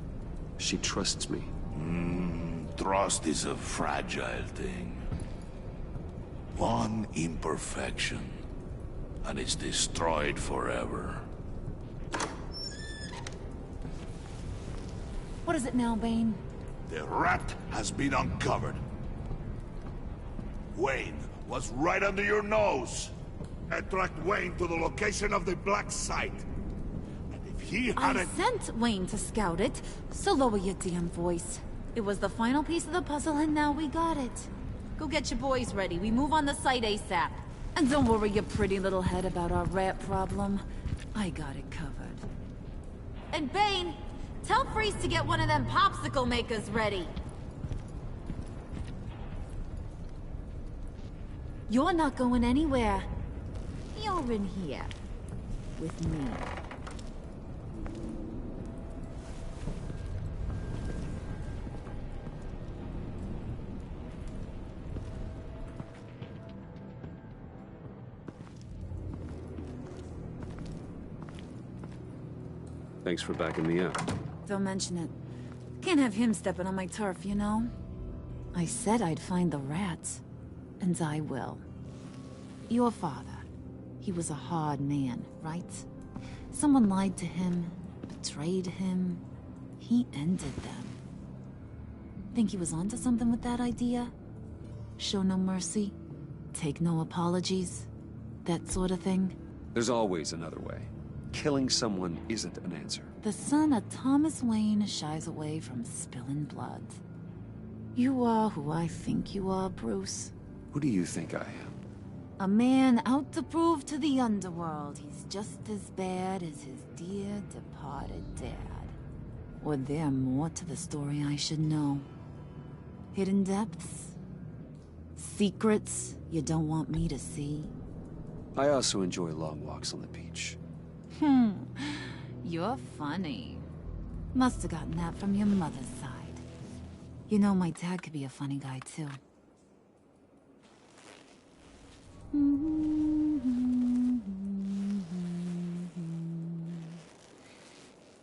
She trusts me. Trust is a fragile thing. One imperfection, and it's destroyed forever. What is it now, Bane? The rat has been uncovered. Wayne was right under your nose. I tracked Wayne to the location of the black site. And if he I hadn't... sent Wayne to scout it, so lower your damn voice. It was the final piece of the puzzle, and now we got it. Go get your boys ready. We move on the site ASAP. And don't worry your pretty little head about our rat problem. I got it covered. And Bane, tell Freeze to get one of them popsicle makers ready. You're not going anywhere. You're in here. With me. Thanks for backing me up. Don't mention it. Can't have him stepping on my turf, you know? I said I'd find the rats. And I will. Your father. He was a hard man, right? Someone lied to him, betrayed him. He ended them. Think he was onto something with that idea? Show no mercy? Take no apologies? That sort of thing? There's always another way. Killing someone isn't an answer. The son of Thomas Wayne shies away from spilling blood. You are who I think you are, Bruce. Who do you think I am? A man out to prove to the underworld he's just as bad as his dear departed dad. Or there more to the story I should know. Hidden depths? Secrets you don't want me to see? I also enjoy long walks on the beach. You're funny. Must have gotten that from your mother's side. You know, my dad could be a funny guy, too.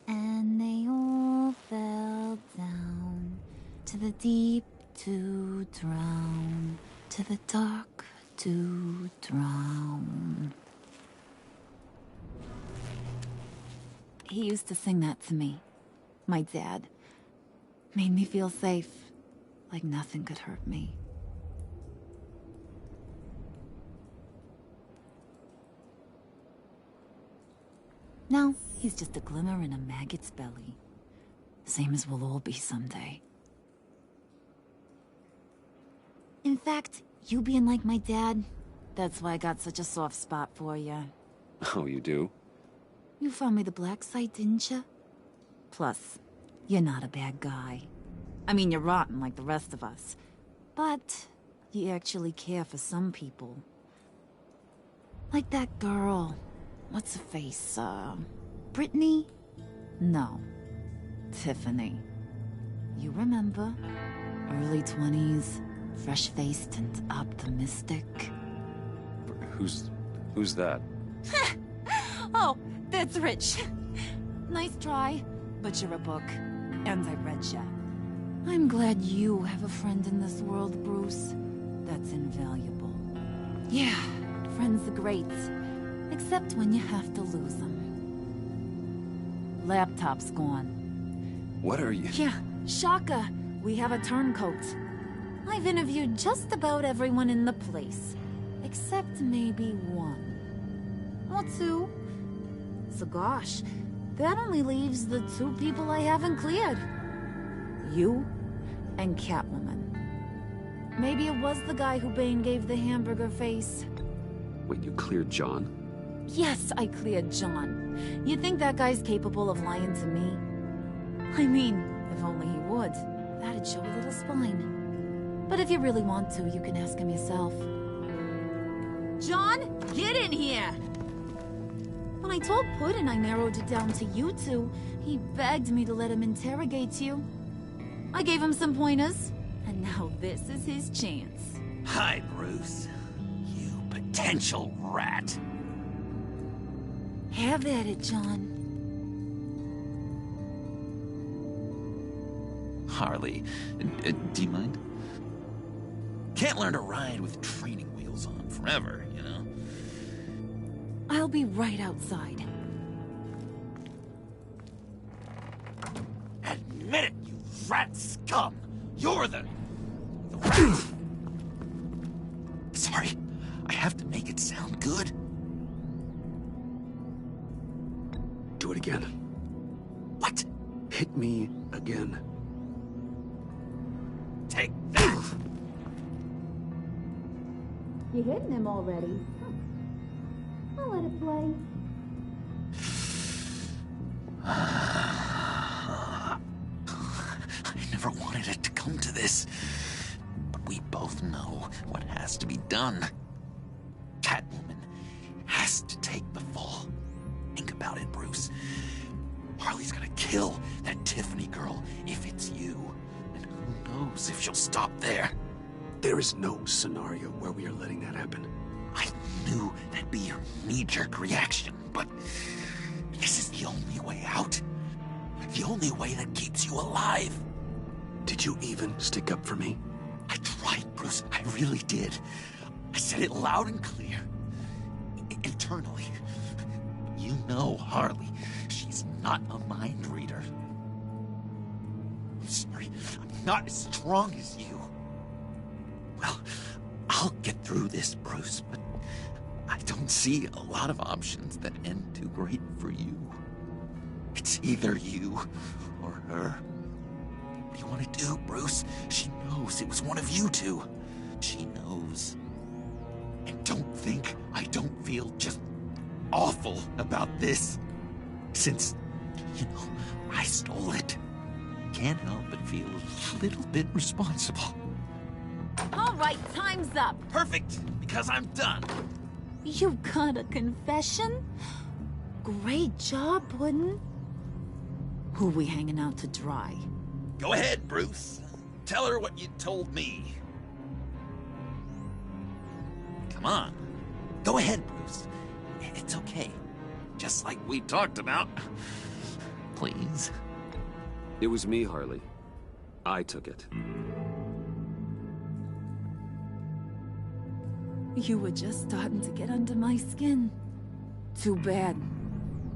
And they all fell down to the deep to drown, to the dark to drown. He used to sing that to me. My dad. Made me feel safe. Like nothing could hurt me. Now, he's just a glimmer in a maggot's belly. Same as we'll all be someday. In fact, you being like my dad, that's why I got such a soft spot for you. Oh, you do? You found me the black site, didn't you? Plus, you're not a bad guy. I mean, you're rotten like the rest of us. But you actually care for some people. Like that girl. What's her face? Brittany? No. Tiffany. You remember? Early 20s, fresh-faced and optimistic. Who's that? Oh, that's Rich. Nice try, but you're a book, and I read ya. I'm glad you have a friend in this world, Bruce. That's invaluable. Yeah, friends are great, except when you have to lose them. Laptop's gone. What are you? Yeah, shocker. We have a turncoat. I've interviewed just about everyone in the place, except maybe one. Or two. So gosh, that only leaves the two people I haven't cleared. You and Catwoman. Maybe it was the guy who Bane gave the hamburger face. Wait, you cleared John? Yes, I cleared John. You think that guy's capable of lying to me? I mean, if only he would. That'd show a little spine. But if you really want to, you can ask him yourself. John, get in here! When I told Puddin' I narrowed it down to you two, he begged me to let him interrogate you. I gave him some pointers, and now this is his chance. Hi, Bruce. You potential rat. Have at it, John. Harley, do you mind? Can't learn to ride with training wheels on forever, you know? I'll be right outside. Admit it, you rat scum! You're the rat! Sorry, I have to make it sound good. Do it again. What? Hit me again. Take that! You hitting him already? I'll let it play. I never wanted it to come to this. But we both know what has to be done. Catwoman has to take the fall. Think about it, Bruce. Harley's gonna kill that Tiffany girl if it's you. And who knows if she'll stop there. There is no scenario where we are letting that happen. I knew that'd be your knee-jerk reaction, but this is the only way out. The only way that keeps you alive. Did you even stick up for me? I tried, Bruce. I really did. I said it loud and clear. Internally. You know Harley. She's not a mind reader. I'm sorry. I'm not as strong as you. Well, I'll get through this, Bruce, but I don't see a lot of options that end too great for you. It's either you or her. What do you want to do, Bruce? She knows it was one of you two. She knows. And don't think I don't feel just awful about this. Since, you know, I stole it. Can't help but feel a little bit responsible. All right, time's up. Perfect, because I'm done. You got a confession? Great job, Puddin'. Who we hanging out to dry? Go ahead, Bruce. Tell her what you told me. Come on. Go ahead, Bruce. It's okay. Just like we talked about. Please. It was me, Harley. I took it. You were just starting to get under my skin. Too bad.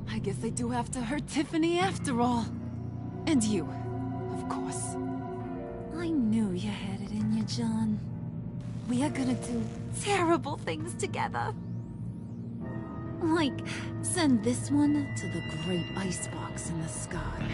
I guess I do have to hurt Tiffany after all. And you, of course. I knew you had it in you, John. We are gonna do terrible things together. Like, send this one to the great icebox in the sky.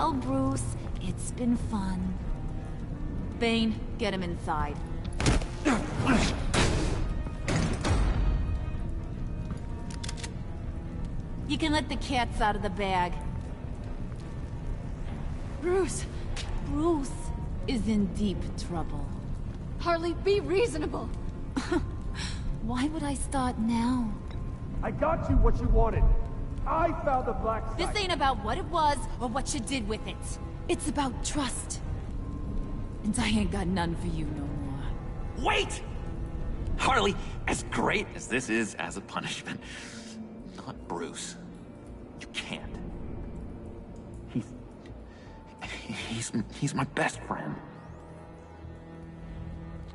Well, Bruce, it's been fun. Bane, get him inside. You can let the cats out of the bag. Bruce! Bruce is in deep trouble. Harley, be reasonable! Why would I start now? I got you what you wanted. I found the black site. This ain't about what it was or what you did with it. It's about trust. And I ain't got none for you no more. Wait! Harley, as great as this is as a punishment, not Bruce. You can't. He's my best friend.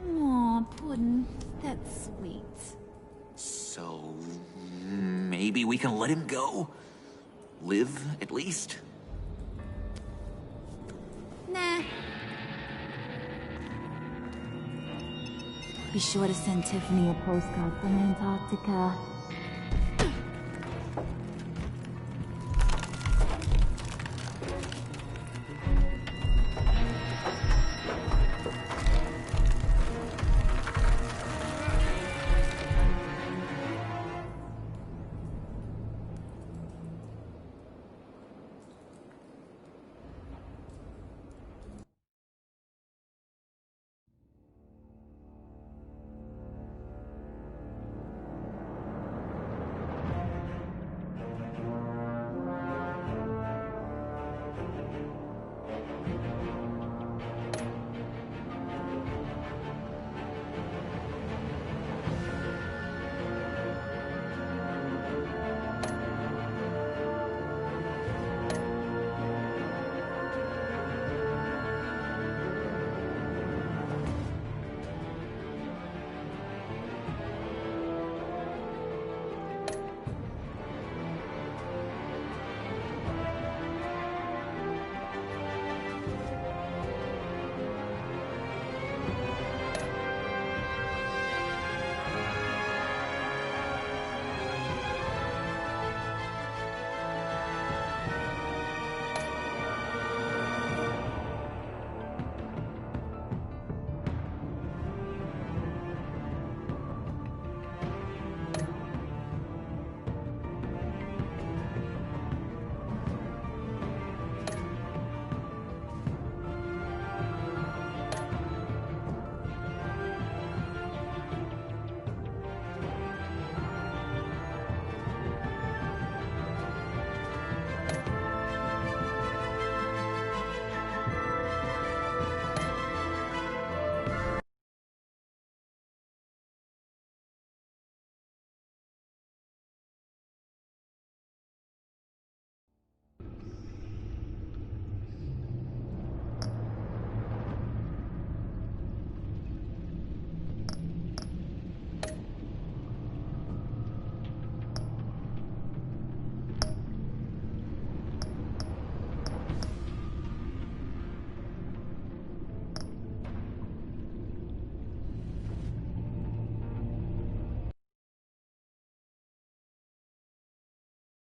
Aw, Puddin', that's sweet. So maybe we can let him go? Live, at least? Nah. Be sure to send Tiffany a postcard from Antarctica.